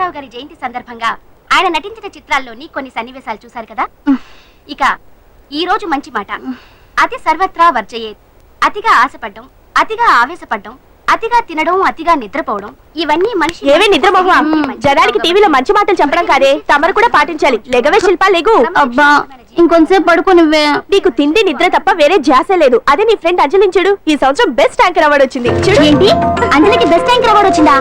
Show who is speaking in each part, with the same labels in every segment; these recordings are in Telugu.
Speaker 1: రామారావు గారి జయంతి సందర్భంగా ఆయన నటించిన చిత్రాల్లోని కొన్ని సన్నివేశాలు చూశారు కదా. ఇక ఈ రోజు మంచి మాట. అతి సర్వత్రా వర్జయేత్. అతిగా ఆశపడ్డం, అతిగా ఆవేశపడ్డం, అతిగా తినడం, అతిగా నిద్రపోవడం, ఇవన్నీ మనిషి
Speaker 2: ఏవే నిద్రమోహ. జనానికి టీవీలో మంచి మాటలు చెప్పడం కాదే, తమరు కూడా పాటించాలి. లెగవే శిల్ప, లెగు.
Speaker 1: అబ్బా ఇంకొంచెంసేపు పడుకో నువ్వే.
Speaker 2: నీకు తిండి నిద్ర తప్ప వేరే ధ్యాస లేదు. అదే నీ ఫ్రెండ్ అంజలిని చూడు, ఈ సంవత్సరం బెస్ట్ యాంకర్ అవార్డు వచ్చింది. చూడు.
Speaker 1: ఏంటి, అంజలికి బెస్ట్ యాంకర్ అవార్డు వచ్చిందా?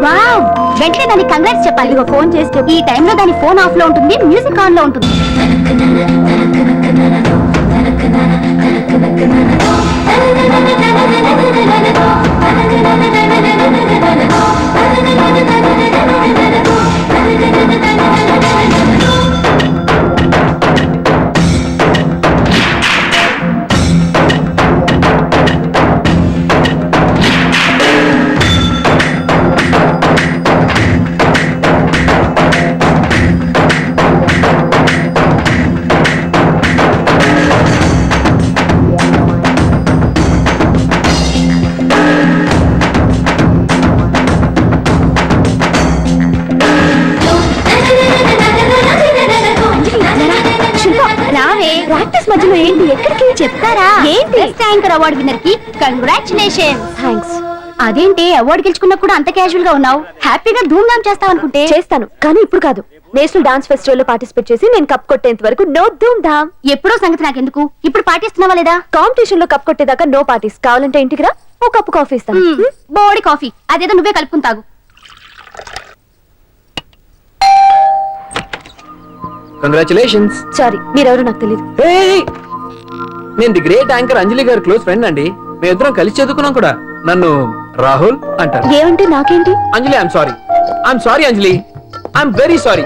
Speaker 1: వావ్, వెంటనే దానికి కంగ్రాట్స్ చెప్పాలి. ఇదిగో ఫోన్ చేస్తే ఈ టైంలో దాని ఫోన్ ఆఫ్ లో ఉంటుంది, మ్యూజిక్ ఆన్ లో ఉంటుంది. ప్రాక్టీస్ మధ్యలో ఏంటి, ఎక్కడికి చెప్తారా? ఏంటి? బెస్ట్ యాంకర్ అవార్డు విన్నర్ కి కంగ్రాచులేషన్. థాంక్స్. అదేంటి అవార్డు గెలుచుకున్నా కూడా అంత క్యాజువల్ గా ఉన్నావు? హ్యాపీగా ధూమ్ ధామ్ చేస్తావు అనుకుంటే.
Speaker 2: చేస్తాను, కానీ ఇప్పుడు కాదు. నేషనల్ డాన్స్ ఫెస్టివల్ లో పార్టిసిపేట్ చేసి నేను కప్ కొట్టేంత వరకు నో ధూమ్ ధామ్.
Speaker 1: ఎప్పుడో సంగతి నాకెందుకు, ఇప్పుడు పాటిస్తున్నావా లేదా?
Speaker 2: కాంపిటీషన్ లో కప్ కొట్టేదాకా నో పార్టీస్. కావాలంటే ఇంటికి రా, ఓ కప్పు కాఫీ ఇస్తాను.
Speaker 1: బోడి కాఫీ అదేదో నువ్వే కలుపుకుని తాగు.
Speaker 3: కంగ్రాచులేషన్స్.
Speaker 2: సారీ, మీరెవరో నాకు తెలియదు.
Speaker 3: నేను ది గ్రేట్ యాంకర్ అంజలి గారి క్లోజ్ ఫ్రెండ్ అండి. మేమిద్దరం కలిసి చదువుకున్నాం కూడా. నన్ను రాహుల్ అంటారు.
Speaker 2: ఏమంటే నాకేంటి?
Speaker 3: Anjali, I'm sorry Anjali, I'm very sorry.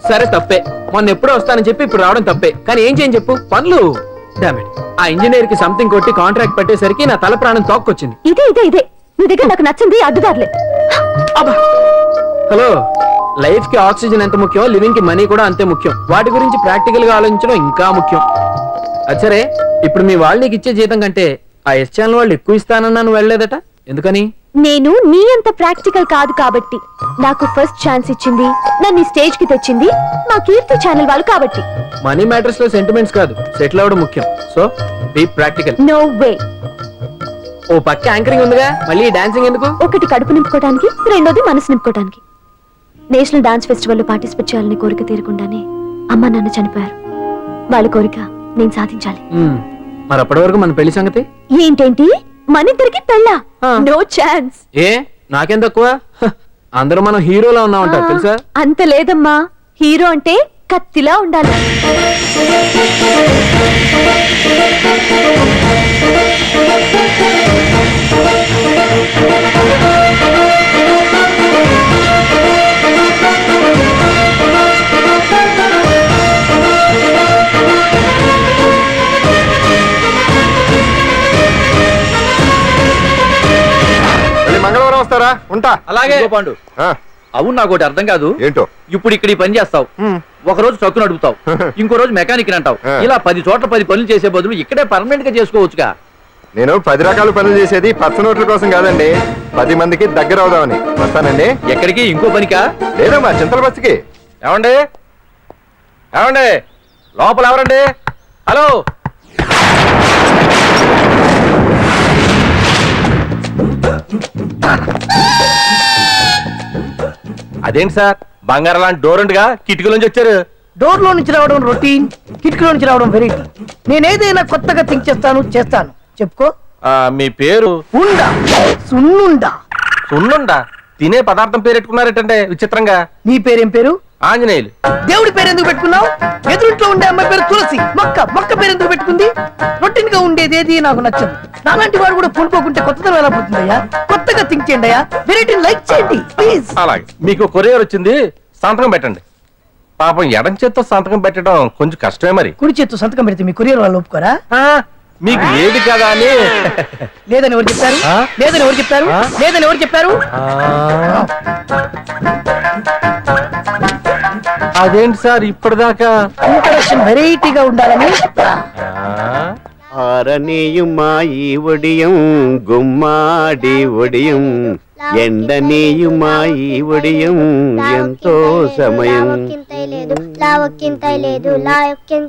Speaker 3: సరే తప్పే, మొన్న ఎప్పుడో వస్తానని చెప్పి ఇప్పుడు రావడం తప్పే. కానీ ఏం చేయని చెప్పు, పనులు. డామిట్, ఆ ఇంజనీర్ కి సంథింగ్ కొట్టి కాంట్రాక్ట్ పట్టేసరికి నా తల ప్రాణం తోక్కొచ్చింది.
Speaker 2: ఇదే నీ దగ్గర నాకు నచ్చింది అడ్డుదారులే.
Speaker 3: హలో, లైఫ్ కి ఆక్సిజన్ ఎంత ముఖ్యం, లివింగ్ కి మనీ కూడా అంతే ముఖ్యం. వాటి గురించి ప్రాక్టికల్ గా ఆలోచించడం ఇంకా ముఖ్యం. అచ్చరే, ఇప్పుడు మీ వాళ్ళు నీకు ఇచ్చే జీతం కంటే ఆ ఎస్ ఛానల్ వాళ్ళు ఎక్కువ ఇస్తానన్నాను, వెళ్ళలేదట. ఎందుకని?
Speaker 2: నేను నీ అంత ప్రాక్టికల్ కాదు కాబట్టి. నాకు ఫస్ట్ ఛాన్స్ ఇచ్చింది, నన్ను స్టేజ్ కి తెచ్చింది మా కీర్తి ఛానల్ వాళ్ళు కాబట్టి.
Speaker 3: మనీ మ్యాటర్స్ లో సెంటిమెంట్స్ కాదు, సెటిల్ అవ్వడం ముఖ్యం. So be practical.
Speaker 2: No way.
Speaker 3: ఓ పక్క యాంకరింగ్ ఉందిగా, మళ్ళీ డాన్సింగ్ ఎందుకు?
Speaker 2: ఒకటి కడుపు నింపుకోవడానికి, రెండోది మనసు నింపుకోవడానికి. నేషనల్ డాన్స్ ఫెస్టివల్ లో పార్టిసిపేట్ చేయాలని కోరిక తీరకుండానే అమ్మ నాన్న చనిపోయారు. వాళ్ళ కోరిక నేను సాధించాలి.
Speaker 3: మరి అప్పటి వరకు మన పెళ్లి సంగతి
Speaker 2: ఏంటేంటి? మన ఇద్దరికి పెళ్ళా? No chance.
Speaker 3: ఏ నాకేం తక్కువ? అందరూ మనం హీరోలా ఉన్నామంటారు తెలుసా?
Speaker 2: అంత లేదమ్మా, హీరో అంటే కత్తిలా ఉండాలి.
Speaker 4: మంగళవారం వస్తారా? ఉంటా.
Speaker 5: అలాగే పాండు. అవును, నాకు ఒకటి అర్థం కాదు.
Speaker 4: ఏంటో?
Speaker 5: ఇప్పుడు ఇక్కడ ఈ పని చేస్తావు, ఒక రోజు ట్రక్కు నడుపుతావు, ఇంకో రోజు మెకానిక్ అంటావు. ఇలా 10 చోట్ల 10 పనులు చేసే బదులు ఇక్కడే పర్మనెంట్ గా చేసుకోవచ్చుగా.
Speaker 4: నేను 10 రకాల పనులు చేసేది పచ్చ నోట్ల కోసం కాదండి, 10 మందికి దగ్గర అవుదామని. వస్తానండి.
Speaker 5: ఎక్కడికి? ఇంకో పనికా?
Speaker 4: లేదా మా చింతల బస్సుకి.
Speaker 5: ఏమండి ఏమండి, లోపల ఎవరండి? హలో, అదేంటి సార్, బంగారం లాంటి డోర్ ఉండగా కిటికీ నుంచి వచ్చారు?
Speaker 6: డోర్ లో నుంచి రావడం రొటీన్, కిటికీలో నుంచి రావడం వెరైటీ. నేనేదైనా కొత్తగా థింక్ చేస్తాను. చెప్పుకో.
Speaker 5: మీ పేరు?
Speaker 6: ఉండా, సున్నుండా.
Speaker 5: సున్నుండా? తినే పదార్థం పేరెట్టుకున్నారేటంటే విచిత్రంగా.
Speaker 6: నీ పేరేం పేరు?
Speaker 5: ఆంజనేయులు.
Speaker 6: దేవుడి పేరు ఎందుకు పెట్టుకున్నావు? ఎదురుంట్లో ఉండే అమ్మాయి పేరు తులసి. మొక్క పేరు ఎందుకు పెట్టుకుంది? రొటీన్ గా ఉండేది ఏది నాకు నచ్చదు. నాలాంటి వాడు కూడా పూనుకోకుంటే కొత్తదనం ఎలా పడుతుందయ్యా? కొత్తగా థింక్ చేయండి అయ్యా, వెరైటీ లైక్ చేయండి ప్లీజ్.
Speaker 5: అలాగే, మీకు కొరియర్ వచ్చింది, సంతకం పెట్టండి. పాపం ఎడం చేత్తో సంతకం పెట్టడం కొంచెం కష్టమే. మరి
Speaker 6: కుడి చేత్తు సంతకం పెడితే మీ కొరియర్ వాళ్ళు ఒప్పుకోరా?
Speaker 5: మీకు ఏది కదా అని.
Speaker 6: లేదని ఎవరు చెప్పారు? లేదని ఎవరు చెప్పారు?
Speaker 5: అదేంటి సార్ ఇప్పటిదాకా
Speaker 6: ఇంట్రడక్షన్ వెరైటీగా ఉండాలని.
Speaker 7: ఆరనీయుమాయి ఒడియం గుమ్మాడి ఒడియం ఎండనీయుమాయి ఒడియం ఎంతో సమయం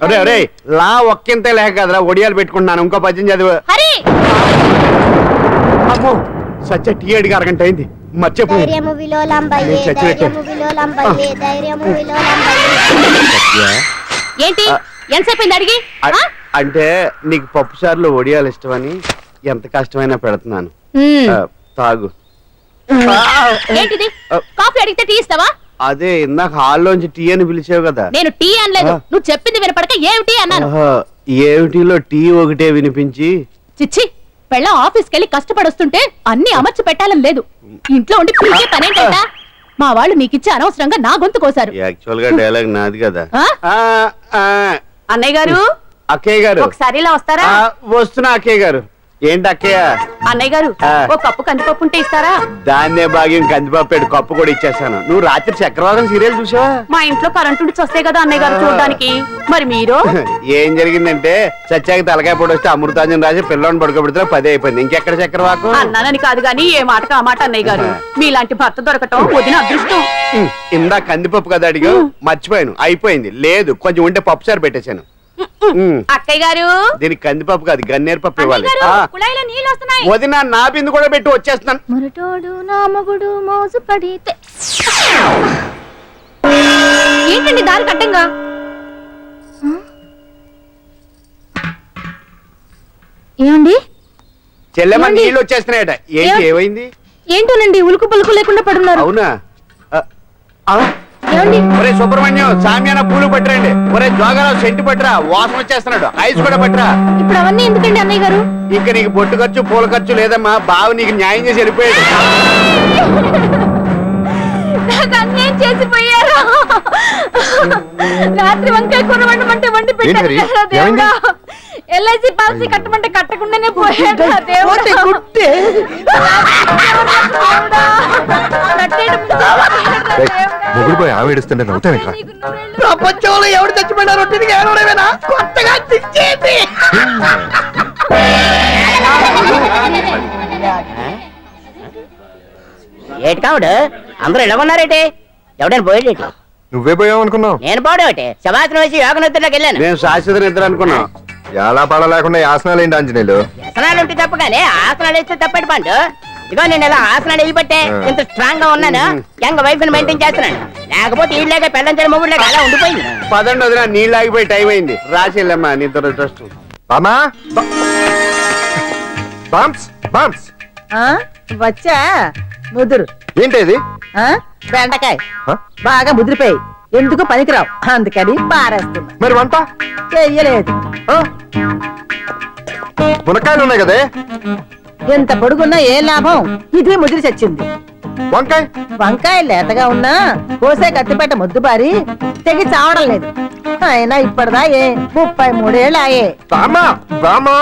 Speaker 7: అరే అరే లా ఒక్కింత లేక కదరా ఒడియాలు పెట్టుకుంటున్నాను ఇంకో పద్యం చదివు
Speaker 1: హరి
Speaker 7: అమ్మో సత్య టీ అడిగి అరగంట అయింది మర్చిపోయి
Speaker 8: ధైర్యము విలోలంబయ్యే
Speaker 7: నేను చచ్చినట్టే.
Speaker 8: ధైర్యము విలోలంబయ్యే ధైర్యము విలోలంబయ్యే
Speaker 1: ఏంటి ఎంతసేపు అడిగి
Speaker 7: అంటే నీకు పప్పు సార్లు ఒడియాలు ఇష్టమని ఎంత కష్టమైనా పెడుతున్నాను ఆ, తాగు
Speaker 1: ఏంటిది కాఫీ అడిగితే టీ ఇస్తావా
Speaker 7: అదే ఇందాక హాల్లోంచి టీ అని పిలిచావు కదా
Speaker 1: నేను టీ అనలేదు
Speaker 7: ఆ.
Speaker 1: నువ్వు చెప్పింది వినపడక ఏమిటి అన్నాను
Speaker 7: ఆహా, ఏమిటిలో టీ ఒకటే వినిపించి
Speaker 1: చిచ్చి పెళ్ళ ఆఫీస్కి వెళ్ళి కష్టపడొస్తుంటే అన్ని అమర్చి పెట్టాలని లేదు ఇంట్లో ఉండి పిలిచే పనేంటా మా వాళ్ళు నీకిచ్చి అనవసరంగా నా గొంతు కోసారు
Speaker 7: యాక్చువల్ గా డైలాగ్ నాది కదా
Speaker 1: ఆ?
Speaker 7: ఆ, ఆ,
Speaker 1: అన్నయ్య గారు
Speaker 7: అక్కయ్య గారు
Speaker 1: ఒకసారి ఇలా వస్తారా
Speaker 7: ఆ, వస్తున్నా అక్కయ్య గారు ఏంటి అక్కయ్య
Speaker 1: అన్నయ్య గారు
Speaker 7: ఆ.
Speaker 1: ఓ కప్పు కందిపప్పు ఉంటే ఇస్తారా
Speaker 7: దాన్నే భాగ్యం కందిపాపేడు కప్పు కూడా ఇచ్చేస్తాను నువ్వు రాత్రి చక్రవాదం సీరియల్ చూసావా
Speaker 1: మా ఇంట్లో కరెంటు ఉండి వస్తే కదా అన్నయ్య గారు చూడడానికి మరి మీరు
Speaker 7: ఏం జరిగిందంటే సత్యాకి తలకాయ పొడి వస్తే అమృతాంజన్ రాజు పిల్లని పడుకోబెడితే 10 అయిపోయింది ఇంకెక్కడ చక్రవాకం
Speaker 1: అన్నానని కాదు గాని ఏ మాటకు ఆ మాట అన్నయ్య గారు మీలాంటి భర్త దొరకటం వదిన అదృష్టం
Speaker 7: ఇందా కందిపప్పు కదా అడిగా మర్చిపోయాను అయిపోయింది లేదు కొంచెం ఉంటే పప్పు సార్ పెట్టేశాను
Speaker 1: అక్కయ్య గారు
Speaker 7: దీనికి కందిపప్పు కాదు గన్నేరు పప్పు ఇవ్వాలి
Speaker 1: అన్నయ్య
Speaker 7: ఆ,
Speaker 1: గారు, కుళాయిలో నీళ్ళు వస్తున్నాయి
Speaker 7: వదిన నా బిందు కూడా పెట్టి వచ్చేస్తున్నాను
Speaker 2: మురటోడు నా మగుడు మోసు పడితే
Speaker 1: ఏంటండి దారి కట్టంగా
Speaker 2: ఏమండి
Speaker 7: చెల్లెమ్మ
Speaker 2: ఏమండి?
Speaker 7: నీళ్ళు వచ్చేస్తున్నాయట ఏంటి ఏమైంది
Speaker 2: ఏంటోనండి ఉలుకు పలుకు లేకుండా పడున్నారు
Speaker 7: అవునా ఆ, ఆ?
Speaker 2: ఏమండి
Speaker 7: ఒరే సుబ్రహ్మణ్యం సామ్యాన పూలు పట్టరండి ఒరే జోగారావు సెంటు పట్టరా వాసన వచ్చేస్తున్నాడు ఐస్ కూడా పట్టరా
Speaker 2: ఇప్పుడు అవన్నీ ఎందుకండి అన్నయ్య గారు
Speaker 7: ఇంకా నీకు బొట్టు ఖర్చు పూల ఖర్చు లేదమ్మా బావ నీకు న్యాయం చేసి వెళ్ళిపోయాడు
Speaker 1: నాకు అన్యాయం చేసిపోయారు రాత్రి వంకాయ కూర వండమంటే వండి పెట్టారు
Speaker 4: హరి?
Speaker 1: కదా దేవుడా
Speaker 4: ఏమైంది?
Speaker 1: ఎల్ఐసి పాలసీ కట్టమంటే కట్టకుండానే పోయాడు నా
Speaker 6: పోతే
Speaker 1: దేవుడా
Speaker 6: గుట్టే
Speaker 1: దేవుడా నట్టేడు
Speaker 4: మొగుడు పోయి ఆమె ఏడుస్తుంటే నవ్వుతావేంట్రా
Speaker 6: ప్రపంచంలో ఎవరు చచ్చిపోయినా రొట్టెని ఏడవడమేనా కొత్తగా తెచ్చేది
Speaker 9: ఏటి కావుడు అందరూ ఇలా ఉన్నారేటి ఎవడైనా పోయేటి
Speaker 4: నువ్వే పోయావు అనుకున్నావు
Speaker 9: నేను పోవడేటి శవాసనం వేసి యోగ నిద్రలోకి వెళ్ళాను
Speaker 7: నేను శాశ్వత నిద్ర అనుకున్నా
Speaker 4: ఎలా పాడ లేకుండా ఆసనాలు ఏంటి ఆంజనేయులు
Speaker 9: వ్యసనాలు ఉంటే తప్పు కానీ ఆసనాలు వేస్తే తప్పటి పండు ఇదిగో నేను ఇలా ఆసనాలు వేయబట్టే ఇంత స్ట్రాంగ్ గా ఉన్నాను యంగ్ వైఫ్ ని మెయింటైన్ చేస్తున్నాను లేకపోతే ఈ లేక పెళ్ళంచని మొగుడు లేక అలా ఉండిపోయింది
Speaker 7: పదండి వదిన నీళ్ళు ఆగిపోయి టైం అయింది రాసి వెళ్ళమ్మా నీ దురదృష్టం
Speaker 4: బామా బామ్స్ బామ్స్
Speaker 6: వచ్చా ముదురు
Speaker 4: ఏంటి ఇది
Speaker 6: బెండకాయ
Speaker 4: హ?
Speaker 6: బాగా ముదిరిపోయి ఎందుకు పనికిరావు అందుకని పారేస్తున్నా
Speaker 4: మరి వంట
Speaker 6: చెయ్యలేదు
Speaker 4: ఆ? మునక్కాయలు ఉన్నాయి కదే
Speaker 6: ఎంత పొడుగున్నా ఏ లాభం ఇది ముదిరి చచ్చింది
Speaker 4: వంకాయ
Speaker 6: వంకాయ లేతగా ఉన్నా కోసే కత్తిపేట ముద్దుబారి తెగి చావడం లేదు అయినా ఇప్పటిదా 33 ఏళ్ళు ఆయే
Speaker 4: బామా బామా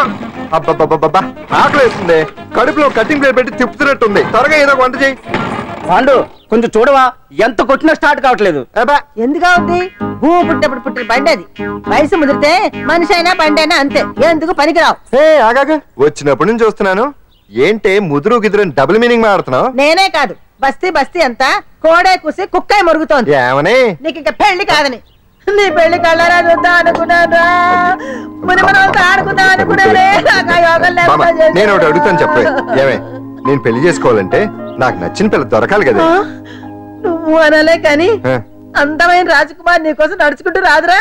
Speaker 4: అబ్బబ్బబ్బబ్బా ఆకలి వేస్తుంది కడుపులో కటింగ్ ప్లేట్ పెట్టి తిప్పుతున్నట్టుంది త్వరగా ఏదో ఒక వంట చేయి
Speaker 5: పాండు కొంచెం చూడవా ఎంత కొట్టినా స్టార్ట్ కావట్లేదు
Speaker 4: అబ్బా
Speaker 6: ఎందుగా ఉంది భూమి పుట్టినప్పుడు పుట్టిన బండి అది వయసు ముదిరితే మనిషి అయినా బండి అయినా అంతే ఎందుకు పనికిరావు
Speaker 4: ఏ ఆగాక వచ్చినప్పటి నుంచి చూస్తున్నాను ఏంటే ముదురు గిదురు డబుల్ మీనింగ్ మాడుతున్నావు
Speaker 6: నేనే కాదు బస్తీ బస్తీ అంతా కోడే కూసి కుక్కాయ మురుగుతోంది
Speaker 4: ఏమని
Speaker 6: నీకు ఇంకా పెళ్లి కాదని నీ పెళ్లి కళ్ళరా చూద్దా అనుకున్నాను మునిమనంతా ఆడుకుందా అనుకున్నానే నాకు ఆ యోగం
Speaker 4: మామ
Speaker 6: లేకుండా చేశావు.
Speaker 4: నేను ఒకటి అడుగుతాను చెప్పే ఏమే నేను పెళ్లి చేసుకోవాలంటే నాకు నచ్చిన పిల్ల దొరకాలి కదా
Speaker 6: ఆ? నువ్వు అనలే కానీ
Speaker 4: ఆ.
Speaker 6: అందమైన రాజకుమార్ నీకోసం నడుచుకుంటూ రాదురా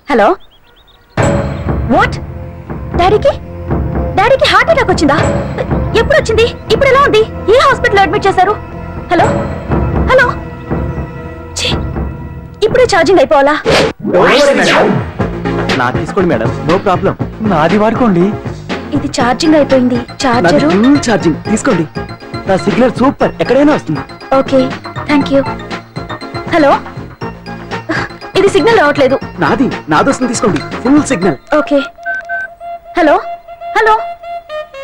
Speaker 2: హలో వాట్ డాడీకి డాడీకి హార్ట్ అటాక్ వచ్చిందా ఎప్పుడు వచ్చింది ఇప్పుడు ఎలా ఉంది ఏ హాస్పిటల్ అడ్మిట్ చేశారు హలో హలో ఛీ, ఇప్పుడే ఛార్జింగ్ అయిపోవాలా
Speaker 5: నా తీసుకోండి మేడం నో ప్రాబ్లం నాది వాడుకోండి
Speaker 2: ఇది ఛార్జింగ్ అయిపోయింది చార్జరు
Speaker 5: ఫుల్ ఛార్జింగ్ తీసుకోండి నా సిగ్నల్ సూపర్ ఎక్కడైనా వస్తుంది
Speaker 2: ఓకే థ్యాంక్ యూ హలో ఇది సిగ్నల్ రావట్లేదు.
Speaker 3: నాదొస్తుంది తీసుకోండి, full signal.
Speaker 2: Okay. Hello hello,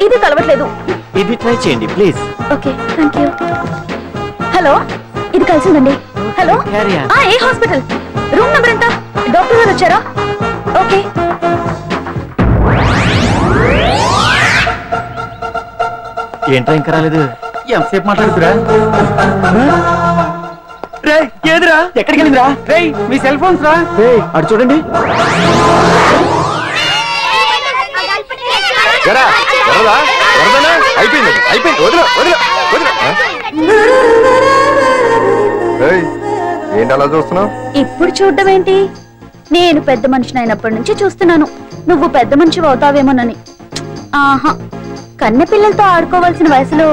Speaker 2: ఇది కలవట్లేదు.
Speaker 5: ఇది ట్రై చేయండి please.
Speaker 2: Okay, thank you. Hello, ఇది కలిసిందండి. హలో, ఏ హాస్పిటల్? రూమ్ నెంబర్ ఎంత? డాక్టర్ గారు వచ్చారా? ఓకే.
Speaker 5: ఏంట్రా ఇంకా రాలేదు? ఎంతసేపు మాట్లాడుతురా?
Speaker 3: ఏదిరా?
Speaker 5: ఎక్కడికి వెళ్ళిందిరా?
Speaker 3: రేయ్, మీ సెల్ ఫోన్స్ రా.
Speaker 5: అటు చూడండి.
Speaker 4: ఎరా, వరదా? వరదనా? అయిపోయింది అయిపోయింది, వదిలే వదిలే వదిలే. ఏయ్, ఏంటి అలా చూస్తున్నావు?
Speaker 2: ఇప్పుడు చూడడం ఏంటి? నేను పెద్ద మనిషిని అయినప్పటి నుంచి చూస్తున్నాను, నువ్వు పెద్ద మనిషి అవుతావేమోనని. ఆహా, కన్నె పిల్లలతో ఆడుకోవాల్సిన వయసులో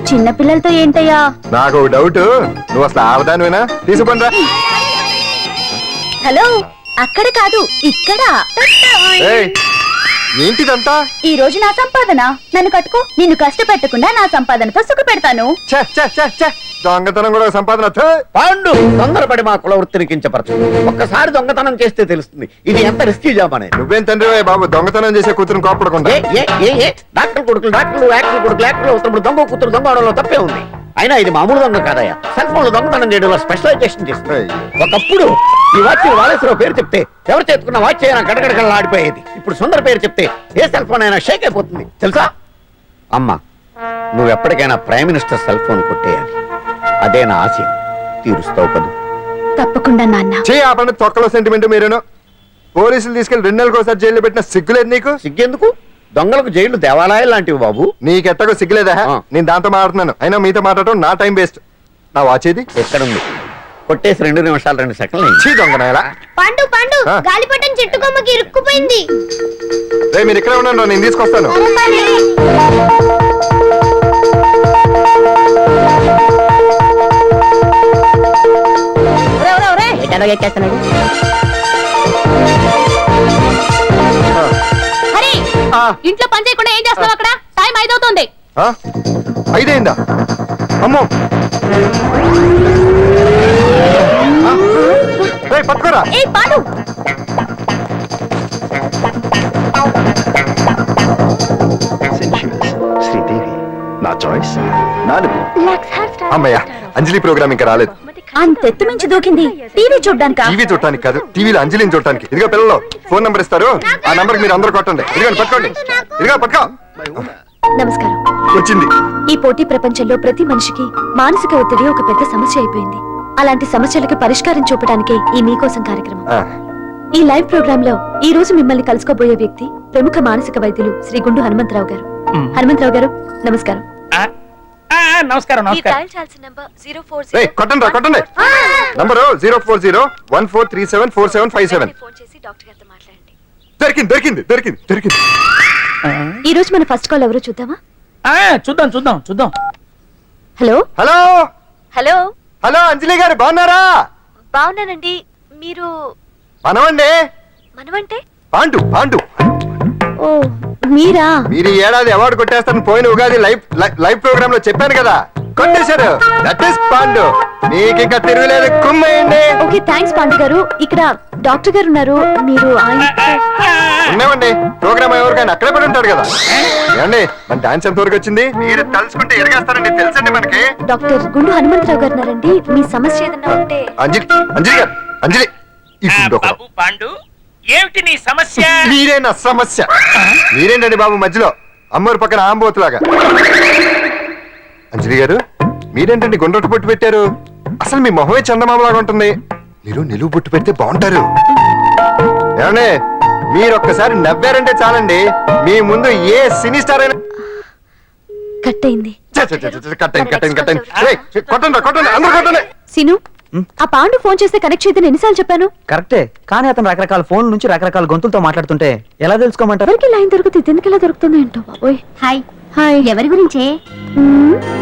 Speaker 2: చిన్న పిల్లలతో ఏంటయ్యా?
Speaker 4: నాకు డౌట్, నువ్వు అసలు ఆడదానివేనా? తీసుకుంటా.
Speaker 2: హలో, అక్కడ కాదు ఇక్కడ.
Speaker 4: ఏయ్, ఏంటిదంతా?
Speaker 2: ఈ రోజు నా సంపాదన, నన్ను కట్టుకో. నిన్ను కష్టపెట్టకుండా నా సంపాదనతో సుఖ పెడతాను.
Speaker 4: ఛే, ఛే, ఛే, ఛే. దొంగతనం కూడా ఒక సంపాదన. థూ.
Speaker 5: పాండు, తొందరపడి మా కుల వృత్తిని కించపరచు. ఒక్కసారి దొంగతనం చేస్తే తెలుస్తుంది ఇది ఎంత రిస్కీ జాబ్ అనేది.
Speaker 4: నువ్వేం తండ్రి బాబు, దొంగతనం చేసే కూతురు కోపడకుండా.
Speaker 5: డాక్టర్ కొడుకులు డాక్టర్లు, యాక్టర్ కొడుకులు యాక్టర్లు అవుతున్నప్పుడు దొంగ కూతురు దొంగ అవడంలో తప్పే ఉంది. అయినా ఇది మామూలు దొంగ కాదయ్యా, సెల్ ఫోన్ లో దొంగతనం చేయడంలో స్పెషలైజేషన్ చేస్తుంది. ఒకప్పుడు ఈ వాచ్ వాలేశ్వరరావు పేరు చెప్తే ఎవరు చేతుకున్న వాచ్ అయినా గడగడగడలా ఆడిపోయేది. ఇప్పుడు సుందర పేరు చెప్తే ఏ సెల్ ఫోన్ అయినా షేక్ అయిపోతుంది తెలుసా? అమ్మా, నువ్వు ఎప్పటికైనా ప్రైమ్ మినిస్టర్ సెల్ ఫోన్ కొట్టేయాలి, అదే నా ఆశయం. తీరుస్తావు కదూ?
Speaker 2: తప్పకుండా నాన్న.
Speaker 4: చే ఆ పండుగ తొక్కలో సెంటిమెంట్ మీరేను. పోలీసులు తీసుకెళ్లి 2 నెలలకు ఒకసారి జైల్లో పెట్టిన సిగ్గులేదు నీకు?
Speaker 5: సిగ్గెందుకు? దొంగలకు జైలు దేవాలయాలు లాంటివి బాబు.
Speaker 4: నీకెట్టకు సిగ్గులేదా? నేను దాంతో మాట్లాడుతున్నాను, అయినా మీతో మాట్లాడటం నా టైం వేస్ట్. నా వాచేది
Speaker 5: ఎక్కడుంది? కొట్టేసి 2 నిమిషాలు 2 సెకండ్లు
Speaker 4: చీ దొంగనాయలా.
Speaker 8: పండు పండు,
Speaker 4: ఆ.
Speaker 8: గాలిపటం చెట్టు కొమ్మకి ఇరుక్కుపోయింది.
Speaker 4: రే, మీరు ఇక్కడే ఉన్నాను, నేను తీసుకొస్తాను.
Speaker 9: ఎక్కేస్తున్నాడు.
Speaker 2: హరి, ఇంట్లో పని చేయకుండా ఏం చేస్తావు అక్కడ? టైం 5 అవుతుంది.
Speaker 4: ఆ? 5 అయిందా? అమ్మో, రేయ్, పట్టుకోరా.
Speaker 2: ఏ పాడు,
Speaker 4: శ్రీదేవి నా చాయిస్ 4. అమ్మయ్య, అంజలి ప్రోగ్రామ్ ఇంకా రాలేదు.
Speaker 2: అంతెత్తు మించి దూకింది. టీవీ చూడ్డానికా?
Speaker 4: టీవీ చూడటానికి కాదు, టీవీలో అంజలిని చూడటానికి. ఇదిగో పిల్లలు, ఫోన్ నంబర్ ఇస్తారు, ఆ నంబర్ మీరు అందరూ కొట్టండి. ఇదిగోండి, పట్టుకోండి. ఇదిగో పట్టుకో.
Speaker 2: నమస్కారం.
Speaker 4: వచ్చింది.
Speaker 2: ఈ పోటీ ప్రపంచంలో ప్రతి మనిషికి మానసిక ఒత్తిడి ఒక పెద్ద సమస్య అయిపోయింది. అలాంటి సమస్యలకు పరిష్కారం చూపడానికే ఈ మీకోసం కార్యక్రమం.
Speaker 4: ఆ,
Speaker 2: ఈ లైవ్ ప్రోగ్రామ్ లో ఈ రోజు మిమ్మల్ని కలుసుకోబోయే వ్యక్తి ప్రముఖ మానసిక వైద్యులు శ్రీ గుండు హనుమంతరావు గారు. హనుమంతరావు గారు, నమస్కారం.
Speaker 3: నమస్కారం.
Speaker 4: రేయ్, కొట్టండి రా, కొట్టండి. నంబరు 04014374757. దొరికింది దొరికింది దొరికింది దొరికింది.
Speaker 2: ఈ రోజు మన ఫస్ట్ కాల్ ఎవరో చూద్దామా?
Speaker 3: చూద్దాం చూద్దాం చూద్దాం.
Speaker 2: హలో
Speaker 4: హలో
Speaker 2: హలో
Speaker 4: హలో, అంజలి గారు బాగున్నారా?
Speaker 2: బాగున్నానండి. మీరు
Speaker 4: మనమండి,
Speaker 2: మనమంటే?
Speaker 4: పాండు పాండు.
Speaker 2: ఓ, మీరా?
Speaker 4: మీరు ఈ ఏడాది అవార్డు కొట్టేస్తారని పోయిన ఉగాది లైవ్ ప్రోగ్రామ్ లో చెప్పాను కదా, కొట్టేశారు. That is Pandu. మీకు ఇంకా తిరుగులేదు, కుమ్మేయండి.
Speaker 2: ఓకే, థ్యాంక్స్ పాండు గారు. ఇక్కడ డాక్టర్ గారు ఉన్నారు, మీరు ఆయన.
Speaker 4: ఉన్నామండి, ప్రోగ్రామ్ ఎవరికైనా అక్కడే పడి ఉంటాడు కదా. ఏమండి, మన డాన్స్ ఎంత వరకు వచ్చింది? మీరు తలుచుకుంటే ఎరగేస్తారండి, తెలుసండి మనకి.
Speaker 2: డాక్టర్ గుండు హనుమంతరావు గారు ఉన్నారండి. మీ సమస్య ఏదన్నా ఉంటే.
Speaker 4: అంజలి అంజలి గారు, అంజలి ఈ గుండు ఒకడు.
Speaker 3: పాండు, ఏమిటి నీ సమస్య?
Speaker 4: మీరే నా సమస్య. మీరేంటండి బాబు మధ్యలో అమ్మోరు పక్కన ఆంబోతులాగా? అంజలి గారు, మీరేంటండి గుండ్రటి బొట్టు పెట్టారు? అసలు మీ మొహమే చందమామలాగా ఉంటుంది. మీరు నిలువు బొట్టు పెడితే బాగుంటారు. ఏమండి, మీరు ఒక్కసారి నవ్వారంటే చాలండి, మీ ముందు ఏ సినీ స్టార్ అయినా
Speaker 2: కట్ అయింది.
Speaker 4: కట్టండి కట్టండి కట్టండి. రేయ్, కొట్టండి కొట్టండి, అందరూ కొట్టండి.
Speaker 2: సిను, ఆ పాండు ఫోన్ చేస్తే కనెక్ట్ చేయదని ఎన్నిసార్లు చెప్పాను?
Speaker 10: కరెక్టే, కానీ అతను రకరకాల ఫోన్ నుంచి రకరకాల గొంతులతో మాట్లాడుతుంటే ఎలా తెలుసుకోమంటారు?
Speaker 2: ఎవరికి లైన్ దొరుకుతుంది, దీనికి ఎలా దొరుకుతుందో ఏంటో బాబోయ్.
Speaker 1: Hi
Speaker 2: hi.
Speaker 1: ఎవరి గురించే?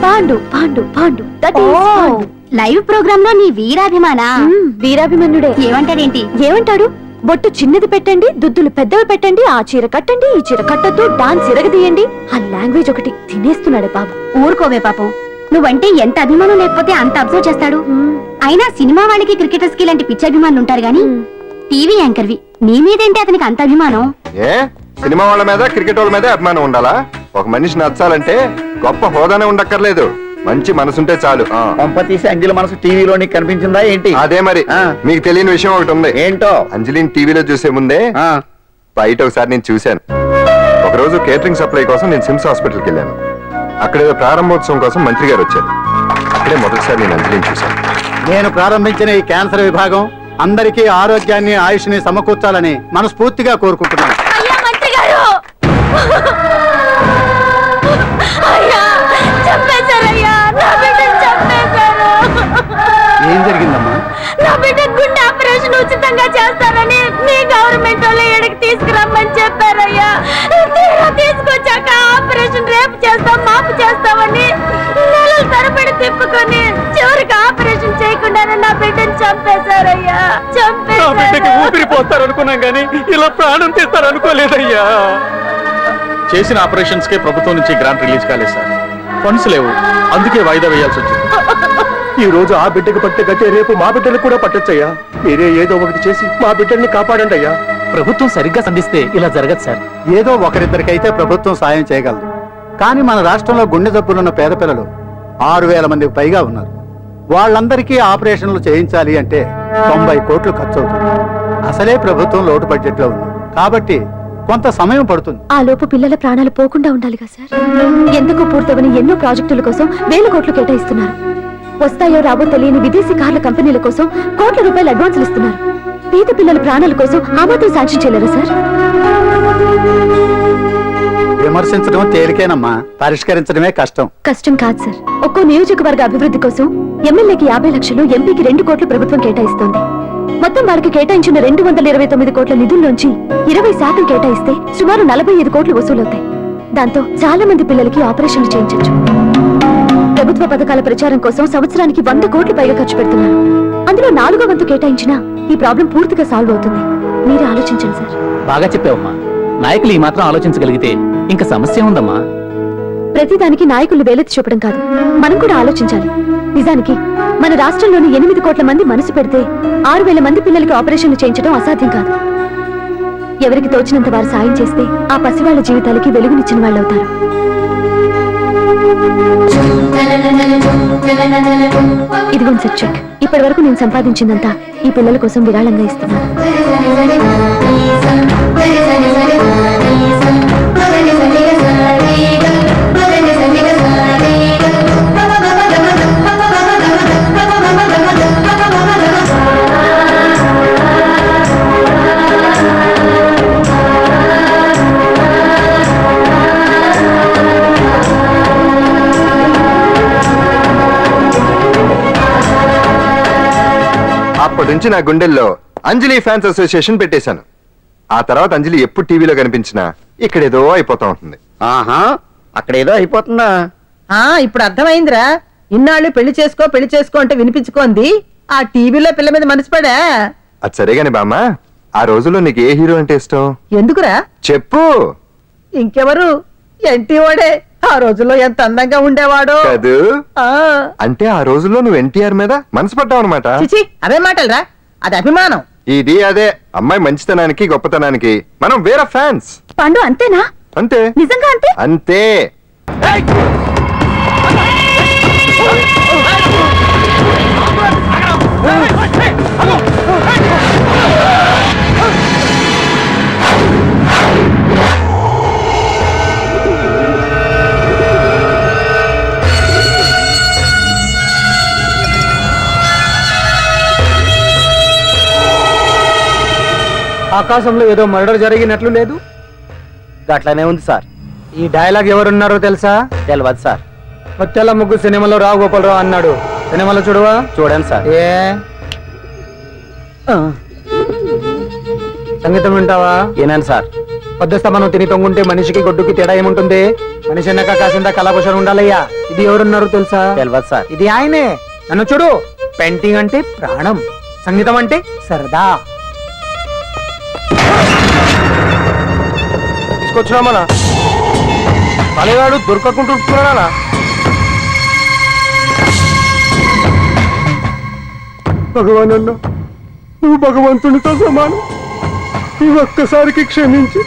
Speaker 2: Pandu Pandu Pandu, that is Pandu.
Speaker 1: Live program లో నీ వీరాభిమానా?
Speaker 2: వీరాభిమన్యుడే.
Speaker 1: ఏమంటాడేంటి?
Speaker 2: ఏమంటాడు? బొట్టు చిన్నది పెట్టండి, దుద్దులు పెద్దవి పెట్టండి, ఆ చీర కట్టండి, ఈ చీర కట్టద్దు, డాన్స్ ఇరగదీయండి. ఆ లాంగ్వేజ్ ఒకటి తినేస్తున్నాడే బాబు.
Speaker 1: ఊరుకోవే పాపం, నువ్వంటే ఎంత అభిమానం లేకపోతే అంత అబ్జర్వ్ చేస్తాడు. అయినా సినిమా వాళ్ళకి క్రికెటర్స్ కి ఇలాంటి పిచ్చి అభిమానులు ఉంటారు గానీ టీవీ యాంకర్వి నీ మీదేంటి అతనికి అంత అభిమానం?
Speaker 4: ఏ సినిమా వాళ్ళ మీద క్రికెట్ వాళ్ళ మీద అభిమానం ఉండాలా? ఒక మనిషి నచ్చాలంటే గొప్ప హోదానే ఉండక్కర్లేదు, మంచి మనసుంటే చాలు.
Speaker 5: పంప తీసి అంజలి మనసు టీవీలో నీకు కనిపించిందా ఏంటి?
Speaker 4: అదే మరి. మీకు తెలియని విషయం ఒకటి ఉంది.
Speaker 5: ఏంటో?
Speaker 4: అంజలిని టీవీలో చూసే ముందే బయట ఒకసారి నేను చూశాను. ఒకరోజు కేటరింగ్ సప్లై కోసం నేను సిమ్స్ హాస్పిటల్కి వెళ్ళాను. అక్కడేదో ప్రారంభోత్సవం కోసం మంత్రి గారు వచ్చారు. అక్కడే మొదటిసారి నేను అంజలిని చూశాను.
Speaker 7: నేను ప్రారంభించిన ఈ క్యాన్సర్ విభాగం అందరికీ ఆరోగ్యాన్ని ఆయుష్ని సమకూర్చాలని మనస్ఫూర్తిగా కోరుకుంటున్నాను.
Speaker 2: అయ్యా మంత్రి గారు, అయ్యా చంపేశారయ్యా, నా బిడ్డను చంపేశారు.
Speaker 7: ఏం జరిగిందమ్మా?
Speaker 2: నా బిడ్డ గుండె ఆపరేషన్ ఉచితంగా చేస్తారని మీ గవర్నమెంట్ వాళ్ళు ఇక్కడికి తీసుకురమ్మని చెప్పారయ్యా. తీరా తీసుకొచ్చాక ఆపరేషన్ రేపు చేస్తాం మాపు చేస్తామని నెలల తరబడి తిప్పుకొని చివరికి ఆపరేషన్ చేయకుండానే నా బిడ్డను చంపేశారయ్యా.
Speaker 3: ఊపిరిపోతారు అనుకున్నాం గానీ ఇలా ప్రాణం తీస్తారు అనుకోలేదయ్యా.
Speaker 11: చేసిన ఆపరేషన్స్ కే ప్రభుత్వం నుంచి గ్రాంట్ రిలీజ్ కాలేదు సార్. ఫండ్స్ లేవు, అందుకే వాయిదా వేయాల్సి వచ్చింది.
Speaker 7: ఈ రోజు ఆ బిడ్డకు పట్టే గట్టే రేపు మా బిడ్డలకు కూడా పట్టొచ్చయ్యా. మీరే ఏదో ఒకటి చేసి మా బిడ్డల్ని కాపాడండి అయ్యా.
Speaker 3: ప్రభుత్వం సరిగ్గా సంధిస్తే ఇలా జరగదు సార్.
Speaker 7: ఏదో ఒకరిద్దరికైతే ప్రభుత్వం సాయం చేయగలదు, కానీ మన రాష్ట్రంలో గుండె జబ్బులున్న పేద పిల్లలు 6,000 మందికి పైగా ఉన్నారు. వాళ్ళందరికీ ఆపరేషన్లు చేయించాలి అంటే 90 కోట్లు ఖర్చు అవుతుంది. అసలే ప్రభుత్వం లోటు బడ్జెట్ లో ఉంది కాబట్టి కొంత సమయం పడుతుంది.
Speaker 2: ఆ లోపు పిల్లల ప్రాణాలు పోకుండా ఉండాలిగా సార్. ఎందుకు పూర్తవని ఎన్నో ప్రాజెక్టుల కోసం వేల కోట్లు కేటాయిస్తున్నారు. వస్తాయో రాబో తెలియని విదేశీ కార్ల కంపెనీల కోసం కోట్ల రూపాయలు అడ్వాన్సులు ఇస్తున్నారు. పేద పిల్లల ప్రాణాల కోసం ఆ మాత్రం శాంక్షన్ చేయలేరా సార్?
Speaker 7: విమర్శించడం తేలికేనమ్మా, పరిష్కరించడమే కష్టం.
Speaker 2: కష్టం కాదు సార్. ఒక్కో నియోజకవర్గ అభివృద్ధి కోసం ఎమ్మెల్యేకి 50 లక్షలు, ఎంపీకి 2 కోట్లు ప్రభుత్వం కేటాయిస్తోంది. మొత్తం వారికి కేటాయించిన 229 కోట్ల నిధుల్లోంచి 20% కేటాయిస్తే సుమారు 45 కోట్లు వసూలవుతాయి. దాంతో చాలా మంది పిల్లలకి ఆపరేషన్లు చేయించొచ్చు. ప్రభుత్వ పథకాల ప్రచారం కోసం సంవత్సరానికి 100 కోట్లు పైగా ఖర్చు పెడుతున్నారు. అందులో 4వ వంతు కేటాయించినా ఈ ప్రాబ్లం పూర్తిగా సాల్వ్ అవుతుంది. మీరే ఆలోచించండి సార్.
Speaker 3: బాగా చెప్పావమ్మా. నాయకులు ఈ మాత్రం ఆలోచించగలిగితే ఇంకా సమస్య ఉందమ్మా.
Speaker 2: ప్రతిదానికి నాయకులు వేలెత్తి చూపడం కాదు, మనం కూడా ఆలోచించాలి. నిజానికి మన రాష్ట్రంలోని 8 కోట్ల మంది మనసు పెడితే 6,000 మంది పిల్లలకి ఆపరేషన్లు చేయించడం అసాధ్యం కాదు. ఎవరికి తోచినంత వారు సాయం చేస్తే ఆ పసివాళ్ల జీవితాలకి వెలుగునిచ్చిన వాళ్ళు అవుతారు. ఇదిగోండి సార్ చెక్. ఇప్పటి వరకు నేను సంపాదించిందంతా ఈ పిల్లల కోసం విరాళంగా ఇస్తున్నాను.
Speaker 4: అప్పటి నుంచి నా గుండెల్లో అంజలి ఫ్యాన్స్ అసోసియేషన్ పెట్టేశాను. ఆ తర్వాత అంజలి ఎప్పుడు టీవీలో కనిపించినా ఇక్కడేదో అయిపోతా ఉంటుంది.
Speaker 5: ఆహా, అక్కడ ఏదో అయిపోతుందా?
Speaker 6: ఇప్పుడు అర్థమైందిరా. ఇన్నాళ్ళు పెళ్లి చేసుకో అంటే వినిపించుకోంది ఆ టీవీలో పిల్ల మీద మనసు పడా.
Speaker 4: అది సరేగాని బామ్మ, ఆ రోజుల్లో నీకు ఏ హీరో అంటే ఇష్టం?
Speaker 6: ఎందుకురా?
Speaker 4: చెప్పు.
Speaker 6: ఇంకెవరు? ఎన్టీవాడే. ఆ రోజుల్లో ఎంత అందంగా ఉండేవాడు
Speaker 4: కాదు. అంటే ఆ రోజుల్లో నువ్వు ఎన్టీఆర్ మీద మనసు పడ్డావు అనమాట.
Speaker 6: చిచి, అవే మాటలరా, అది అభిమానం.
Speaker 4: ఇది అదే అమ్మాయి మంచితనానికి గొప్పతనానికి మనం వేరే ఫ్యాన్స్.
Speaker 2: పండు అంతేనా?
Speaker 4: అంతే.
Speaker 2: నిజంగా అంతే?
Speaker 4: అంతే.
Speaker 10: ఆకాశంలో ఏదో మర్డర్ జరిగినట్లు లేదు.
Speaker 7: అట్లానే ఉంది సార్.
Speaker 10: ఈ డైలాగ్ ఎవరున్నారో తెలుసా?
Speaker 7: తెలియదు సార్.
Speaker 10: ముత్యాల ముగ్గు సినిమాలో రావు గోపాలరావు అన్నాడు. సినిమాలో చూడవా?
Speaker 7: చూడండి సార్.
Speaker 10: ఏ సంగీతం వింటావా?
Speaker 7: ఏనండి సార్.
Speaker 10: పొద్దుస్తా మనం తిని తొంగుంటే మనిషికి గొడ్డుకి తేడా ఏముంటుంది? మనిషి అన్నాక కాసింత కళాకుశలం ఉండాలయ్యా. ఇది ఎవరున్నారో తెలుసా?
Speaker 7: తెలియదు సార్.
Speaker 10: ఇది ఆయనే. నన్ను చూడు. పెయింటింగ్ అంటే ప్రాణం, సంగీతం అంటే సరదా. తీసుకొచ్చినామనా? పలేవాడు దొరకకుంటున్నానా?
Speaker 7: భగవాన్ అన్న, నువ్వు భగవంతునితో సమానం. ఈ ఒక్కసారికి క్షమించి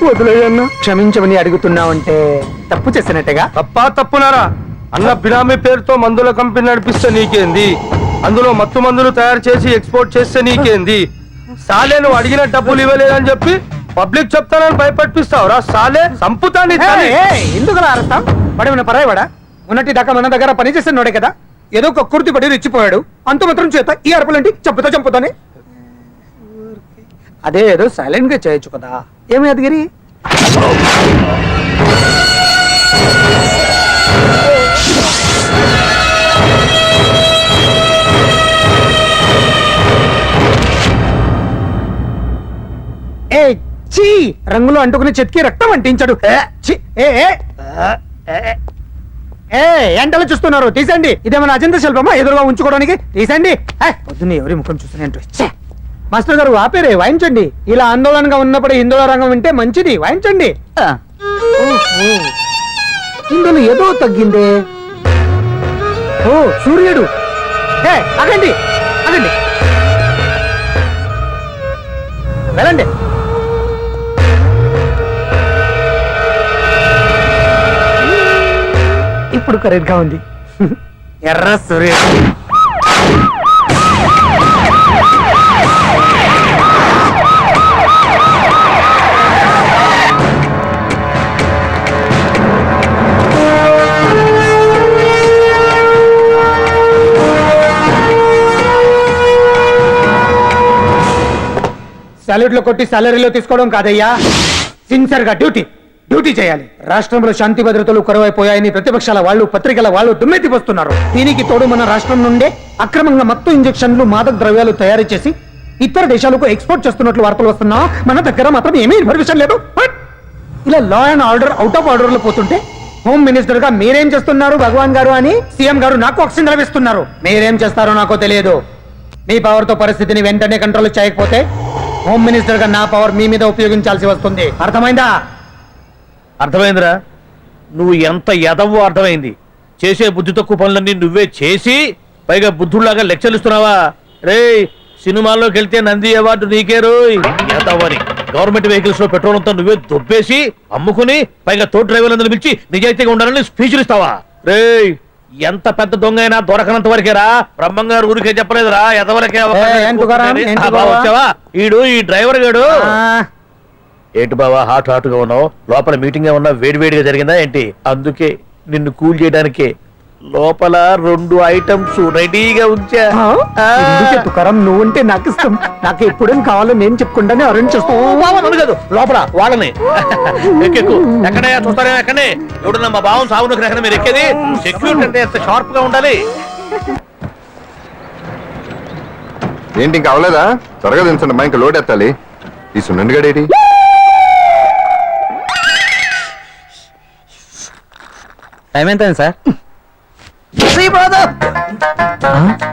Speaker 7: వదిలేయన్నా.
Speaker 10: క్షమించమని అడుగుతున్నావంటే తప్పు చేసినట్టుగా.
Speaker 12: తప్పా తప్పునారా? అన్న బినామీ పేరుతో మందుల కంపెనీ నడిపిస్తే నీకేంది? అందులో మత్తు మందులు తయారు చేసి ఎక్స్పోర్ట్ చేస్తే నీకేంది? సాలే నువ్వు అడిగిన డబ్బులు ఇవ్వలేదని చెప్పి పబ్లిక్ చెప్తానని భయపడిపిస్తావురా? సాలే సంపుతాన్ని
Speaker 10: ఎందుకు అరుస్తాం? పడేమన్నా పరాయవాడా? ఉన్నట్టి దాకా మన దగ్గర పని చేసినోడే కదా, ఏదో ఒక కుర్తి పడి రెచ్చిపోయాడు, అంత మాత్రం చేత ఈ అరుపులేంటి? చంపుతానే. అదే ఏదో సైలెంట్ గా చేయొచ్చు కదా. ఏమి అదిగిరి? ఏ చీ, రంగులో అంటుకుని చెతికి రక్తం అంటించాడు. ఛీ, ఎంటలో చూస్తున్నారు, తీసండి. ఇదేమన్నా అజంత శిల్పమా ఎదురుగా ఉంచుకోవడానికి? తీసండి. పొద్దున్న ఎవరి ముఖం చూస్తున్నా. మాస్టర్ గారు ఆపేరే, వాయించండి. ఇలా ఆందోళనగా ఉన్నప్పుడు హిందువుల రంగం వింటే మంచిది, వాయించండి. ఇందులో ఏదో తగ్గిందే. ఓ సూర్యుడు. ఆగండి ఆగండి, వెళ్ళండి. ఇప్పుడు కరెక్ట్ గా ఉంది. ఎర్ర సూర్యుడు. సాలరీలో కొట్టి సాలరీలో తీసుకోవడం కాదయ్యా, సిన్సియర్ గా డ్యూటీ చేయాలి. రాష్ట్రంలో శాంతి భద్రతలు కరువైపోయాయని ప్రతిపక్షాల వాళ్ళు, పత్రికల వాళ్ళు దుమ్మెత్తి వస్తున్నారు. దీనికి తోడు మన రాష్ట్రం నుండే అక్రమంగా మత్తు ఇంజెక్షన్లు, మాదక ద్రవ్యాలు తయారు చేసి ఇతర దేశాలకు ఎక్స్పోర్ట్ చేస్తున్నట్లు వార్తలు వస్తున్నా మన దగ్గర మాత్రం ఏమీ ఇన్ఫర్మేషన్ లేదు. ఇలా law and order out of order లో పోతుంటే హోమ్ మినిస్టర్ గా మీరేం చేస్తున్నారు భగవాన్ గారు అని సీఎం గారు నాకు ఆక్సిజన్ లభిస్తున్నారు. మీరేం చేస్తారో నాకు తెలియదు. మీ పవర్ తో పరిస్థితిని వెంటనే కంట్రోల్ చేయకపోతే హోమ్ మినిస్టర్ గా నా పవర్ మీ మీద ఉపయోగించాల్సి వస్తుంది. అర్థమైందా?
Speaker 5: అర్థమైందిరా? నువ్వు ఎంత ఎదవో అర్థమైంది. చేసే బుద్ధి తక్కువ పనులన్నీ నువ్వే చేసి పైగా బుద్ధుల్లాగా లెక్చర్లు ఇస్తున్నావా? రే, సినిమాల్లోకి వెళ్తే నంది అవార్డు నీకే రోయ్. ఎదవని గవర్నమెంట్ వెహికల్స్ లో పెట్రోల్ అంతా నువ్వే దొబ్బేసి అమ్ముకుని పైగా తోటి డ్రైవర్లందరూ పిలిచి నిజాయితీగా ఉండాలని స్పీచ్లు ఇస్తావా? రే, ఎంత పెద్ద దొంగ అయినా దొరకనంత వరకేరా. బ్రహ్మంగారు ఊరికే చెప్పలేదురా, ఎదవలకే. వచ్చావా? ఈడు ఈ డ్రైవర్ గాడు. ఏంటి బావా హాట్ గా ఉన్నావు? లోపల మీటింగ్ ఏమన్నా వేడివేడిగా జరిగిందా ఏంటి? అందుకే నిన్ను కూల్ చేయడానికి లోపల 2 ఐటమ్స్ రెడీగా ఉంచా.
Speaker 10: తుకారం, నువ్వుంటే నాకు ఇష్టం. నాకు ఎప్పుడేం కావాలో నేను చెప్పుకుంటానే అరేంజ్ చేస్తాను.
Speaker 5: కాదు, లోపల వాళ్ళని ఎక్కెక్కు. ఎక్కడయ్యా చూస్తారా? ఎక్కడే ఎవడన్నా మా బావం సాగు ఎక్కడ మీరు ఎక్కేది? సెక్యూరిటీ అంటే ఎంత షార్ప్ గా ఉండాలి.
Speaker 4: ఏంటి ఇంకా అవలేదా? త్వరగా దించండి, మా ఇంకా లోడ్ ఎత్తాలి. ఈ సున్నండి గడేటి
Speaker 3: టైం ఎంత సార్?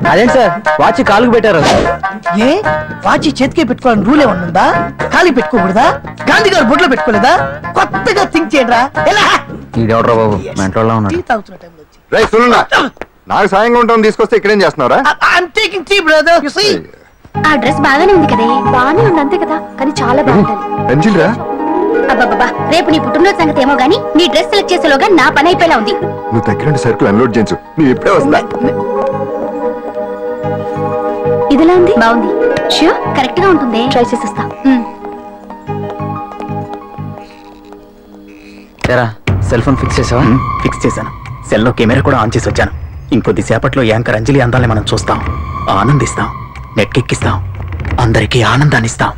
Speaker 10: అదేంటి సార్ వాచ్ కాలుకు పెట్టారు?
Speaker 6: ఏ వాచి చేతికే పెట్టుకోవాలని రూల్ ఏమన్నా ఉందా? ఖాళీ పెట్టుకోకూడదా? గాంధీ గారు బొడ్లో పెట్టుకోలేదా? కొత్తగా థింక్ చేయండిరా. ఎలా
Speaker 3: ఈడెవడ్రా బాబు, మెంటోళ్ళ ఉన్నాడు.
Speaker 6: టీ తాగుతున్న టైంలో వచ్చి.
Speaker 4: రైట్ సున్నా, నాకు సాయంగా ఉంటాం తీసుకొస్తే ఇక్కడేం చేస్తున్నారా?
Speaker 6: I'm taking tea, brother. You see?
Speaker 1: ఆ డ్రెస్ బాగానే ఉంది కదే. బాగానే ఉంది అంతే కదా, కానీ చాలా బాగుంటుంది.
Speaker 4: అంజిల్రా,
Speaker 1: అబ్బబ్బా, రేపు నీ పుట్టినరోజు సంగతి ఏమో గానీ నీ డ్రెస్ సెలెక్ట్ చేసేలోగా నా పని అయిపోయేలా ఉంది.
Speaker 4: నువ్వు దగ్గర సరుకులు అన్లోడ్ చేయించు, నువ్వు ఎప్పుడే వస్తా.
Speaker 1: ఇదిలా ఉంది, బాగుంది. ష్యూర్ కరెక్ట్ గా ఉంటుంది, ట్రై చేసేస్తా.
Speaker 3: సెల్ ఫోన్ ఫిక్స్ చేసావా?
Speaker 10: ఫిక్స్ చేశాను. సెల్లో కెమెరా కూడా ఆన్ చేసి వచ్చాను. ఇంకొద్ది సేపట్లో యాంకర్ అంజలి అందాలని మనం చూస్తాం, ఆనందిస్తాం, నెట్కెక్కిస్తాం, అందరికీ ఆనందాన్ని ఇస్తాం.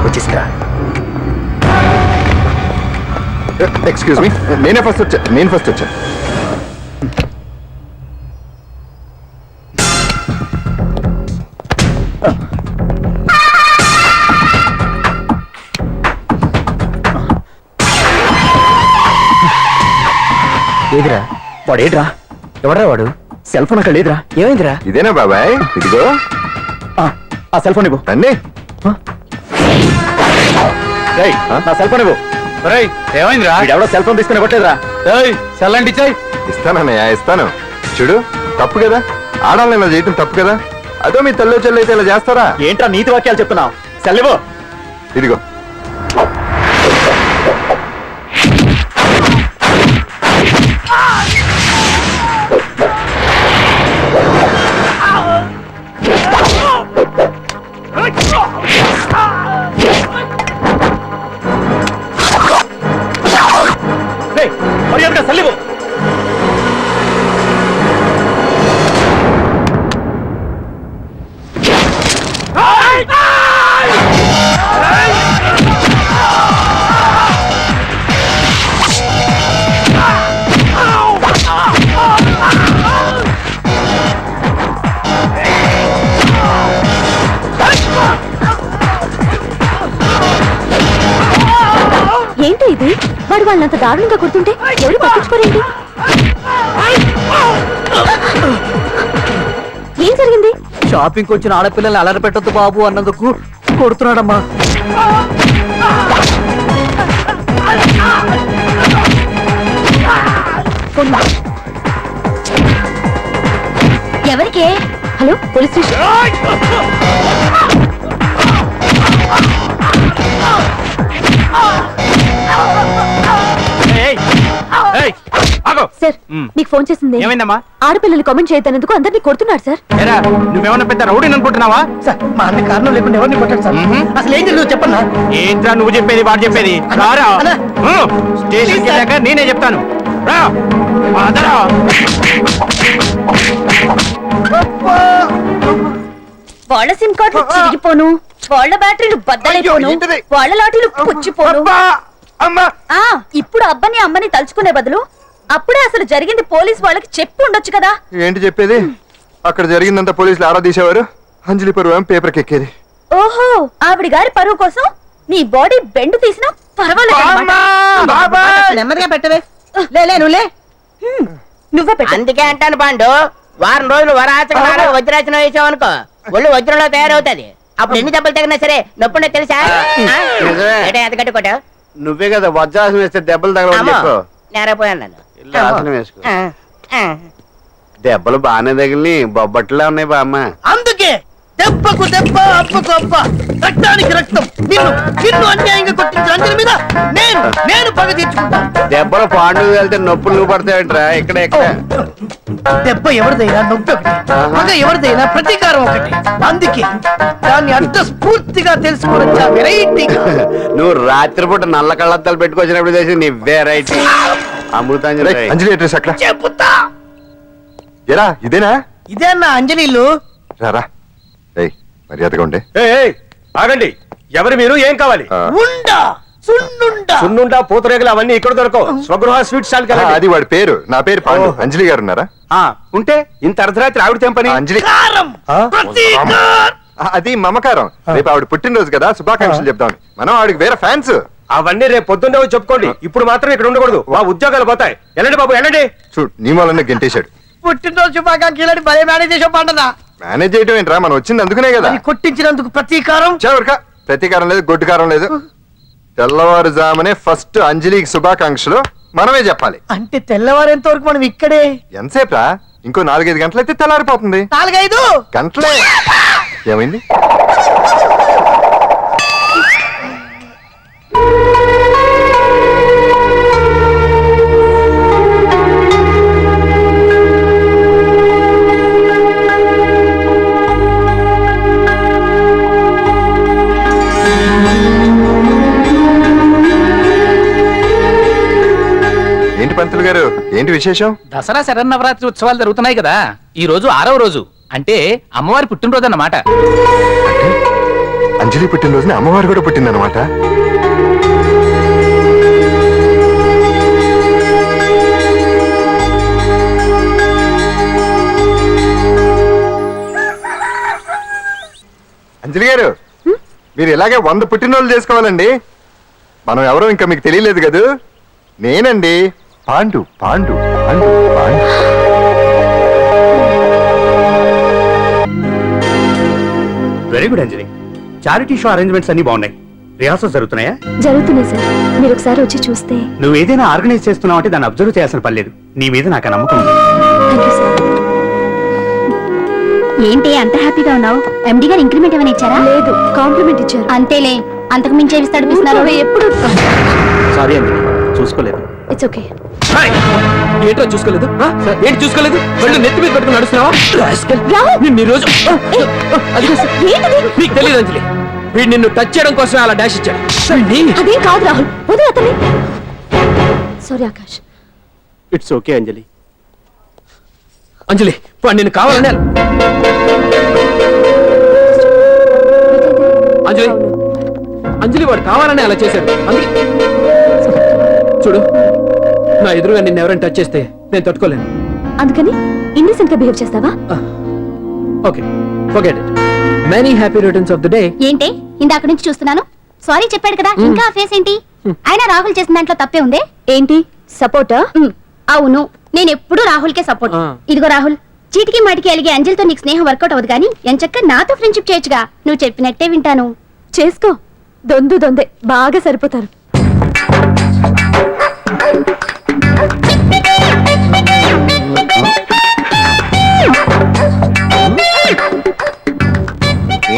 Speaker 10: వచ్చేసిరా.
Speaker 4: ఎక్స్క్యూజ్ మీ, నేను ఫస్ట్ వచ్చా.
Speaker 10: ఏదిరా వాడేడ్రా? ఎవడ్రా వాడు? సెల్ ఫోన్ అక్కడ లేదురా. ఏమైందిరా?
Speaker 4: ఇదేనా బాబాయ్? ఇదిగో
Speaker 10: ఆ సెల్ ఫోన్ ఇవ్వు.
Speaker 4: అన్నీ
Speaker 10: నా సెల్ ఫోన్ ఇవ్వు.
Speaker 5: ఏమైందిరా?
Speaker 10: ఎవడో సెల్ ఫోన్ తీసుకుని ఇవ్వట్లేదురా.
Speaker 5: సెల్ అంటే ఇచ్చాయి.
Speaker 4: ఇస్తానన్నయ్య, ఇస్తాను. చూడు తప్పు కదా, ఆడాలని ఇలా చేయటం తప్పు కదా. అదో మీ తల్లో చెల్లి అయితే ఇలా చేస్తారా?
Speaker 5: ఏంట్రా నీతి వాక్యాలు చెప్తున్నావు? సెలవు.
Speaker 4: ఇదిగో
Speaker 5: మర్యాదగా సెలవు.
Speaker 2: ఏంటి ఇది? వాడు వాళ్ళంత దారుణంగా కొడుతుంటే ఎవరు పట్టించుకోరేంటి? ఏం జరిగింది?
Speaker 6: షాపింగ్ వచ్చిన ఆడపిల్లల్ని అలర పెట్టద్దు బాబు అన్నందుకు కొడుతున్నాడమ్మా.
Speaker 2: ఎవరికే? Hello, police station. సార్, మీకు ఫోన్ చేసింది
Speaker 10: ఏమైందమ్మా?
Speaker 2: ఆడపిల్లలు కామెంట్ చేయతనందుకు అందరినీ కొడుతున్నాడు సార్.
Speaker 10: ఏరా, నువ్వేమన్నా పెద్ద రౌడీని అనుకుంటున్నావా?
Speaker 6: సార్ మా అన్న కారణం లేకుండా ఎవరిని కొట్టాడు సార్? అసలు ఏం జరిగిందో చెప్పన్నా.
Speaker 10: ఏంట్రా నువ్వు చెప్పేది వాడు చెప్పేది? రారా
Speaker 6: అన్నా.
Speaker 10: స్టేషన్కి వెళ్ళాక నేనే చెప్తాను. రా అదరా.
Speaker 2: వాళ్ళ సిమ్ కార్డులు చిరిగిపోను, వాళ్ళ బ్యాటరీలు బద్దలైపోను,
Speaker 4: అయ్యో, ఏంటిది?
Speaker 2: వాళ్ళ లాఠీలు పుచ్చిపోను.
Speaker 4: అమ్మా
Speaker 2: ఆ, ఇప్పుడు అబ్బని అమ్మని తలుచుకునే బదులు అప్పుడే అసలు జరిగింది పోలీస్ వాళ్ళకి చెప్పి ఉండొచ్చు కదా.
Speaker 4: ఏంటి చెప్పేది? అక్కడ జరిగిందంతా పోలీసులు ఆరా తీసేవారు, అంజలి పరువు పేపర్కి ఎక్కేది.
Speaker 2: ఓహో, ఆవిడ గారి పరువు కోసం నీ బాడీ బెండ్ తీసినా పర్వాలేదు అన్నమాట.
Speaker 9: నెమ్మదిగా పెట్టవే. లే నువ్వులే.
Speaker 2: నువ్వే పెట్టు.
Speaker 9: అందుకే అంటాను పాండు, వారం రోజులు వరాచక వజ్రాసనం వేసావనుకో ఒళ్ళు వజ్రంలో తయారవుతుంది. అప్పుడు ఎన్ని దెబ్బలు తగినా సరే నొప్పుండే తెలుసా? ఎంత గట్టి కొట్టావు?
Speaker 5: నువ్వే కదా వజ్రాసనం వేస్తే దెబ్బలు తగలవని చెప్పు.
Speaker 9: నేరపోయాను నన్ను.
Speaker 5: ఆసనం వేసుకో.
Speaker 9: ఆ, ఆ.
Speaker 5: దెబ్బలు బాగానే తగిలి బొబ్బట్లా ఉన్నాయి బామ్మ.
Speaker 6: అందుకే దెబ్బకు దెబ్బ, అప్పకు అప్ప, రక్తానికి రక్తం. నిన్ను నిన్ను అన్యాయంగా కొట్టించిన అంజలి మీద నేను పగ తీర్చుకుంటా.
Speaker 5: దెబ్బలు పాండు వెళ్తే నొప్పులు నువ్వు పడతాయంట్రా. ఇక్కడ ఇక్కడ
Speaker 6: దెబ్బ ఎవరిదైనా నొప్పి ఒకటి, పగ ఎవరిదైనా ప్రతీకారం ఒకటి. అందుకే దాన్ని అంత స్ఫూర్తిగా తెలుసుకోవడం వెరైటీ.
Speaker 5: నువ్వు రాత్రిపూట నల్ల కళ్ళద్దాలు పెట్టుకొచ్చినప్పుడు చేసి నీ వెరైటీ అమృతాంజలి.
Speaker 4: అంజలి అడ్రస్ అక్కడ
Speaker 6: చెబుతా.
Speaker 4: ఎరా ఇదేనా?
Speaker 6: ఇదే అన్న అంజలి ఇల్లు.
Speaker 4: రారా, ఏయ్ మర్యాదగా ఉండే.
Speaker 12: ఆగండి, ఎవరు మీరు? ఏం కావాలి?
Speaker 6: ఉండా సున్నుండా.
Speaker 12: సున్నుండా, పూతరేగలు అవన్నీ ఇక్కడ దొరకవు. స్వగృహ స్వీట్ స్టాల్ కదా.
Speaker 4: అది వాడి పేరు, నా పేరు పాండు. అంజలి గారు ఉన్నారా?
Speaker 12: ఉంటే ఇంత అర్ధరాత్రి ఆవిడ తెంపని.
Speaker 4: అంజలి
Speaker 6: కారం, ప్రతీకారం.
Speaker 4: అది మమకారం. రేపు ఆవిడ పుట్టినరోజు కదా, శుభాకాంక్షలు చెప్తామని. మనం ఆవిడకి వేరే ఫ్యాన్స్.
Speaker 12: అవన్నీ రేపు పొద్దున్నే వచ్చి చెప్పుకోండి. ఇప్పుడు మాత్రం ఇక్కడ ఉండకూడదు, మా ఉద్యోగాలు పోతాయి. వెళ్ళండి బాబు వెళ్ళండి.
Speaker 4: చూడు నీ వల్లనే గెంటేశాడు.
Speaker 6: పుట్టినరోజు శుభాకాంక్షలు భలే మేనేజ్ చేసావు పండదా.
Speaker 4: మేనేజ్ చేయటం ఏంట్రా, మనం వచ్చింది అందుకునే కదా.
Speaker 6: అది కొట్టించినందుకు ప్రతీకారం.
Speaker 4: చవరక ప్రతీకారం లేదు, గొడ్డుకారం లేదు. తెల్లవారుజామునే ఫస్ట్ అంజలికి శుభాకాంక్షలు మనమే చెప్పాలి.
Speaker 6: అంటే తెల్లవారేంత వరకు మనం ఇక్కడే.
Speaker 4: ఎంతసేపురా? ఇంకో 4-5 గంటలైతే తెల్లారిపోతుంది.
Speaker 6: 4-5
Speaker 4: గంటలే. ఏమైంది? ఏంటి పంతులు గారు, ఏంటి విశేషం?
Speaker 3: దసరా శరన్నవరాత్రి ఉత్సవాలు జరుగుతున్నాయి కదా, ఈ రోజు 6వ రోజు, అంటే అమ్మవారి పుట్టినరోజు అన్నమాట.
Speaker 4: అంజలి పుట్టినరోజున అమ్మవారు కూడా పుట్టిందన్నమాట. అంజలి గారు, మీరు ఇలాగే 100 పుట్టినరోజులు చేసుకోవాలండి. మనం ఎవరో ఇంకా మీకు తెలియలేదు కదూ. నేనండి, పాండు పాండు పాండు పాండు.
Speaker 5: వెరీ గుడ్ అంజలి. చారిటీ షో అరేంజ్మెంట్స్ అన్ని బాగున్నాయి. రిహార్సల్స్ జరుగుతున్నాయా?
Speaker 2: జరుగుతున్నాయి సార్, మీరు ఒకసారి వచ్చి చూస్తే.
Speaker 5: నువ్వు ఏదైనా ఆర్గనైజ్ చేస్తున్నావు అంటే దాన్ని అబ్జర్వ్ చేయాల్సిన పని లేదు. నీ మీద నాకు ఆ నమ్మకం ఉంది.
Speaker 2: Thank you sir.
Speaker 1: ఏంటి అంత హ్యాపీగా ఉన్నావు? ఎండి గారు ఇంక్రిమెంట్ ఏమైనా ఇచ్చారా?
Speaker 2: లేదు, కాంప్లిమెంట్ ఇచ్చారు.
Speaker 1: అంతేలే, అంతకు మించి ఏమి తడిపిస్తున్నారు?
Speaker 2: ఎప్పుడు
Speaker 11: సారీ అంజలి, చూసుకోలేదు.
Speaker 2: It's okay.
Speaker 3: ఏంటో చూసుకోలేదు? ఏంటి చూసుకోలేదు? వాళ్ళు నెత్తి మీద పెట్టుకుని నడుస్తున్నావా? నిన్ను ఈ రోజు నీకు తెలియదు అంజలి, వీడు నిన్ను టచ్ చేయడం కోసం అలా డాష్ ఇచ్చాడు.
Speaker 2: అదేం కాదు రాహుల్, వదిలే అతని. సారీ ఆకాష్.
Speaker 11: ఇట్స్ ఓకే అంజలి.
Speaker 3: అంజలి వాడు నిన్ను కావాలని అంజలి అంజలి వాడు కావాలని అలా చేశాడు. అందుకే చూడు, నా ఎదురుగా నిన్ను ఎవరైనా టచ్ చేస్తే నేను తట్టుకోలేను.
Speaker 2: అందుకని ఇండిసెంట్ గా బిహేవ్ చేస్తావా?
Speaker 3: Okay, forget it. Many happy returns of the day.
Speaker 1: ఏంటి ఇందాక నుంచి చూస్తున్నాను? సారీ చెప్పాడు కదా, ఇంకా ఆ ఫేస్ ఏంటి? అయినా రాహుల్ చేసిన దాంట్లో తప్పే ఉందే.
Speaker 2: ఏంటి సపోర్టా?
Speaker 1: అవును, నేను ఎప్పుడూ రాహుల్ కే సపోర్ట్. ఇదిగో రాహుల్, చీటికి మాటికి అలిగే అంజలితో నీకు స్నేహం వర్కౌట్ అవ్వదు కానీ ఎంచక్క నాతో ఫ్రెండ్షిప్ చేయొచ్చుగా. నువ్వు చెప్పినట్టే వింటాను.
Speaker 2: చేసుకో, దొందే బాగా సరిపోతారు.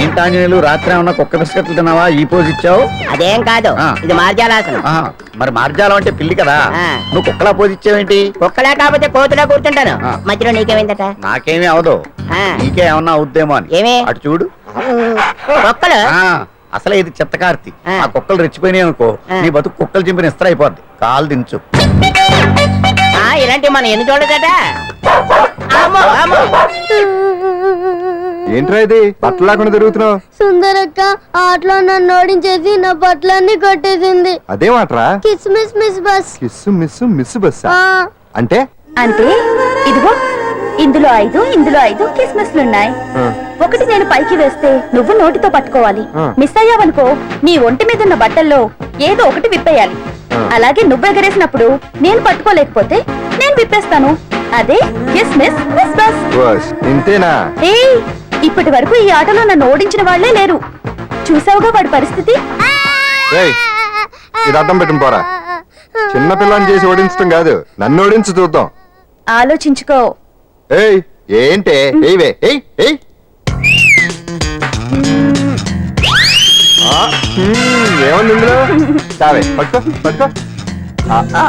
Speaker 5: ఏంటాంజనేయులు, రాత్రి ఏమన్నా కుక్క బిస్కెట్లు తిన్నావా? ఈ పోజ్ ఇచ్చావు.
Speaker 9: అదేం కాదు,
Speaker 5: ఆ.
Speaker 9: ఇది మార్జాలాసనం.
Speaker 5: ఆహా, మరి మార్జాలం అంటే పిల్లి కదా,
Speaker 9: ఆ.
Speaker 5: నువ్వు కుక్కలా పోజ్ ఇచ్చావేంటి?
Speaker 9: కుక్కలా కాకపోతే కోతులా కూర్చుంటాను.
Speaker 5: ఆ.
Speaker 9: మధ్యలో నీకేమైందట?
Speaker 5: నాకేమీ అవదు,
Speaker 9: ఆ.
Speaker 5: నీకే ఏమన్నా అవుద్దేమో అని.
Speaker 9: ఏమి?
Speaker 5: అటు చూడు.
Speaker 9: కుక్కలు
Speaker 5: ఆ, అసలే ఇది చిత్తకార్తి.
Speaker 9: ఆ.
Speaker 5: ఆ కుక్కలు రెచ్చిపోయినాయి అనుకో,
Speaker 9: ఆ.
Speaker 5: నీ బతుకు కుక్కలు చింపిన ఇస్త్ర అయిపోద్ది. కాలు దించు.
Speaker 9: ఇలాంటివి మనం ఎన్ని చూడదట.
Speaker 4: ఏంట్రా ఇది బట్టలు లేకుండా తిరుగుతున్నావు?
Speaker 8: సుందరక్క ఆటలో నన్ను ఓడించేసి నా బట్టలన్నీ కొట్టేసింది.
Speaker 4: అదేమాట్రా?
Speaker 8: Kiss miss miss bus.
Speaker 4: Kiss miss miss bus
Speaker 8: ఆ,
Speaker 4: అంటే?
Speaker 2: అంటే ఇదిగో ఇందులో 5 కిస్మస్లున్నాయి. ఒకటి నేను పైకి వేస్తే నువ్వు నోటితో పట్టుకోవాలి. మిస్ అయ్యావనుకో నీ ఒంటి మీద ఉన్న బట్టల్లో ఏదో ఒకటి విప్పేయాలి. అలాగే నువ్వు ఎగరేసినప్పుడు నేను పట్టుకోలేకపోతే నేను విప్పేస్తాను. అదే కిస్మిస్ మిస్ బస్.
Speaker 4: బస్ ఇంతేనా?
Speaker 2: ఏయ్, ఇప్పటి వరకు ఈ ఆటలో నన్ను ఓడించిన వాళ్లే లేరు. చూసావుగా వాడి పరిస్థితి.
Speaker 4: రేయ్, ఇది అడ్డం పెట్టుకుని పోరా. చిన్న పిల్లని చేసి ఓడించడం కాదు, నన్ను ఓడించి చూద్దాం.
Speaker 2: ఆలోచించుకో.
Speaker 4: ఏయ్ ఏంటే? ఏయ్ ఏయ్ ఏముంది ఇందులో? చావే పట్టుకో. పట్టుకో. ఆహా.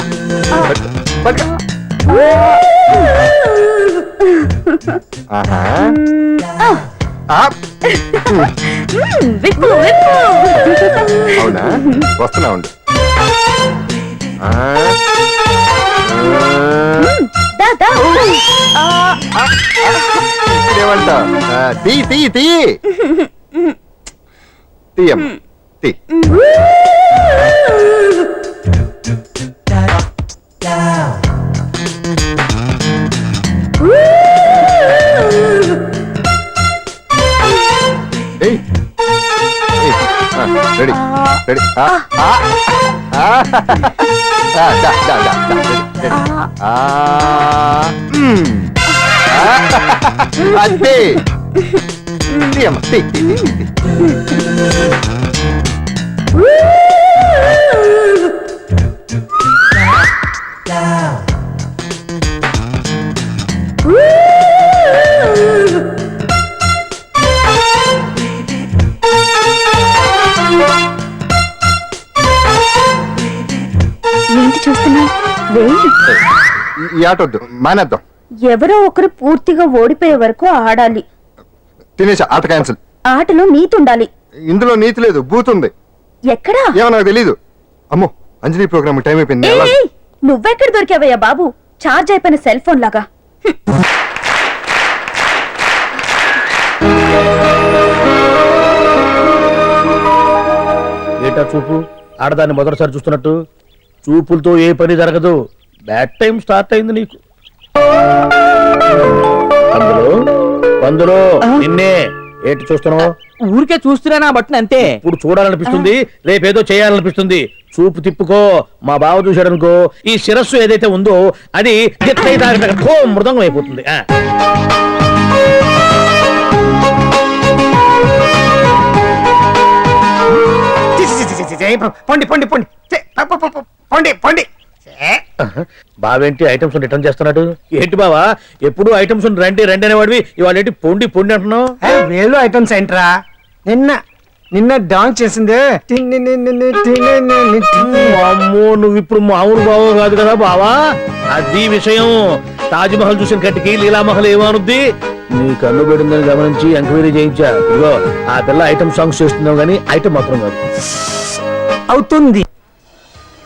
Speaker 2: విప్పు విప్పు.
Speaker 4: అవునా? వస్తున్నా ఉండు. ఏమంటా? తీయం తీ. రెడీ అదే తీయమ్మ తీ.
Speaker 2: ఏంటి చూస్తున్నా?
Speaker 4: ఈ ఆట వద్దు, మానేద్దాం.
Speaker 2: ఎవరో ఒకరు పూర్తిగా ఓడిపోయే వరకు ఆడాలి.
Speaker 4: తినేసా, ఆట క్యాన్సిల్.
Speaker 2: ఆటలో నీతి ఉండాలి.
Speaker 4: ఇందులో నీతి లేదు, బూత్ ఉంది.
Speaker 2: ఎక్కడా?
Speaker 4: ఏమో నాకు తెలీదు. అమ్మో, అంజలి ప్రోగ్రామ్ టైం అయిపోయింది. ఎలా?
Speaker 2: ఏయ్, నువ్వెక్కడ దొరికావయ్యా బాబు? చార్జ్ అయిపోయిన సెల్ ఫోన్ లాగా.
Speaker 5: ఏటా చూపు? ఆడదాన్ని మొదటిసారి చూస్తున్నట్టు. చూపులతో ఏ పని జరగదు. బ్యాడ్ టైం స్టార్ట్ అయింది నీకు. అందులో నిన్నే ఏంటి చూస్తున్నావు?
Speaker 3: ఊరికే చూస్తున్నా బట్టను అంతే.
Speaker 5: ఇప్పుడు చూడాలనిపిస్తుంది, రేపేదో చేయాలనిపిస్తుంది. చూపు తిప్పుకో. మా బావ చూశాడనుకో, ఈ శిరస్సు ఏదైతే ఉందో అది మృదంగం అయిపోతుంది.
Speaker 10: పొండి పొండి పొండి పొండి పొండి.
Speaker 5: బావేంటి ఐటమ్స్ రిటర్న్ చేస్తున్నాడు? ఏంటి బావా ఎప్పుడు ఐటమ్స్ రండి రండి అనేవాడివి, ఇవాళ ఏంటి పొండి పొండి అంటున్నావు?
Speaker 10: వేలు ఐటమ్స్ ఏంట్రా? నిన్న డాన్స్ చేసిందే.
Speaker 5: అమ్మో నువ్వు ఇప్పుడు మామూలు బావ కాదు కదా బావా, అది విషయం. తాజ్ మహల్ చూసిన కట్టికి లీలామహల్ ఏమనుద్ది? నీ కన్ను పెడిందని గమనించి ఎంక్వైరీ చేయించా. ఇదిగో ఆ పిల్ల ఐటమ్ సాంగ్స్ చేస్తున్నావు కానీ ఐటమ్ మాత్రం కాదు.
Speaker 10: అవుతుంది.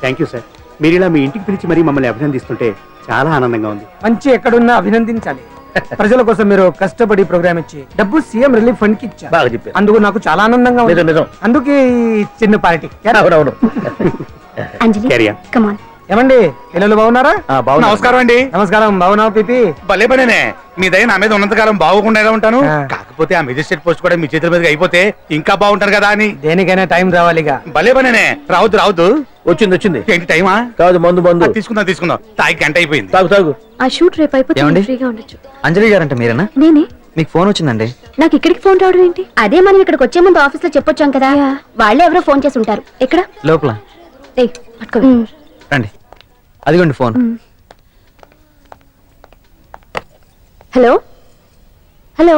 Speaker 7: Thank you sir. మీరు ఇలా మీ ఇంటికి పిలిచి మరీ మమ్మల్ని అభినందిస్తుంటే చాలా ఆనందంగా ఉంది.
Speaker 10: మంచి ఎక్కడున్నా అభినందించాలి. ప్రజల కోసం మీరు కష్టపడి ప్రోగ్రామ్ ఇచ్చి డబ్బు సీఎం రిలీఫ్ ఫండ్ కి ఇచ్చారు.
Speaker 5: బాగా చెప్పారు.
Speaker 10: అందుకు నాకు చాలా ఆనందంగా ఉంది.
Speaker 5: నిజం.
Speaker 10: అందుకే ఈ చిన్న పార్టీ.
Speaker 5: అవునవును.
Speaker 1: అంజలి
Speaker 7: Carry on.
Speaker 1: కమాన్.
Speaker 10: ఏమండి పిల్లలు బాగున్నారా?
Speaker 5: బాగున్నా.
Speaker 12: నమస్కారం అండి.
Speaker 10: నమస్కారం. బాగున్నావు పిపి?
Speaker 12: భలే పనేనే, మీ దయ నా మీద ఉన్నంతకాలం బాగుకుండా ఎలా ఉంటాను.
Speaker 10: ఆ.
Speaker 12: కాకపోతే ఆ మెజిస్ట్రేట్ పోస్ట్ కూడా మీ చేతుల మీదకి అయిపోతే ఇంకా బాగుంటాను కదా అని.
Speaker 10: దేనికైనా టైం రావాలిగా.
Speaker 12: భలే పనేనే, రావద్దు రావద్దు.
Speaker 5: వచ్చింది.
Speaker 12: ఏంటి టైమా?
Speaker 5: కాదు మందు.
Speaker 12: తీసుకుందాం. తాగి గంట అయిపోయింది.
Speaker 5: తాగు.
Speaker 2: ఆ షూట్ రేపు అయిపోతే
Speaker 13: ఏమండి?
Speaker 2: ఫ్రీగా ఉండొచ్చు.
Speaker 13: అంజలి గారంట మీరేనా?
Speaker 2: నేనే.
Speaker 13: మీకు ఫోన్ వచ్చిందండి.
Speaker 2: నాకు ఇక్కడికి ఫోన్ రావడం ఏంటి?
Speaker 1: అదే మనం ఇక్కడికి వచ్చే ముందు ఆఫీస్ లో చెప్పొచ్చాం కదా, వాళ్ళే ఎవరో ఫోన్ చేసి ఉంటారు.
Speaker 2: ఎక్కడ?
Speaker 13: లోపల
Speaker 2: ఏయ్, పట్టుకో.
Speaker 13: రండి. అదిగోండి ఫోన్.
Speaker 2: Hello hello.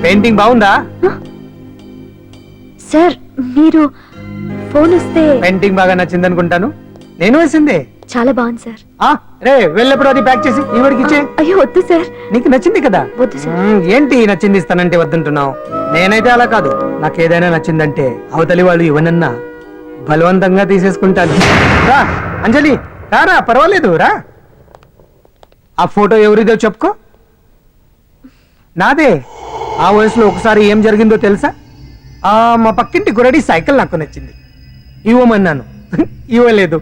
Speaker 10: పెయింటింగ్ బాగుందా?
Speaker 2: సార్ మీరు ఫోన్ వస్తే
Speaker 10: పెయింటింగ్ బాగా నచ్చింది అనుకుంటాను. నేను వేసిందే.
Speaker 2: చాలా బాగుంది సార్.
Speaker 10: రే వెళ్ళప్పుడు అది ప్యాక్ చేసి ఈవిడికి ఇచ్చే.
Speaker 2: అయ్యో వద్దు సార్.
Speaker 10: నీకు నచ్చింది కదా?
Speaker 2: వద్దు సార్.
Speaker 10: ఏంటి నచ్చింది ఇస్తానంటే వద్దంటున్నావు? నేనైతే అలా కాదు. నాకు ఏదైనా నచ్చిందంటే అవతలి వాళ్ళు ఇవ్వనన్నా బలవంతంగా తీసేసుకుంటాను. రా అంజలి, రారా, పర్వాలేదు రా. ఆ ఫోటో ఎవరిదో చెప్పుకో. నాదే. ఆ వయసులో ఒకసారి ఏం జరిగిందో తెలుసా? మా పక్కింటి గురడి సైకిల్ నాకు నచ్చింది, ఇవ్వమన్నాను. ఇవ్వలేదు.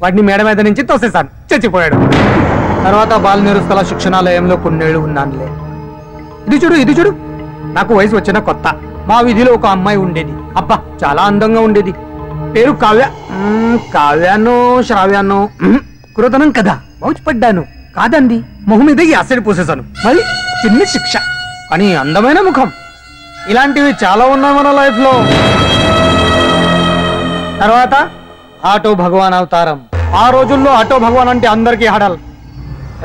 Speaker 10: వాడిని మేడ మీద నుంచి తోసేశాను, చచ్చిపోయాడు. తర్వాత బాల నిరుస్తల శిక్షణాలయంలో కొన్నేళ్లు ఉన్నానులే. ఇది చూడు, నాకు వయసు వచ్చిన కొత్త. మా వీధిలో ఒక అమ్మాయి ఉండేది. అబ్బా చాలా అందంగా ఉండేది. పేరు కావ్య. కావ్యానో శ్రావ్యానో కురతనం కదా. మౌచిపడ్డాను. కాదండి, మొహం మీద యాసిడ్ పూసేశాను. మరి చిన్న శిక్ష, కానీ అందమైన ముఖం. ఇలాంటివి చాలా ఉన్నాయి మన లైఫ్ లో. తర్వాత ఆటో భగవాన్ అవతారం. ఆ రోజుల్లో ఆటో భగవాన్ అంటే అందరికీ హడల్.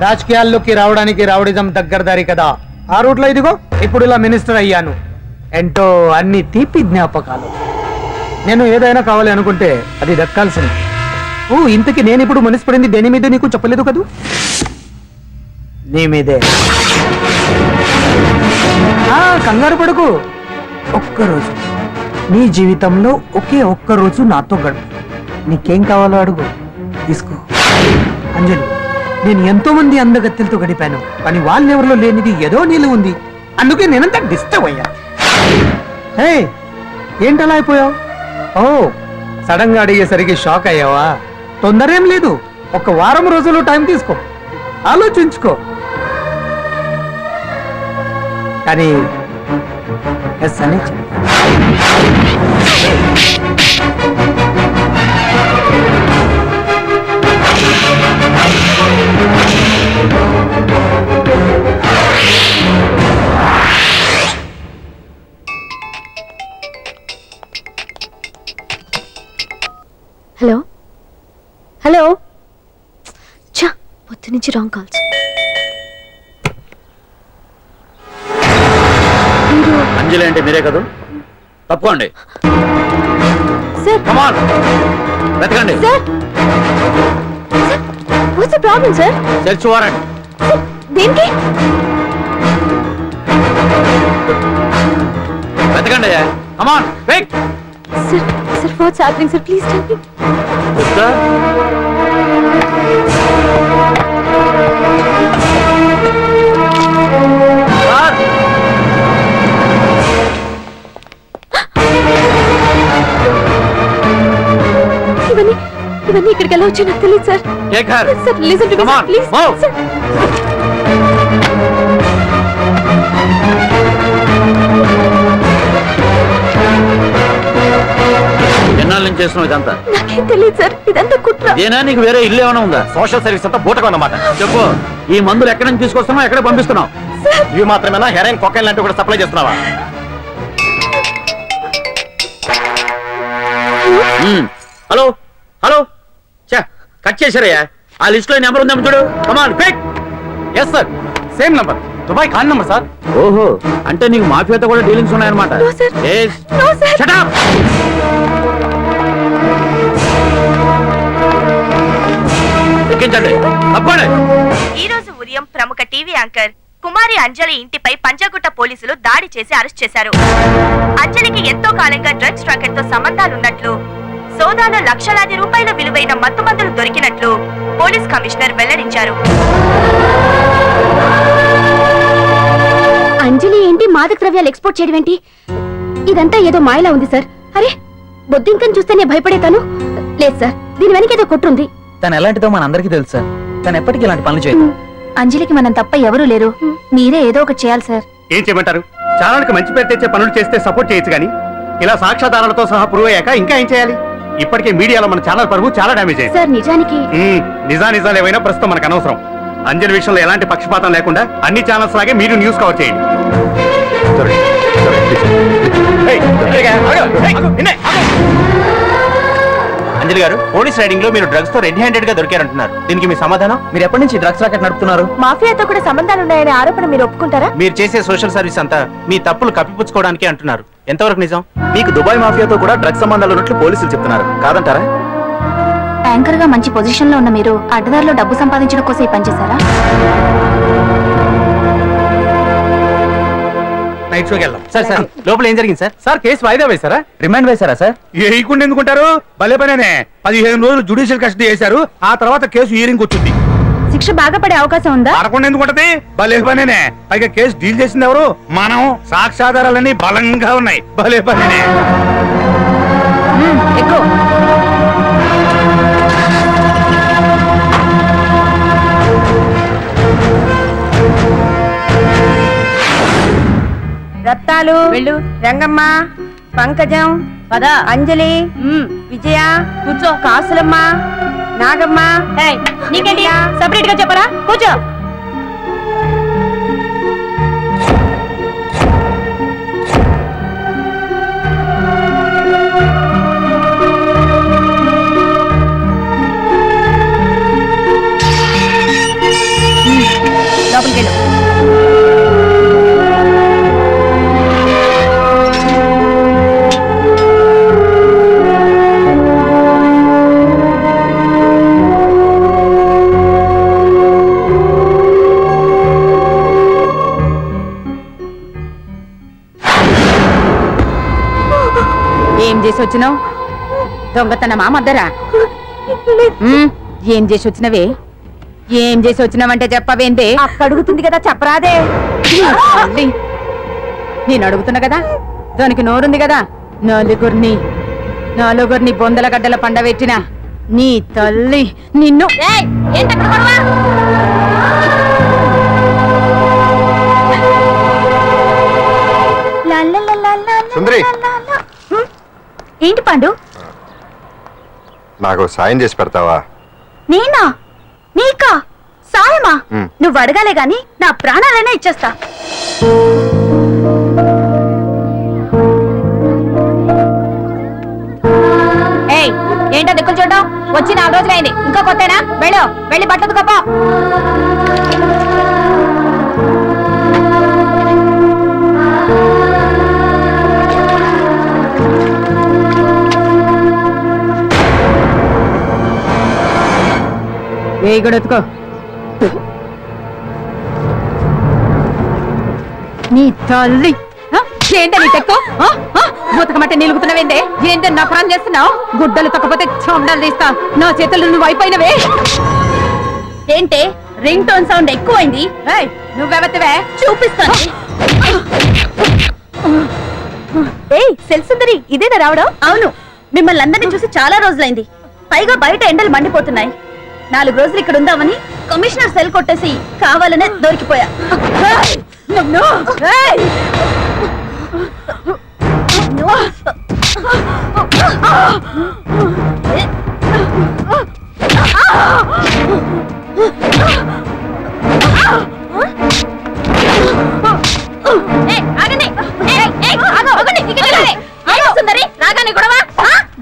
Speaker 10: రాజకీయాల్లోకి రావడానికి రౌడిజం దగ్గరదారి కదా. ఆ రూట్లో ఇదిగో ఇప్పుడు ఇలా మినిస్టర్ అయ్యాను. ఎంతో అన్ని తీపి జ్ఞాపకాలు. నేను ఏదైనా కావాలి అనుకుంటే అది దక్కాల్సింది. ఇంతకీ నేను ఇప్పుడు మనసు పడింది దేని మీద నీకు చెప్పలేదు కదూ? నీ మీదే. కంగారు పడుకు. ఒక్కరోజు నీ జీవితంలో ఒకే ఒక్కరోజు నాతో గడుపు. నీకేం కావాలో అడుగు, తీసుకో. అంజలి, నేను ఎంతో మంది అందగత్తెలతో గడిపాను, కానీ వాళ్ళెవరిలో లేనిది ఏదో నీళ్ళు ఉంది. అందుకే నేనంతా డిస్టర్బ్ అయ్యా. ఏంటలా అయిపోయావు? సడన్ గా అడిగేసరికి షాక్ అయ్యావా? తొందర ఏం లేదు. ఒక వారం రోజులు టైం తీసుకో, ఆలోచించుకో. కానీ ఎస్ అని చెప్పు.
Speaker 2: Hello hello. చా, పొద్దు నుంచి రాంగ్ కాల్స్.
Speaker 5: అంజలి అంటే మీరే కదా? తప్పుకోండి.
Speaker 2: సార్
Speaker 5: కమాన్ వెతకండి.
Speaker 2: Sir what's the problem sir?
Speaker 5: Search warrant.
Speaker 2: దేనికి?
Speaker 5: వెతకండి. Come on wait.
Speaker 2: Sir sir what's happening sir? Please tell me. ఇవన్నీ ఇక్కడికి ఎలా వచ్చి నాకు తెలియదు sir. Sir listen to me please sir.
Speaker 5: ఎన్నాళ్ళ నుంచి చేస్తున్నావు ఇదంతా?
Speaker 2: నాకేం తెలియదు సార్, ఇదంతా కుట్ర.
Speaker 5: ఏనా నీకు వేరే ఇల్లు ఏమైనా ఉందా? సోషల్ సర్వీస్ అంతా బూటకం అన్నమాట. చెప్పు, ఈ మందులు ఎక్కడి నుంచి తీసుకొస్తున్నావు, ఎక్కడ పంపిస్తున్నావు? ఇవి మాత్రమేనా? హెరాయిన్, కొకైన్ లాంటివి కూడా సప్లై చేస్తున్నావా? హలో హలో చా కట్ చేశారయ్యా. ఆ లిస్ట్ లో నెంబర్ ఉందేమో చూడు. Come on quick.
Speaker 13: Yes sir, same number, Dubai Khan number sir.
Speaker 5: ఓహో, అంటే నీకు మాఫియాతో కూడా డీలింగ్స్ ఉన్నాయన్నమాట.
Speaker 2: No, sir.
Speaker 5: Yes.
Speaker 2: No, sir.
Speaker 5: Shut up. ఎక్కించండి, తప్పండి.
Speaker 2: ఈ రోజు ఉదయం ప్రముఖ టీవీ యాంకర్ కుమారి అంజలి ఇంటిపై పంజాగుట్ట పోలీసులు దాడి చేసి అరెస్ట్ చేశారు. అంజలికి ఎంతో కాలంగా డ్రగ్స్ రాకెట్ తో సంబంధాలున్నట్లు, సోదాలో లక్షలాది రూపాయల విలువైన మత్తుమందులు దొరికినట్లు పోలీస్ కమిషనర్ వెల్లడించారు.
Speaker 1: అంజలి ఏంటి మాదక ద్రవ్యాలు ఎక్స్పోర్ట్ చేయడం ఏంటి? ఇదంతా ఏదో మాయలా ఉంది సార్. అరే, బొద్దింకని చూస్తేనే భయపడేతాను. లేదు సార్, దీని వెనక ఏదో కుట్రుంది.
Speaker 13: తను ఎలాంటిదో మన అందరికీ తెలుసు సార్. తను ఎప్పటికీ ఇలాంటి పనులు చేయదు.
Speaker 2: అంజలికి మనం తప్ప ఎవరూ లేరు. మీరే ఏదో ఒకటి చేయాలి సార్.
Speaker 7: ఏం చేయమంటారు? చాలానికి మంచి పేరు తెచ్చే పనులు చేస్తే సపోర్ట్ చేయొచ్చు కానీ ఇలా సాక్ష్యాధారాలతో సహా ప్రూవ్ అయ్యాక ఇంకా ఏం చేయాలి? ఇప్పటికే మీడియాలో మన ఛానల్ పరువు చాలా డ్యామేజ్ అయింది.
Speaker 1: సార్ నిజానికి
Speaker 7: నిజాలు ఏవైనా ప్రస్తుతం మనకు అనవసరం. అంజలి విషయంలో ఎలాంటి పక్షపాతం లేకుండా అన్ని ఛానల్స్ లాగే మీరు న్యూస్ కవర్ చేయండి.
Speaker 13: అంజలి గారు, పోలీస్ రైడింగ్ లో మీరు డ్రగ్స్ తో రెడ్ హ్యాండెడ్ గా దొరికారంటున్నారు. దీనికి మీ సమాధానం? మీరు ఎప్పటి నుంచి డ్రగ్స్ రాకెట్ నడుపుతున్నారు?
Speaker 2: మాఫియాతో కూడా సంబంధాలున్నాయనే ఆరోపణ మీరు ఒప్పుకుంటారా?
Speaker 13: మీరు చేసే సోషల్ సర్వీస్ అంతా మీ తప్పులు కప్పిపుచ్చుకోవడానికి అంటున్నారు. ఎంతవరకు నిజం? మీకు దుబాయ్ మాఫియాతో కూడా డ్రగ్స్ సంబంధాలు ఉన్నట్లు పోలీసులు చెప్తున్నారు, కాదంటారా?
Speaker 2: యాంకర్ గా మంచి పొజిషన్ లో ఉన్న మీరు అడ్డదారిలో డబ్బు సంపాదించడం కోసం పనిచేశారా?
Speaker 7: నైట్ షోకి వెళ్దాం.
Speaker 13: సార్ సార్, లోపల ఏం జరిగింది సార్?
Speaker 7: సార్ కేసు వాయిదా వేశారా?
Speaker 13: రిమాండ్ వేశారా సార్?
Speaker 7: వేయకుండా ఎందుకుంటారు? భలే పనేనే. 15 రోజులు జుడిషియల్ కస్టడీ చేశారు. ఆ తర్వాత కేసు హియరింగ్ వచ్చింది.
Speaker 2: శిక్ష బాగా పడే అవకాశం ఉందా?
Speaker 7: పడకుండా ఎందుకుంటది? భలే పనేనే. పైగా కేసు డీల్ చేసింది ఎవరు? మనం. సాక్ష్యాధారాలన్నీ బలంగా ఉన్నాయి. భలే పనేనే.
Speaker 2: ఎక్కువ రత్తాలు, రంగమ్మ, పంకజం, అంజలి, విజయ, కూర్చో, కాసులమ్మ, నాగమ్మ. నీకేంటి సపరేట్ గా చెప్పరా? కూర్చో. లోపలికి వెళ్ళు. ఏం చేసి వచ్చినావు? దొంగతనమా మద్దరా? ఏం చేసి వచ్చినవే? ఏం చేసి వచ్చినావంటే చెప్పవేందే? అడుగుతుంది కదా, చెప్పరాదే. నేను అడుగుతున్నా కదా, దానికి నోరుంది కదా. నలుగురిని బొందల గడ్డల పండబెట్టిన నీ తల్లి నిన్ను.
Speaker 4: సుందరి,
Speaker 2: ఏంటి పండు?
Speaker 4: నాకు సాయం చేసి పెడతావా?
Speaker 2: నేనా? నీకా సాయమా?
Speaker 4: మ్.
Speaker 2: నువ్వు అడగాలే గాని నా ప్రాణాలైనా ఇచ్చేస్తా. ఏయ్, ఏంటో దిక్కులు చూడడం? వచ్చి 4 రోజులైంది, ఇంకా కొత్తేనా? వెళ్ళి బట్టలు కప్ప. ఏ గడెత్తుకో. నీ తల్లి ఏంట నీ తెక్కు? మూతకమట్టే నిలుగుతున్నావేందే? ఏంటో నా ప్రాణం చేస్తున్నావు? గుడ్డలు తక్కపోతే చొండలు తీస్తా. నా చేతులు నువ్వు అయిపోయినవే. ఏంటే రింగ్ టోన్ సౌండ్ ఎక్కువైంది? నువ్వెవతివే? చూపిస్తాను. ఏయ్ సెల్సుందరి, ఇదేనా రావడం? అవును, మిమ్మల్ని అందరినీ చూసి చాలా రోజులైంది. పైగా బయట ఎండలు మండిపోతున్నాయి. 4 రోజులు ఇక్కడ ఉందామని కమిషనర్ సెల్ కొట్టేసి కావాలనే దొరికిపోయా.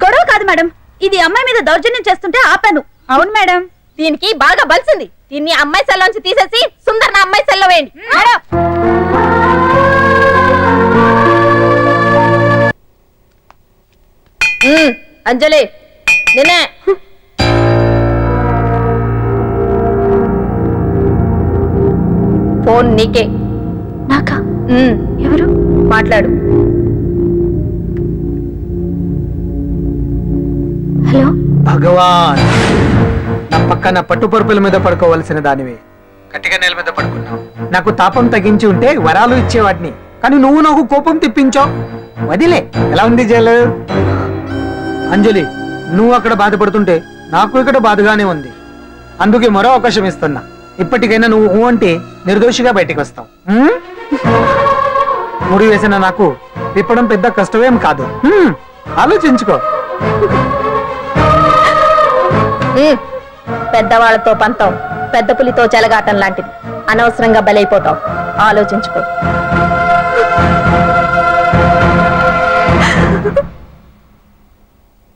Speaker 2: గొడవ కాదు చేస్తుంటే ఆపాను. అవును మేడం, దీనికి బాగా బలిసింది. దీన్ని అమ్మాయి సెల్లోంచి తీసేసి సుందర్ నా అమ్మాయి సెల్లో వేయండి. అంజలి నిన్నే. ఫోన్ నీకే.
Speaker 1: నాకా?
Speaker 2: ఎవరు మాట్లాడు?
Speaker 1: హలో.
Speaker 10: భగవాన్, నా పక్కన పట్టుపరుపుల మీద పడుకోవలసిన దానివి గట్టిగా నేల మీద పడుకున్నావు. నాకు తాపం తగ్గించి ఉంటే వరాలు ఇచ్చేవాడిని, కానీ నువ్వు నాకు కోపం తెప్పించావు. వదిలే. ఎలా ఉంది జైలు? అంజలి, నువ్వు అక్కడ బాధపడుతుంటే నాకు ఇక్కడ బాధగానే ఉంది. అందుకే మరో అవకాశం ఇస్తున్నా. ఇప్పటికైనా నువ్వు ఊ అంటే నిర్దోషిగా బయటికి వస్తావు. ముడి వేసిన నాకు తిప్పడం పెద్ద కష్టమేం కాదు. ఆలోచించుకో.
Speaker 2: పెద్దవాళ్లతో పంతం పెద్ద పులితో చెలగాటం లాంటిది. అనవసరంగా బలైపోతావు. ఆలోచించుకో.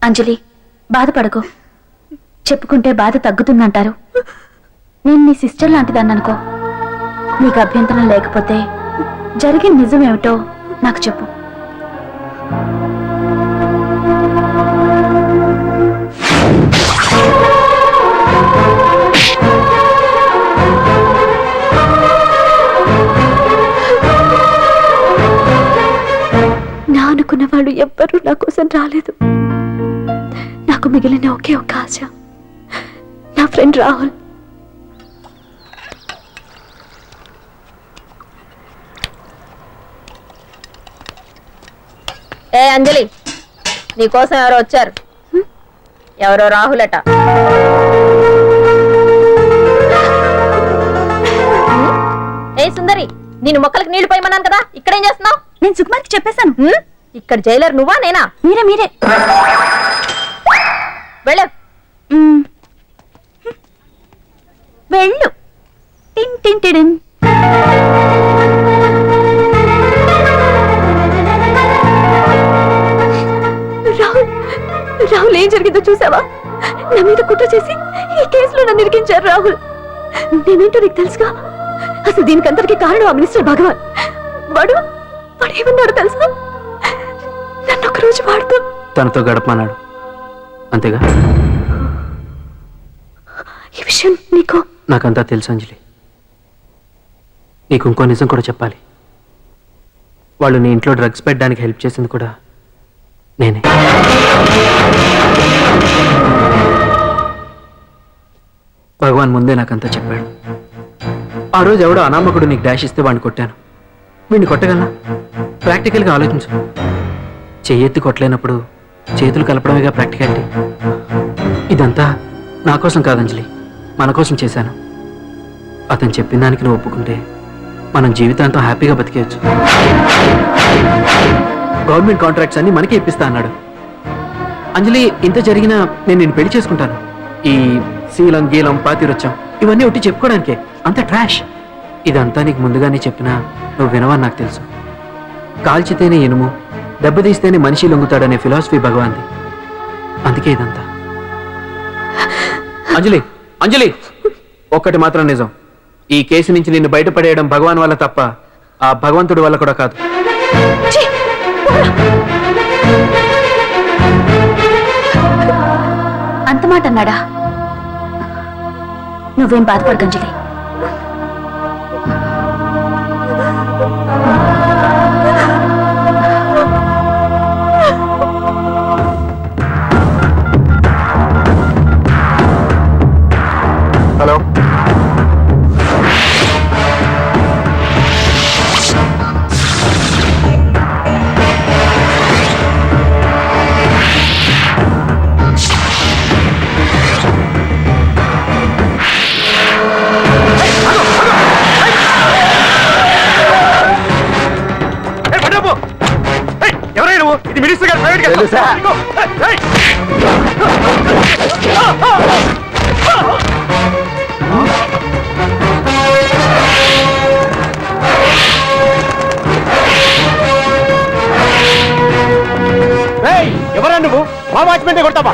Speaker 1: అంజలి, బాధపడకు. చెప్పుకుంటే బాధ తగ్గుతుందంటారు. నేను నీ సిస్టర్ లాంటిదాన్ని అనుకో. నీకు అభ్యంతరం లేకపోతే జరిగిన నిజమేమిటో నాకు చెప్పు. నా అనుకున్న వాళ్ళు ఎవ్వరూ నా కోసం రాలేదు. నాకు మిగిలిన ఒకే ఒక ఆశ, నా ఫ్రెండ్ రాహుల్.
Speaker 2: ఏ అంజలి, నీకోసం ఎవరో వచ్చారు. ఎవరో రాహులట. ఏ సుందరి, నేను మొక్కలకు నీళ్లు పోయమన్నాను కదా, ఇక్కడేం చేస్తున్నావు?
Speaker 1: నేను సుకుమార్కి చెప్పేశాను.
Speaker 2: ఇక్కడ జైలర్ నువ్వా నేనా?
Speaker 1: మీరే
Speaker 2: వెళ్ళు.
Speaker 1: వెళ్ళు. టిన్ టిన్ టిడిన్. రాహుల్, ఏం జరిగిందో చూసావా? నా మీద కుట్ర చేసి ఈ కేసులో నన్ను ఇరికించారు రాహుల్. నేనేంటో నీకు తెలుసుగా. అసలు దీనికంతటికి కారణం ఆ మినిస్టర్ భగవాన్. వాడు ఏమన్నాడు తెలుసా? నన్ను ఒక రోజు వాడుతూ
Speaker 3: తనతో గడపమన్నాడు, అంతేగా?
Speaker 1: ఈ విషయం నీకు?
Speaker 3: నాకంతా తెలుసు అంజలి. నీకు ఇంకో నిజం కూడా చెప్పాలి. వాళ్ళు నీ ఇంట్లో డ్రగ్స్ పెట్టడానికి హెల్ప్ చేసింది కూడా నేనే. భగవాన్ ముందే నాకంతా చెప్పాడు. ఆ రోజు ఎవడో అనామకుడు నీకు డాష్ ఇస్తే వాడిని కొట్టాను. వీడిని కొట్టగలనా? ప్రాక్టికల్గా ఆలోచించు. చెయ్యెత్తి కొట్టలేనప్పుడు చేతులు కలపడమేగా ప్రాక్టికాలిటీ. ఇదంతా నా కోసం కాదంజలి, మన కోసం చేశాను. అతను చెప్పిన దానికి నువ్వు ఒప్పుకుంటే మనం జీవితాంతం హ్యాపీగా బతికేయచ్చు. గవర్నమెంట్ కాంట్రాక్ట్స్ అన్ని మనకే ఇప్పిస్తా అన్నాడు. అంజలి, ఇంత జరిగినా నేను నిన్ను పెళ్లి చేసుకుంటాను. ఈ శీలం గీలం పాతిరొచ్చం ఇవన్నీ ఒట్టి చెప్పుకోవడానికే. అంత ట్రాష్. ఇదంతా నీకు ముందుగానే చెప్పినా నువ్వు వినవని నాకు తెలుసు. కాల్చితేనే ఇనుము, దెబ్బతీస్తేనే మనిషి లొంగుతాడనే ఫిలాసఫీ భగవాన్ది. అందుకే ఇదంతా. అంజలి, ఒక్కటి మాత్రం నిజం. ఈ కేసు నుంచి నిన్ను బయటపడేయడం భగవాన్ వల్ల తప్ప ఆ భగవంతుడి వల్ల కూడా కాదు.
Speaker 1: అంత మాట అన్నాడా? నువ్వేం బాధపడకు అంజలి.
Speaker 4: హలో.
Speaker 12: ఎవరైనా నువ్వు? ఇది మినిస్టర్ గారు ప్రైవేట్ గా.
Speaker 4: తెలుసా?
Speaker 12: ఎవరా నువ్వు? మా వాచ్మెన్ కొడతావా?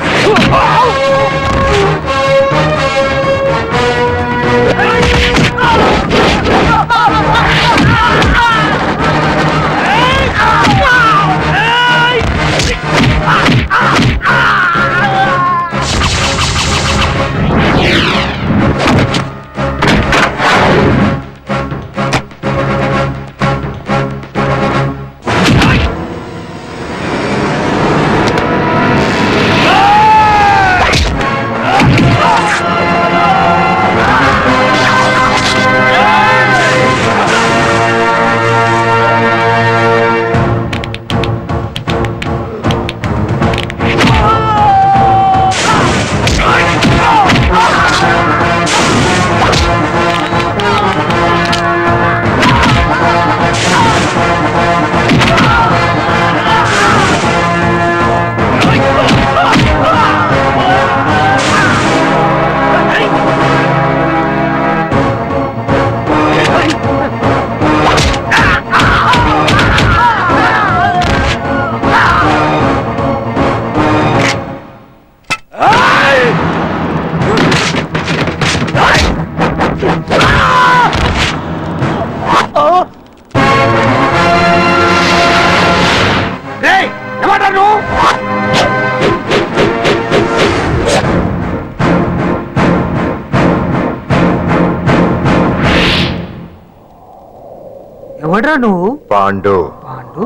Speaker 10: ఎవడ్రా నువ్వు?
Speaker 4: పాండు.
Speaker 10: పాండు?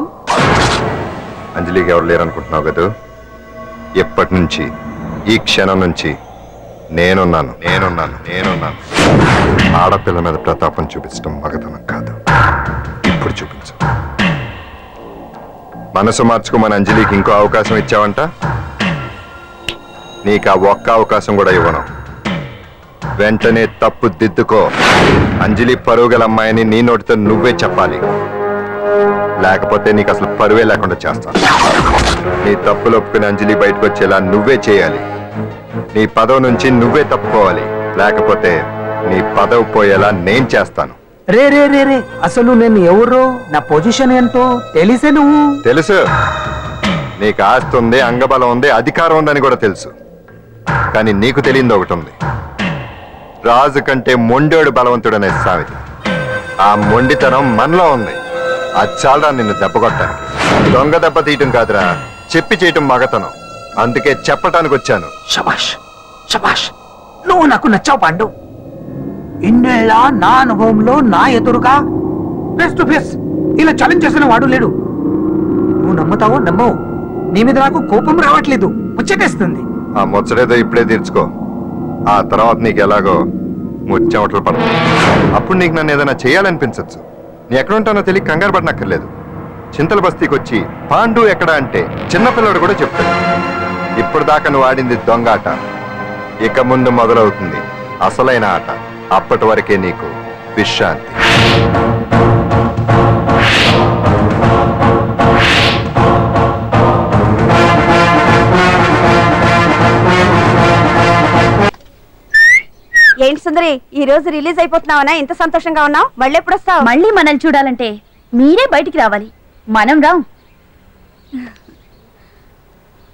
Speaker 4: అంజలికి ఎవరు లేరనుకుంటున్నావు కదా? ఎప్పటి నుంచి, ఈ క్షణం నుంచి నేనున్నాను. ఆడపిల్ల మీద ప్రతాపం చూపించడం మగతనం కాదు. ఇప్పుడు చూపించు. మనసు మార్చుకోమని అంజలికి ఇంకో అవకాశం ఇచ్చావంట. నీకు ఆ ఒక్క అవకాశం కూడా ఇవ్వను. వెంటనే తప్పు దిద్దుకో. అంజలి పరువుగల అమ్మాయిని నీ నోటితో నువ్వే చెప్పాలి, లేకపోతే నీకు అసలు పరువే లేకుండా చేస్తాను. నీ తప్పులు ఒప్పుకుని అంజలి బయటకు వచ్చేలా నువ్వే చేయాలి. నీ పదవి నుంచి నువ్వే తప్పుకోవాలి, లేకపోతే నీ పదవి పోయేలా నేను చేస్తాను.
Speaker 10: రే రే రే రే అసలు నేను ఎవరో, నా పొజిషన్ ఏంటో తెలిసే నువ్వు.
Speaker 4: తెలుసు. నీకు ఆస్తి ఉంది, అంగబలం ఉంది, అధికారం ఉందని కూడా తెలుసు. కానీ నీకు తెలియంది ఒకటి ఉంది. రాజు కంటే మొండోడు బలవంతుడనే సామెత. ఆ మొండితనం మనలో ఉంది. అది చాలరా నిన్ను దెబ్బ కొట్టడానికి. దొంగ దెబ్బ తీయటం కాదురా, చెప్పి చేయటం మగతనం. అందుకే చెప్పటానికి వచ్చాను.
Speaker 10: శబాష్ శబాష్, నువ్వు నాకు నచ్చావు పాండు. ఇన్నేళ్ళ నా అనుభవంలో నా ఎదురుగా ఫేస్ టు ఫేస్ ఇలా ఛాలెంజ్ చేసిన వాడు లేడు. నువ్వు నమ్ముతావో నమ్మవు, నీ మీద నాకు కోపం రావట్లేదు, ముచ్చటేస్తుంది.
Speaker 4: ఆ ముచ్చటేదో ఇప్పుడే తీర్చుకో. ఆ తర్వాత నీకు ఎలాగో ముచ్చెమటలు పడతాయి. అప్పుడు నీకు నన్ను ఏదైనా చేయాలనిపించచ్చు. నీ ఎక్కడుంటానో తెలియ కంగారు పడనక్కర్లేదు. చింతల బస్తీకి వచ్చి పాండు ఎక్కడ అంటే చిన్నపిల్లడు కూడా చెప్తాడు. ఇప్పుడు దాకా నువ్వు ఆడింది దొంగ ఆట. ఇక ముందు మొదలవుతుంది అసలైన ఆట. అప్పటి వరకే నీకు విశ్రాంతి.
Speaker 2: ఏంటి సుందరి, ఈ రోజు రిలీజ్ అయిపోతున్నావనా? ఇంత సంతోషంగా ఉన్నావు? మళ్ళీ ఎప్పుడు వస్తావు? మళ్ళీ మనల్ని చూడాలంటే మీరే బయటికి రావాలి, మనం రాం.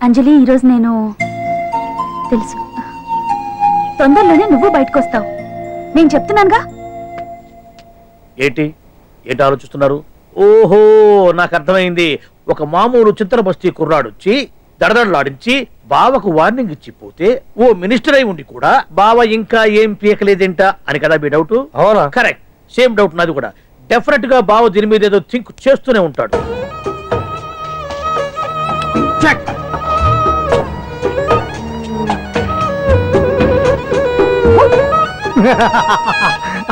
Speaker 2: అంజలి, ఈరోజు నేను తెలుసు, తొందరలోనే నువ్వు బయటకు వస్తావు, నేను చెప్తున్నానుగా.
Speaker 5: ఏంటి ఏంటి ఆలోచిస్తున్నారు? ఓహో, నాకు అర్థమైంది. ఒక మామూలు చింతల బస్తీ కుర్రాడొచ్చి దడదడలాడించి బావకు వార్నింగ్ ఇచ్చిపోతే ఓ మినిస్టర్ అయి ఉండి కూడా బావ ఇంకా ఏం పీకలేదేంట అని కదా మీ డౌట్?
Speaker 12: అవునా?
Speaker 5: కరెక్ట్, సేమ్ డౌట్ నాది కూడా. డెఫినెట్ గా బావ దీని మీద ఏదో థింక్ చేస్తూనే ఉంటాడు.
Speaker 10: చెక్.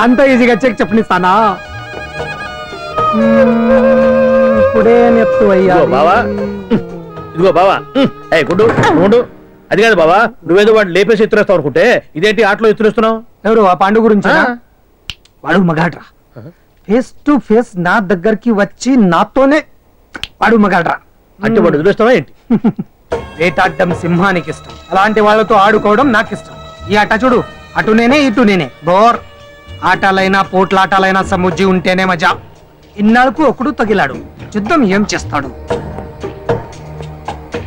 Speaker 10: అంత ఈజీగా చెక్ చెప్పనిస్తానా? ఇప్పుడే నెప్పు అయ్యా.
Speaker 5: ఇదిగో బావా, ఇదిగో బావా. ఏ గుడ్డు గుండు, అది కాదు బావా, నువ్వేదో వాడిని లేపేసి ఎత్తురేస్తావు అనుకుంటే ఇదేంటి ఆటలో ఎత్తురేస్తున్నావు?
Speaker 10: ఎవరు ఆ పాండు గురించి? వాడు మగాడ్రా. ఫేస్ టు ఫేస్ నా దగ్గరికి వచ్చి నాతోనే వాడు మగాడ్రా.
Speaker 5: అంటే వాడు వదిలేస్తావా ఏంటి?
Speaker 10: వేటాడడం సింహానికి ఇష్టం, అలాంటి వాళ్ళతో ఆడుకోవడం నాకు ఇష్టం. ఈ ఆట చూడు, అటు నేనే ఇటు నేనే. బోర్. ఆటలైనా పోట్లాటాలైనా సముజ్జి ఉంటేనే మజా. ఇన్నాళ్ళకు ఒకడు తగిలాడు, యుద్ధం ఏం చేస్తాడు?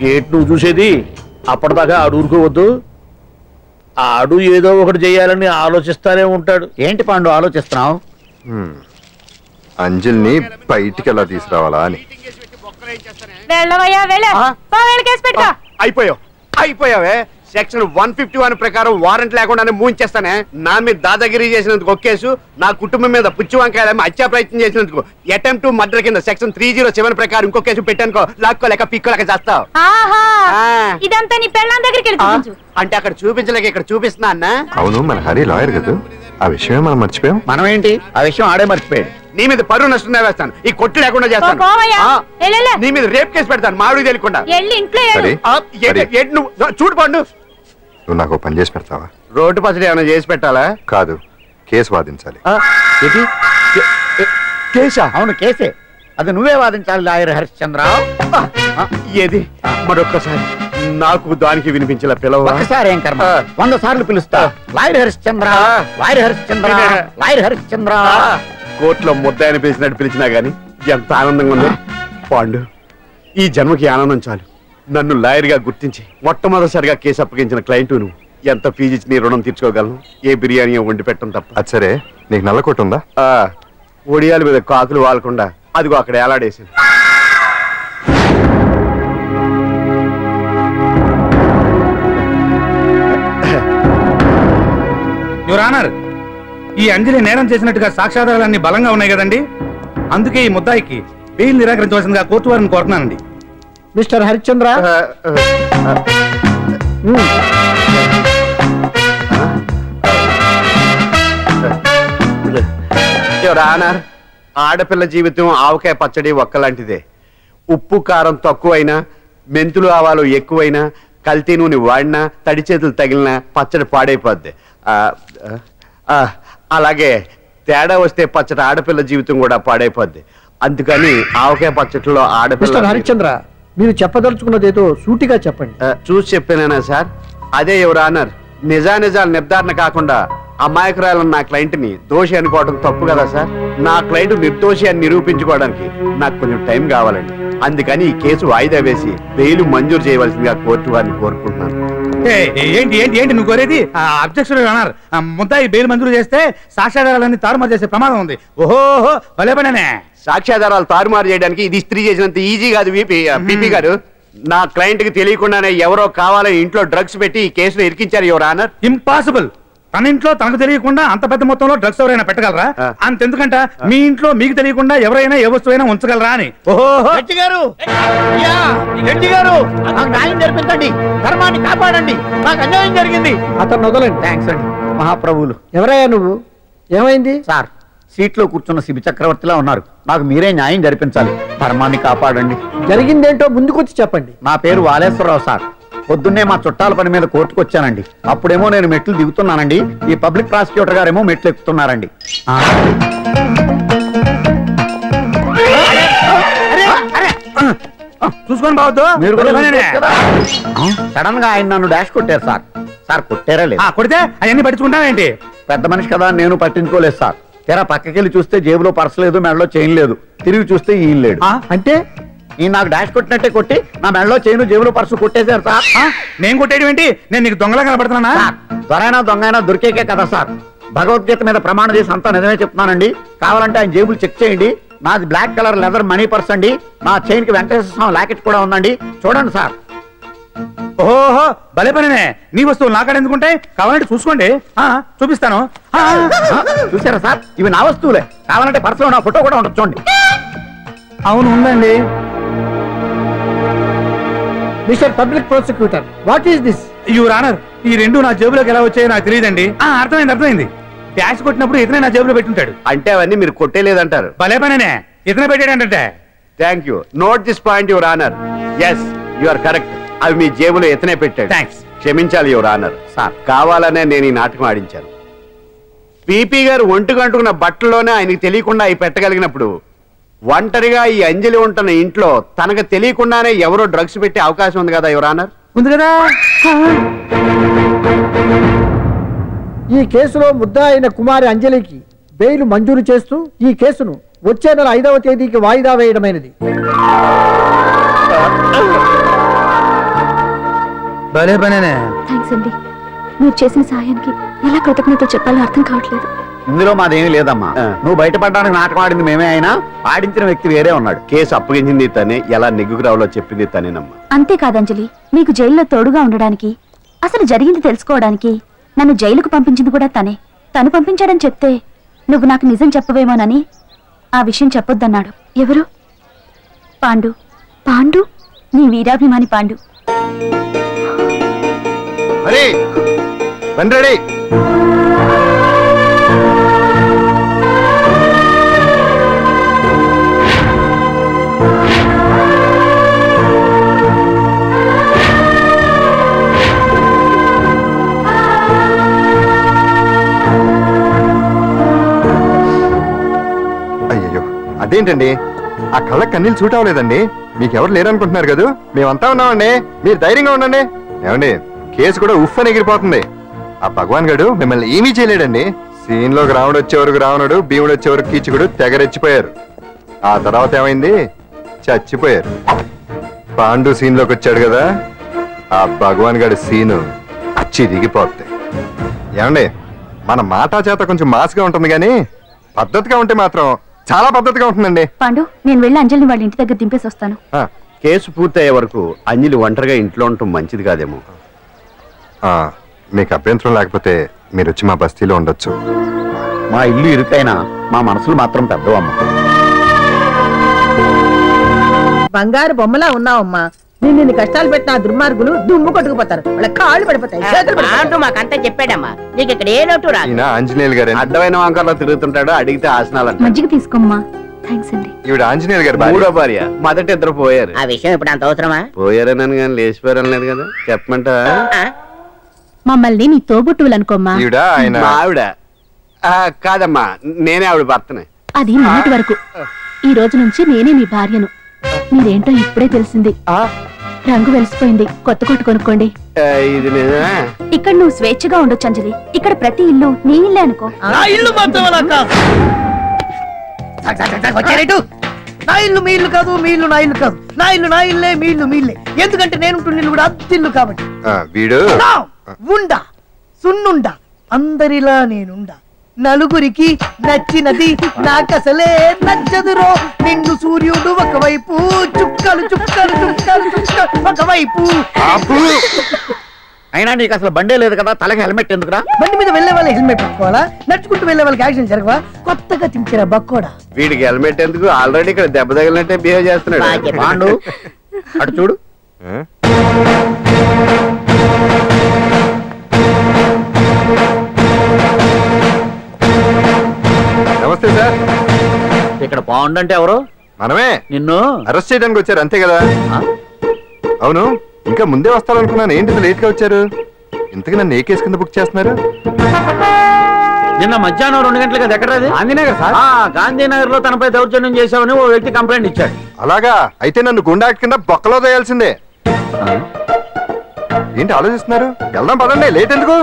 Speaker 5: గేట్ నువ్వు చూసేది, అప్పటిదాకా ఆడు ఊరుకోవద్దు. ఆడు ఏదో ఒకటి చేయాలని ఆలోచిస్తానే ఉంటాడు. ఏంటి పాండు ఆలోచిస్తున్నావు?
Speaker 4: అంజలిని బయటికి ఎలా తీసుకురావాలా అని.
Speaker 2: వెళ్ళవయ్యా వెళ్ళ కేసు పెట్టుకో.
Speaker 5: అయిపోయావే. సెక్షన్ 151 ప్రకారం వారెంట్ లేకుండానే మూయించేస్తానే. నా మీద దాదాగిరి చేసినందుకు ఒక కేసు, నా కుటుంబం మీద పుచ్చి వంకాయలేమో హత్యా ప్రయత్నం చేసినందుకు అటెంప్ట్ టు మర్డర్ కింద సెక్షన్ 307 ప్రకారం ఇంకో కేసు పెట్టానుకో, లాక్కోలేక పిక్కోలేక చేస్తావు.
Speaker 2: ఇదంతా నీ పెళ్ళాం దగ్గరికి వెళ్ళి
Speaker 5: అంటే అక్కడ చూపించలేక ఇక్కడ చూపిస్తున్నా అన్న.
Speaker 4: అవును, మన హరి లాయర్ కదా, ఆ విషయమే మనం మర్చిపోయాం.
Speaker 5: మనం ఏంటి ఆ విషయం ఆడే మర్చిపోయాడు. నీ మీద పరువు నష్టం వేస్తాను, ఈ కొట్టు లేకుండా చేస్తాను. నీ మీద రేప్ కేసు పెడతాను మామిడి తెలియకుండా.
Speaker 4: హరి,
Speaker 5: నువ్వు చూడు పండు,
Speaker 4: నువ్వు నాకు పని చేసి పెడతావా?
Speaker 5: రోడ్డు పచ్చడి ఏమైనా చేసి పెట్టాలా?
Speaker 4: కాదు, కేసు వాదించాలి.
Speaker 5: కేసా? అవును కేసే. అది నువ్వే వాదించాలి లాయర్ హరిశ్చంద్ర. ఏది మరొక్కసారి నాకు దానికి వినిపించేలా పిలవ. ఒకసారి ఏం కర్మ, 100 సార్లు పిలుస్తా. Lawyer Harishchandra, lawyer Harishchandra, lawyer Harishchandra. కోర్టులో ముద్దాయని పిలిచినట్టు పిలిచినా గానీ ఎంత ఆనందంగా ఉంది పాండు. ఈ జన్మకి ఆనందం చాలు. నన్ను లాయర్ గా గుర్తించి మొట్టమొదటిసారిగా కేసు అప్పగించిన క్లయింట్ నువ్వు. ఎంత ఫీజు ఇచ్చి నీ రుణం తీర్చుకోగలను? ఏ బిర్యానీ వండి పెట్టడం తప్ప.
Speaker 4: అది సరే, నీకు నల్లకోటు ఉందా?
Speaker 5: ఒడియాల మీద కాకులు వాలకుండా అదిగో అక్కడ ఏలాడేసింది.
Speaker 10: యువర్ ఆనర్, ఈ అంజలి నేరం చేసినట్టుగా సాక్ష్యాధారాలన్నీ బలంగా ఉన్నాయి కదండి. అందుకే ఈ ముద్దాయికి బెయిల్ నిరాకరించవలసిందిగా కోర్టు వారిని కోరుతున్నానండి.
Speaker 6: మిస్టర్ హరిశ్చంద్ర,
Speaker 5: ఆనర్, ఆడపిల్ల జీవితం ఆవకాయ పచ్చడి ఒక్కలాంటిదే. ఉప్పు కారం తక్కువైనా, మెంతులు ఆవాలు ఎక్కువైనా, కల్తీ నూనె వాడినా, తడి చేతులు తగిలినా పచ్చడి పాడైపోద్ది. అలాగే తేడా వస్తే పచ్చడి ఆడపిల్ల జీవితం కూడా పాడైపోద్ది. అందుకని ఆవకాయ పచ్చడిలో
Speaker 6: మిస్టర్ హరిశ్చంద్ర, మీరు చెప్పదలుచుకున్నదేదో సూటిగా చెప్పండి.
Speaker 5: చూసి చెప్పానేనా సార్? అదే యువర్ ఆనర్, నిజానిజాలు నిర్ధారణ కాకుండా అమాయకురాలను నా క్లయింట్ ని దోషి అనుకోవడం తప్పు కదా సార్. నా క్లయింట్ నిర్దోషి అని నిరూపించుకోవడానికి నాకు కొంచెం టైం కావాలండి. అందుకని ఈ కేసు వాయిదా వేసి బెయిల్ మంజూరు చేయవలసిందిగా కోర్టు వారిని కోరుకుంటున్నాను.
Speaker 10: ఏంటి ఏంటి ఏంటి నువ్వు కోరేది? అబ్జెక్షన్ అన్నారు. ముద్దాయి బెయిల్ మంజూరు చేస్తే సాక్ష్యాధారాలన్నీ తారుమారు చేసే ప్రమాదం ఉంది. ఓహో భలే పనేనే.
Speaker 5: సాక్ష్యాధారాలు తారుమారు చేయడానికి ఇది ఇస్త్రీ చేసినంత ఈజీ కాదు పీపీ గారు. నా క్లయింట్ కి తెలియకుండానే ఎవరో కావాలని ఇంట్లో డ్రగ్స్ పెట్టి ఈ కేసులో ఇరికించారు యువర్ ఆనర్.
Speaker 10: ఇంపాసిబుల్. తన ఇంట్లో తనకు తెలియకుండా అంత పెద్ద మొత్తంలో డ్రగ్స్ ఎవరైనా పెట్టగలరా? అంతెందుకంట మీ ఇంట్లో మీకు తెలియకుండా ఎవరైనా ఏ వస్తువైనా ఉంచగలరా అని. ఓహో
Speaker 5: గారు, నాకు న్యాయం జరిపించండి, ధర్మాన్ని కాపాడండి, నాకు అన్యాయం జరిగింది.
Speaker 6: అతను వదలండి.
Speaker 5: థ్యాంక్స్ అండి మహాప్రభువులు.
Speaker 6: ఎవరయ్యా నువ్వు? ఏమైంది?
Speaker 5: సార్, సీట్లో కూర్చున్న శిబి చక్రవర్తిలా ఉన్నారు. నాకు మీరే న్యాయం జరిపించాలి, ధర్మాన్ని కాపాడండి.
Speaker 6: జరిగిందేంటో ముందుకొచ్చి చెప్పండి.
Speaker 5: నా పేరు వాలేశ్వరరావు సార్. పొద్దున్నే మా చుట్టాల పని మీద కోర్టుకు వచ్చానండి. అప్పుడేమో నేను మెట్లు దిగుతున్నానండి, ఈ పబ్లిక్ ప్రాసిక్యూటర్ గారేమో మెట్లు ఎక్కుతున్నారండి.
Speaker 10: చూసుకొని బావద్దు.
Speaker 5: మీరు సడన్ గా ఆయన నన్ను డాష్ కొట్టారు సార్. సార్ కొట్టారా లేదు?
Speaker 10: కొడితే అవన్నీ పట్టించుకుంటావేంటి?
Speaker 5: పెద్ద మనిషి కదా నేను పట్టించుకోలేదు సార్. తెరా పక్కకెళ్ళి చూస్తే జేబులో పర్స్ లేదు, మెడలో చైన్ లేదు. తిరిగి చూస్తే ఈయన లేడు.
Speaker 6: అంటే
Speaker 5: ఈ నాకు డాష్ కొట్టినట్టే కొట్టి నా మెడలో చైన్ జేబులో పర్సు కొట్టేశారు సార్.
Speaker 10: నేను కొట్టేయడం ఏంటి? నేను నీకు దొంగలా కనబడుతున్నా?
Speaker 5: దొరైనా దొంగైనా దొరికేకే కదా సార్. భగవద్గీత మీద ప్రమాణం చేసి అంతా నిజమే చెప్తున్నానండి. కావాలంటే ఆయన జేబులు చెక్ చేయండి. నాది black colour leather money purse అండి. నా చైన్ కి వెంకటేశ్వర స్వామి లాకెట్ కూడా ఉందండి. చూడండి సార్.
Speaker 10: ఓహో భలే పనినే. నీ వస్తువులు నాకాడ ఎందుకుంటాయి? కావాలంటే చూసుకోండి, చూపిస్తాను.
Speaker 5: చూసారా సార్, ఇవి నా వస్తువులే. కావాలంటే పర్సులో నా ఫోటో కూడా ఉంటుంది, చూడండి.
Speaker 6: అవును, ఉందండి. Mister public prosecutor, what is this?
Speaker 10: Your honour, ఈ రెండు నా జేబులోకి ఎలా వచ్చాయో నాకు తెలియదండి. అర్థమైంది. డాష్ కొట్టినప్పుడు ఇతనే నా జేబులో పెట్టుంటాడు.
Speaker 5: అంటే అవన్నీ మీరు కొట్టేలేదంటారు?
Speaker 10: భలే పనినే, ఇతనే పెట్టాడంటే.
Speaker 5: Thank you. Note this point your honour. Yes, you are correct. అవి మీ జేబులో ఇతనే పెట్టాడు.
Speaker 10: థ్యాంక్స్.
Speaker 5: క్షమించాలి యువర్ ఆనర్. సార్, కావాలనే నేను ఈ నాటకం ఆడించాను. పీపీ గారు ఒంటికంటుకున్న బట్టల్లోనే ఆయనకి తెలియకుండా అవి పెట్టగలిగినప్పుడు ఒంటరిగా ఈ అంజలి ఉంటున్న ఇంట్లో తనకు తెలియకుండానే ఎవరో డ్రగ్స్ పెట్టే అవకాశం ఉంది కదా యువర్ ఆనర్.
Speaker 10: ఉంది కదా.
Speaker 6: ఈ కేసులో ముద్దా అయిన కుమారి అంజలికి బెయిల్ మంజూరు చేస్తూ ఈ కేసును వచ్చే నెల 5వ తేదీకి వాయిదా వేయడమైనది.
Speaker 10: భలే పనేనే.
Speaker 2: థ్యాంక్స్ అండి. మీరు చేసిన సహాయానికి ఎలా కృతజ్ఞత చెప్పాలో అర్థం కావట్లేదు.
Speaker 5: ఇందులో మాదేమీ లేదమ్మా. నువ్వు బయటపడడానికి నాటకం ఆడింది మేమే అయినా ఆడించిన వ్యక్తి వేరే ఉన్నాడు. కేసు అప్పగించింది తనే, ఎలా నెగ్గుకు రావాలో చెప్పింది తనేనమ్మా.
Speaker 2: అంతేకాదు అంజలి, నీకు జైల్లో తోడుగా ఉండడానికి, అసలు జరిగింది తెలుసుకోవడానికి నన్ను జైలుకు పంపించింది కూడా తనే. తను పంపించాడని చెప్తే నువ్వు నాకు నిజం చెప్పవేమోనని ఆ విషయం చెప్పొద్దన్నాడు. ఎవరు? పాండు. పాండు, నీ వీరాభిమాని పాండు.
Speaker 4: అరే బండి రెడీ. అయ్యయ్యో, అదేంటండి ఆ కళ్ళ కన్నీళ్ళు సూట్ అవ్వలేదండి. మీకెవరు లేరనుకుంటున్నారు కదా, మేమంతా ఉన్నామండి. మీరు ధైర్యంగా ఉండండి. ఏమండి, కేసు కూడా ఉఫ్ అని ఎగిరిపోతుంది. ఆ భగవాన్ గడు మిమ్మల్ని ఏమీ చేయలేడండి. సీన్ లోకి రావణుడు వచ్చే వరకు రావణుడు, భీముడు వచ్చే వరకు కీచుకుడు తెగరెచ్చిపోయారు. ఆ తర్వాత ఏమైంది? చచ్చిపోయారు. పాండు సీన్ లోకి వచ్చాడు కదా, ఆ భగవాన్ గడి సీను చిరిగిపోతాయి. ఏమండి, మన మాటా చేత కొంచెం మాస్గా ఉంటుంది కానీ పద్ధతిగా ఉంటే మాత్రం చాలా పద్ధతిగా ఉంటుందండి.
Speaker 2: పాండు, నేను వెళ్ళి అంజలిని వాళ్ళ ఇంటి దగ్గర దింపేసి వస్తాను.
Speaker 5: కేసు పూర్తయ్యే వరకు అంజలి ఒంటరిగా ఇంట్లో ఉండటం మంచిది కాదేమో.
Speaker 4: మీకు అభ్యంతరం లేకపోతే మీరు వచ్చి మా బస్తీలో ఉండొచ్చు.
Speaker 5: మా ఇల్లు ఇరుకైనా మా మనసులు మాత్రం పెద్దవమ్మ.
Speaker 6: బంగారు బొమ్మలా ఉన్నావమ్మా. నిన్ను కష్టాలు పెట్టిన ఆ దుర్మార్గులు దుమ్ము కొట్టుకుపోతారు. వాళ్ళ కాళ్ళు పడిపోతాయి, చేతులు పడిపోతాయి.
Speaker 9: అంటూ మాకంతా చెప్పాడమ్మా. నీకు ఇక్కడ ఏ లోటు రాదు.
Speaker 4: ఈయన ఆంజనేయులు గారు.
Speaker 5: అడ్డమైన వంకర్లో తిరుగుతుంటాడు, అడిగితే ఆసనాలంట.
Speaker 2: మజ్జిగ తీసుకోమ్మా. థ్యాంక్స్ అండి.
Speaker 4: ఈవిడ ఆంజనేయులు గారు
Speaker 5: మూడో భార్య. మొదట ఇద్దరు పోయారు.
Speaker 9: ఆ విషయం ఇప్పుడు అంత అవసరమా?
Speaker 5: పోయారనని కానీ లేచిపోయారని లేదు కదా, చెప్పమంట.
Speaker 2: మమ్మల్ని నీ తోబుట్టువులనుకోమ్మా.
Speaker 4: ఈవిడ ఆయన
Speaker 5: మా ఆవిడ కాదమ్మా, నేనే ఆవిడ భర్తనే.
Speaker 2: అది మొన్నటి వరకు. ఈ రోజు నుంచి నేనే మీ భార్యను. మీరేంటో ఇప్పుడే తెలిసింది. రంగు వెలిసిపోయింది, కొత్త కొట్టు కొనుక్కోండి.
Speaker 5: ఇది నిజమే.
Speaker 2: ఇక్కడ నువ్వు స్వేచ్ఛగా ఉండొచ్చు అంజలి. ఇక్కడ ప్రతి ఇల్లు నీ ఇల్లే అనుకో.
Speaker 6: నా ఇల్లు మాత్రం అలా కాదు. వచ్చారేటు? నా ఇల్లు మీ ఇల్లు కాదు, మీ ఇల్లు నా ఇల్లు కాదు. నా ఇల్లు నా ఇల్లే, మీ ఇల్లు మీ ఇల్లే. ఎందుకంటే నేను ఇల్లు కూడా అద్దిల్లు కాబట్టి.
Speaker 4: వీడు
Speaker 6: ఉండా సున్నుండా అందరిలా నేనుండా. నలుగురికి నచ్చినది నాకసలే నచ్చదురో. నిన్ను సూర్యుడు ఒకవైపు, చుక్కలు చుక్కలు చుక్కలు చుక్కలు ఒకవైపు.
Speaker 5: అయినా నీకు అసలు బండే లేదు కదా, తలకి హెల్మెట్ ఎందుకురా?
Speaker 6: బండి మీద వెళ్లే వాళ్ళ హెల్మెట్ పెట్టుకోవాలా? నడుచుకుంటూ వెళ్లే వాళ్ళకి యాక్సిడెంట్ జరగవా? కొత్తగా తింటారా బక్కోడా?
Speaker 5: వీడికి హెల్మెట్ ఎందుకు? ఆల్రెడీ ఇక్కడ దెబ్బ తగిలినట్టే బిహేవ్ చేస్తున్నాడు. పాండు అటు చూడు.
Speaker 4: నమస్తే సార్.
Speaker 5: ఇక్కడ పాండు అంటే ఎవరు?
Speaker 4: మనమే.
Speaker 5: నిన్ను
Speaker 4: అరెస్ట్ చేయడానికి వచ్చారు అంతే కదా? అవును, ఇంకా ముందే వస్తారనుకున్నాను. ఏంటి లేట్ గా వచ్చారు? ఇంతకు నన్ను ఏ కేసు కింద బుక్ చేస్తున్నారు?
Speaker 5: నిన్న మధ్యాహ్నం 2 గంటలకు దగ్గరది గాంధీనగర్ సార్. గాంధీనగర్ లో తనపై దౌర్జన్యం చేశామని ఓ వ్యక్తి కంప్లైంట్ ఇచ్చాడు.
Speaker 4: అలాగా? అయితే నన్ను గుండా కింద బొక్కలో తోయాల్సిందే. ఏంటి ఆలోచిస్తున్నారు? వెళ్దాం పదండి, లేట్ ఎందుకు?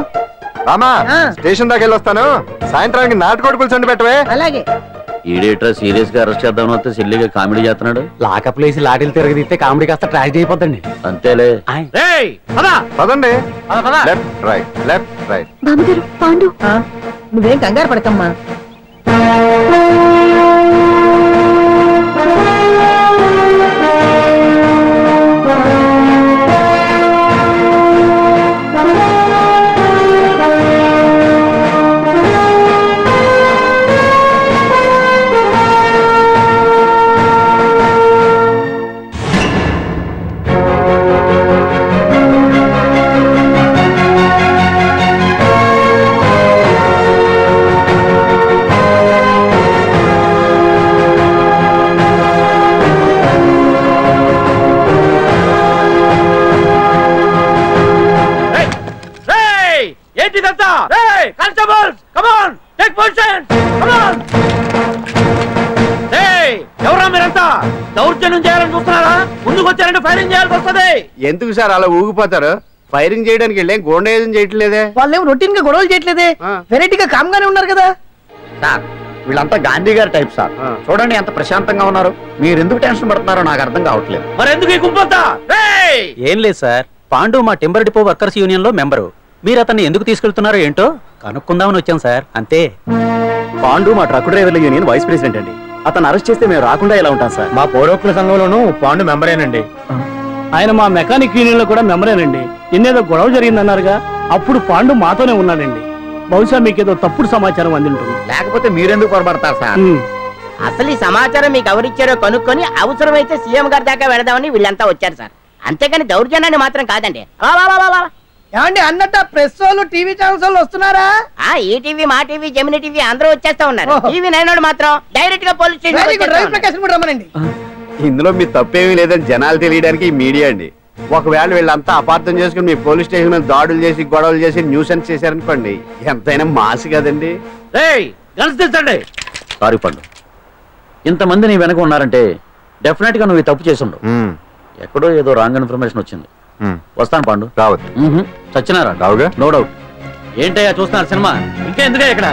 Speaker 4: రామా, స్టేషన్ దాకా వెళ్ళొస్తాను. సాయంత్రానికి నాటుకోడి పులుసు అండి పెట్టవే.
Speaker 6: అలాగే.
Speaker 5: ఈడేట్రా సీరియస్ గా అరెస్ట్ చేద్దామని వస్తే సిల్లిగా కామెడీ చేస్తున్నాడు.
Speaker 10: లాకప్ లేసి లాటిల్ తిరగదిస్తే కామెడీ కాస్త ట్రాజడీ అయిపోతుంది.
Speaker 5: అంతేలే.
Speaker 4: పదండి. Left right, left right.
Speaker 2: బాబుగారు, పాండు.
Speaker 6: నువ్వేం కంగారు పడకమ్మా.
Speaker 5: ఎవరా మీరంతా? దౌర్జన్యం చేయాలని చూస్తున్నారా? ముందుకు వచ్చారంటే ఫైరింగ్ చేయాల్సి వస్తుంది. ఎందుకు సార్ అలా ఊగిపోతారు? ఫైరింగ్ చేయడానికి వెళ్ళే గోండేజం చేయట్లేదే.
Speaker 6: వాళ్ళేమో రొటీన్ గా గొడవలు చేయట్లేదే. వెరైటీగా కామ్ గానే ఉన్నారు కదా
Speaker 5: సార్. వీళ్ళంతా గాంధీ గారి టైప్ సార్. చూడండి ఎంత ప్రశాంతంగా ఉన్నారు. మీరు ఎందుకు టెన్షన్ పడుతున్నారో నాకు అర్థం కావట్లేదు. మరి ఎందుకు ఈ గుంపంతా?
Speaker 13: ఏం లేదు సార్, పాండు మా టింబర్ డిపో వర్కర్స్ యూనియన్ లో మెంబరు. మీరు అతన్ని ఎందుకు తీసుకెళ్తున్నారో ఏంటో కనుక్కుందామని వచ్చాం సార్, అంతే. పాండు మా ట్రక్ డ్రైవర్ల యూనియన్ వైస్ ప్రెసిడెంట్ అండి. అతను అరెస్ట్ చేస్తే మేము రాకుండా ఎలా ఉంటాం సార్?
Speaker 12: మా పౌరోక్తుల సంఘంలోనూ పాండు మెంబరేనండి.
Speaker 10: ఆయన మా మెకానిక్ యూనియన్ లో కూడా మెంబరేనండి. నిన్నేదో గొడవ జరిగిందన్నారుగా, అప్పుడు పాండు మాతోనే ఉన్నాడండి. బహుశా మీకేదో తప్పుడు సమాచారం అందింటుంది.
Speaker 5: లేకపోతే మీరెందుకు పొరపడతారు సార్?
Speaker 9: అసలు ఈ సమాచారం మీకు ఎవరిచ్చారో కనుక్కొని అవసరమైతే సీఎం గారి దాకా వెళదామని వీళ్ళంతా వచ్చారు సార్. అంతేగాని దౌర్జన్యాన్ని మాత్రం కాదండి.
Speaker 6: ఏమండి అన్నట్ట ప్రెస్ వాళ్ళు టీవీ ఛానల్స్ వాళ్ళు వస్తున్నారా?
Speaker 9: ఈ టీవీ, మా టీవీ, జెమిని టీవీ అందరూ వచ్చేస్తా ఉన్నారు.
Speaker 6: ఓహో.
Speaker 9: టీవీ నైనోడు మాత్రం డైరెక్ట్ గా police
Speaker 6: very good, Ravi
Speaker 9: station.
Speaker 6: Prakasam కూడా రమ్మనండి.
Speaker 13: ఇందులో మీ తప్పేమీ లేదని జనాలు తెలియడానికి ఈ మీడియా అండి. ఒకవేళ వీళ్ళంతా అపార్థం చేసుకుని మీ పోలీస్ స్టేషన్ మీద దాడులు చేసి గొడవలు చేసి న్యూసెన్స్ చేశారనుకోండి, ఎంతైనా మాసి కదండి. సారీ పండు, ఇంతమంది నీ వెనక ఉన్నారంటే డెఫినెట్ గా నువ్వు ఈ తప్పు చేసి ఉండవు. ఎక్కడో ఏదో రాంగ్ ఇన్ఫర్మేషన్ వచ్చింది. వస్తాను పాండు.
Speaker 4: రావద్దు.
Speaker 13: చచ్చినారా?
Speaker 4: రావుగా.
Speaker 13: No doubt. ఏంటయ్యా చూస్తున్నారు సినిమా? ఇంకా ఎందుకే ఇక్కడ?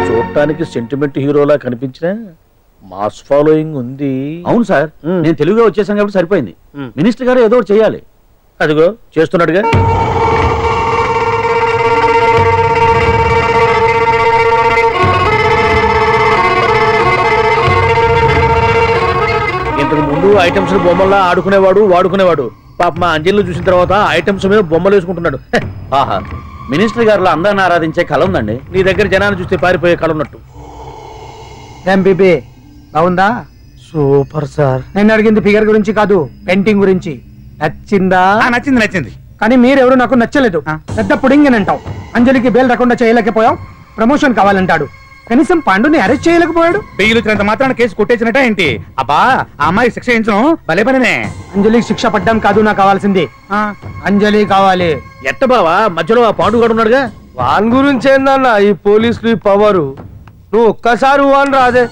Speaker 12: చూడటానికి సెంటిమెంట్ హీరోలా కనిపించిన మాస్ ఫాలోయింగ్ ఉంది.
Speaker 13: అవును సార్, నేను తెలుగుగా వచ్చేసాను కాబట్టి సరిపోయింది. మినిస్టర్ గారు ఏదో ఒకటి చేయాలి.
Speaker 12: అదిగో చేస్తున్నాడుగా. ఇంతకు ముందు ఐటమ్స్ బొమ్మల్లా ఆడుకునేవాడు, వాడుకునేవాడు. పాప మా అంజలిలో చూసిన తర్వాత ఐటమ్స్ మీద బొమ్మలు వేసుకుంటున్నాడు.
Speaker 13: ఆహా, మినిస్టర్ గారిలో అందరిని ఆరాధించే కళ ఉందండి.
Speaker 12: నీ దగ్గర జనాన్ని చూస్తే పారిపోయే కళ ఉన్నట్టు.
Speaker 10: ఎంపీపీ బాగుందా?
Speaker 12: Super sir.
Speaker 10: నేను అడిగింది ఫిగర్ గురించి కాదు, పెయింటింగ్ గురించి. నచ్చిందా?
Speaker 13: నచ్చింది.
Speaker 10: కానీ మీరెవరు నాకు నచ్చలేదు. పెద్ద పుడింగ్ అని అంటావు. అంజలికి బెయిల్ రాకుండా చేయలేకపోయావు. ప్రమోషన్ కావాలంటాడు. కనీసం పాండుని అరెస్ట్ చేయలేకపోయాడు.
Speaker 13: బెయిల్ వచ్చినంత మాత్రాన కేసు కొట్టేసినట్ట ఏంటి? అబ్బా, ఆ అమ్మాయి శిక్ష వేయించడం భలే పనినే.
Speaker 10: అంజలికి శిక్ష పడ్డం కాదు నాకు కావాల్సింది. అంజలి కావాలి.
Speaker 12: ఎట్ట బావా, మధ్యలో ఆ పాండుగాడు ఉన్నాడుగా. వాన్ గురించి ఏందన్న ఈ పోలీసులు ఈ పవరు. నువ్వు ఒక్కసారి వాన్ రాదే.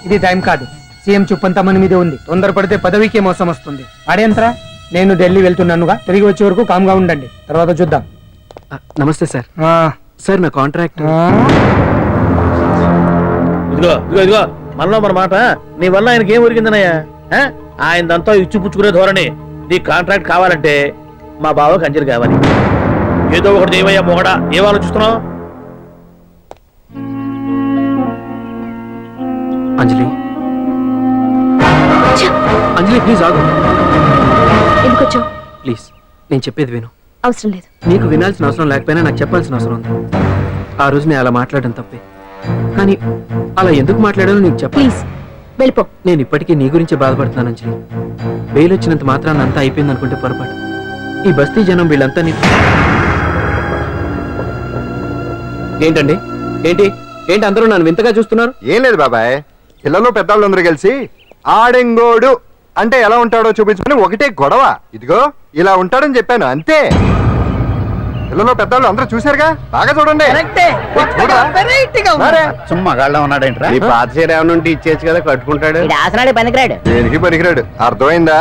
Speaker 10: ఇది టైం కాదు. సీఎం చూపంతా మన మీదే ఉంది. తొందరపడితే పదవికే మోసం వస్తుంది. అడేంట్రా, నేను ఢిల్లీ వెళ్తున్నానుగా. తిరిగి వచ్చే వరకు కామ్గా ఉండండి, తర్వాత చూద్దాం.
Speaker 3: నమస్తే సార్. సార్ నా కాంట్రాక్ట్.
Speaker 12: ఇదిగో మనలో మన మాట. నీ వల్ల ఆయనకి ఏం ఒరిగిందనయ్యా? ఆయనదంతా ఇచ్చి పుచ్చుకునే ధోరణి. నీ కాంట్రాక్ట్ కావాలంటే మా బావకి అంజలి కావాలి. ఏదో ఒకటి దేవయ్యా మొగడా, ఏం ఆలోచిస్తున్నావు?
Speaker 3: అంజలి, అంజలి ప్లీజ్ ఆగు.
Speaker 2: ఎందుకు వచ్చావు?
Speaker 3: ప్లీజ్ నేను చెప్పేది విను.
Speaker 2: అవసరం లేదు.
Speaker 3: నీకు వినాల్సిన అవసరం లేకపోయినా నాకు చెప్పాల్సిన అవసరం ఉంది. ఆ రోజు నేను అలా మాట్లాడడం తప్పే, కానీ అలా ఎందుకు మాట్లాడాలో నీకు చెప్ప.
Speaker 2: ప్లీజ్ వెళ్ళిపో.
Speaker 3: నేను ఇప్పటికీ నీ గురించి బాధపడుతున్నాను అంజలి. బెయిల్ వచ్చినంత మాత్రాన్ని అంతా అయిపోయింది అనుకుంటే పొరపాటు. ఈ బస్తీ జనం వీళ్ళంతా ఏంటండి? ఏంటి అందరూ నన్ను వింతగా చూస్తున్నారు?
Speaker 4: ఏం లేదు బాబాయ్, పిల్లలు పెద్దవాళ్ళందరూ కలిసి ఆడెంగోడు అంటే ఎలా ఉంటాడో చూపించుకుని ఒకటే గొడవ. ఇదిగో ఇలా ఉంటాడని చెప్పాను అంతే. పిల్లలు పెద్దవాళ్ళు అందరూ చూశారుగా, బాగా చూడండి.
Speaker 13: సుమ్మా గాళ్ళ ఉన్నాడేంట్రా? నీ పాత చీర ఏమైనా ఉంటే ఇచ్చేచ్చు కదా, కట్టుకుంటాడు.
Speaker 9: ఆసనాడే పనికిరాడు.
Speaker 4: దేనికి పనికిరాడు, అర్థమైందా?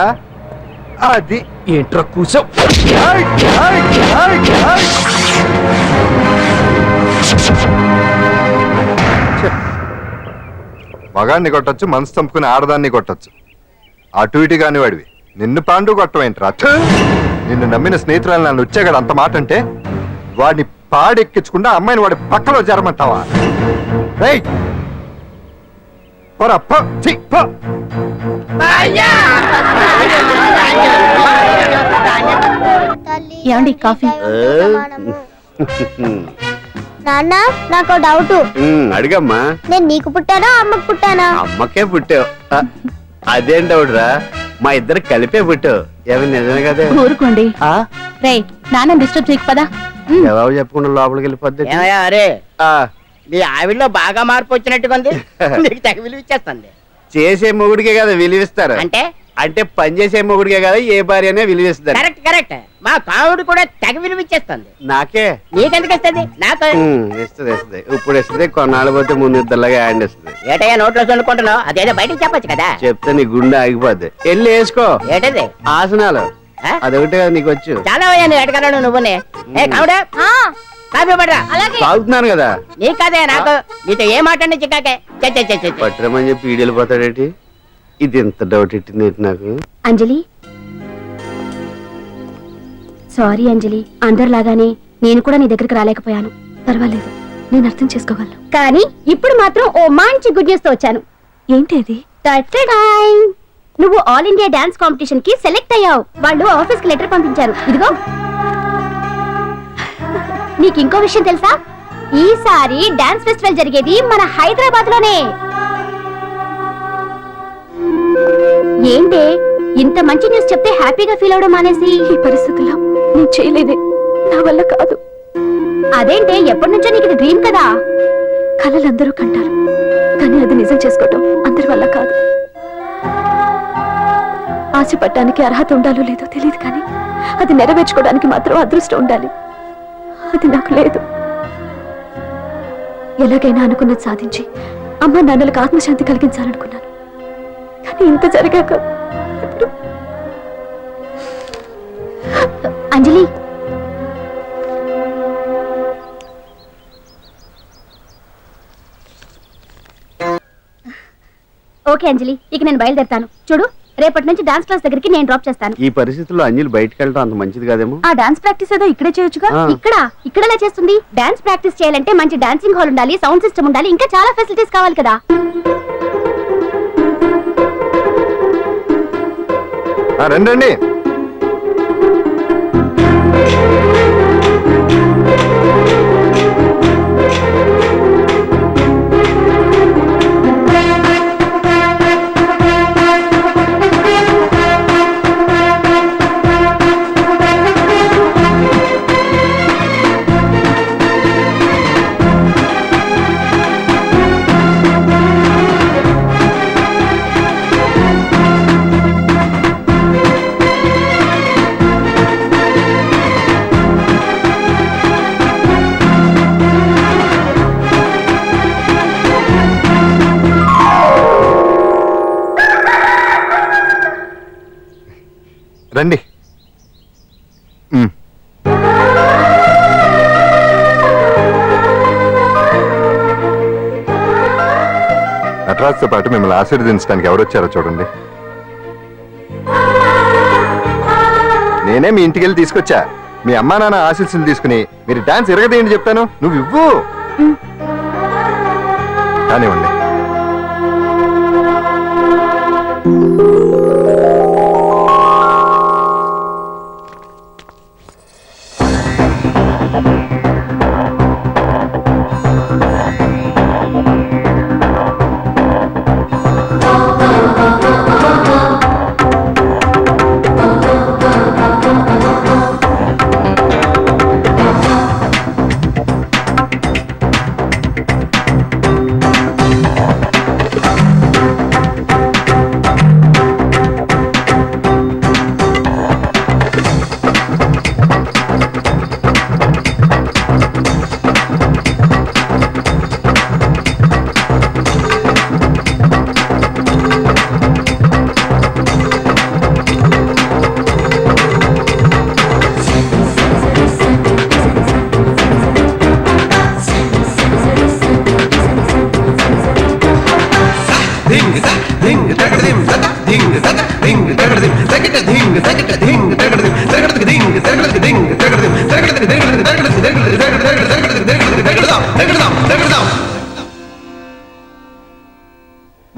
Speaker 4: అది
Speaker 3: ఏంట్రా కూర్చో.
Speaker 4: మగాన్ని కొట్టొచ్చు, మనసు చంపుకుని ఆడదాన్ని కొట్టొచ్చు. అటు ఇటు కాని వాడివి నిన్ను పాండు కొట్టమేంట్రా? నిన్ను నమ్మిన స్నేహితురాలు నన్ను వచ్చాగాడు అంత మాట అంటే వాడిని పాడెక్కించకుండా అమ్మాయిని వాడి పక్కలో జరమంటావా?
Speaker 2: ఏమండి కాఫీ?
Speaker 8: నాన్న నాకు డౌట్.
Speaker 13: అడిగమ్మా.
Speaker 8: నేను నీకు పుట్టానా అమ్మకు పుట్టానా?
Speaker 13: అమ్మకే పుట్టావు. అదేం డౌట్ రా, మా ఇద్దరు కలిపే పుట్టావు. ఏమి నిజమే కదా?
Speaker 2: ఊరుకోండి. రే నాన్న డిస్టర్బ్ చేయకు పదా.
Speaker 13: జవాబు చెప్పకుండా లోపలికి వెళ్ళిపోద్ది.
Speaker 9: ఏమయ్యా అరే, మీ ఆవిడలో బాగా మార్పు వచ్చినట్టుగా ఉంది. నీకు తెగ విలువ ఇచ్చేస్తుంది.
Speaker 13: చేసే మొగుడికే కదా విలువిస్తారు. అంటే పని చేసే మొగుడికే కదా ఏ భార్య అనే విలువిస్తారు.
Speaker 9: కరెక్ట్. మా కావుడు కూడా తెగ విలువ ఇచ్చేస్తుంది.
Speaker 13: నాకే?
Speaker 9: నీకెందుకు ఇస్తుంది? నాకు
Speaker 13: ఇస్తుంది. ఇప్పుడు ఇస్తుంది, కొన్నాళ్ళు పోతే ముందు ఇద్దరులాగా హ్యాండ్ ఇస్తుంది.
Speaker 9: ఏటయ్యా నోట్లో చల్లుకుంటున్నావు? అదేదో బయటికి చెప్పొచ్చు కదా.
Speaker 13: చెప్తే నీ గుండె ఆగిపోద్ది. వెళ్ళి వేసుకో.
Speaker 9: ఏంటది?
Speaker 13: ఆసనాలు. అదొకటి కదా నీకు వచ్చు.
Speaker 9: చాలా అయ్యా నువ్వు ఎడగలను. నువ్వునే కావుడా కాఫీ పడరా.
Speaker 13: తాగుతున్నాను కదా.
Speaker 9: నీ కదే నాకు. నీతో ఏ మాట్లాడి చిక్కాకే
Speaker 13: పట్టరమని చెప్పి ఈడు వెళ్ళిపోతాడేటి? ఇది ఎంత డౌట్ ఇట్టింది నాకు.
Speaker 2: అంజలి
Speaker 1: సారీ అంజలి, అందరిలాగానే నేను కూడా నీ దగ్గరికి రాలేకపోయాను.
Speaker 2: పర్వాలేదు, నేను అర్థం చేసుకోగలను.
Speaker 1: కానీ ఇప్పుడు మాత్రం ఓ మంచి గుడ్ న్యూస్ తో వచ్చాను.
Speaker 2: ఏంటి అది?
Speaker 1: టటడాయ్! నువ్వు ఆల్ ఇండియా డాన్స్ కాంపిటీషన్ కి సెలెక్ట్ అయ్యావు. వాళ్ళు ఆఫీస్ కి లెటర్ పంపించారు. ఇదిగో. నీకు ఇంకో విషయం తెలుసా? ఈసారి డాన్స్ ఫెస్టివల్ జరిగేది మన హైదరాబాద్ లోనే. ఏంటే ఇంత మంచి న్యూస్ చెప్తే హ్యాపీగా ఫీల్ అవడం మానేసి?
Speaker 2: ఈ పరిస్థితుల్లో నేను చేయలేదే, నా వల్ల కాదు.
Speaker 1: అదేంటే, ఎప్పటి నుంచో నీకు ఇది డ్రీమ్ కదా?
Speaker 2: కళలు అందరూ కంటారు, కానీ అది నిజం చేసుకోవటం అందరి వల్ల కాదు. ఆశపడటానికి అర్హత ఉండాలో లేదో తెలియదు, కానీ అది నెరవేర్చుకోవడానికి మాత్రం అదృష్టం ఉండాలి. అది నాకు లేదు. ఎలాగైనా అనుకున్నది సాధించి అమ్మ నాన్నలకు ఆత్మశాంతి కలిగించాలనుకున్నాను. కానీ ఇంత జరిగాక ఇప్పుడు
Speaker 1: అంజలి, ఓకే అంజలి, ఇక నేను బయలుదేరుతాను. చూడు, రేపటి నుంచి డాన్స్ క్లాస్ దగ్గరికి నేను డ్రాప్ చేస్తాను.
Speaker 13: ఈ పరిస్థితుల్లో అంజలి బయటకు వెళ్ళడం అంత మంచిది కాదేమో.
Speaker 1: ఆ డాన్స్ ప్రాక్టీస్ ఏదో ఇక్కడే చేయొచ్చుగా. ఇక్కడలా చేస్తుంది. డాన్స్ ప్రాక్టీస్ చేయాలంటే మంచి డాన్సింగ్ హాల్ ఉండాలి, సౌండ్ సిస్టమ్ ఉండాలి, ఇంకా చాలా ఫెసిలిటీస్ కావాలి కదా.
Speaker 4: రండి. రండి. నటరాజ్తో పాటు మిమ్మల్ని ఆశీర్వదించడానికి ఎవరొచ్చారో చూడండి. నేనే మీ ఇంటికి వెళ్ళి తీసుకొచ్చా. మీ అమ్మా నాన్న ఆశీస్సులు తీసుకుని మీరు డాన్స్ ఎరగదేంటి చెప్తాను. నువ్వు ఇవ్వు. కానివ్వండి.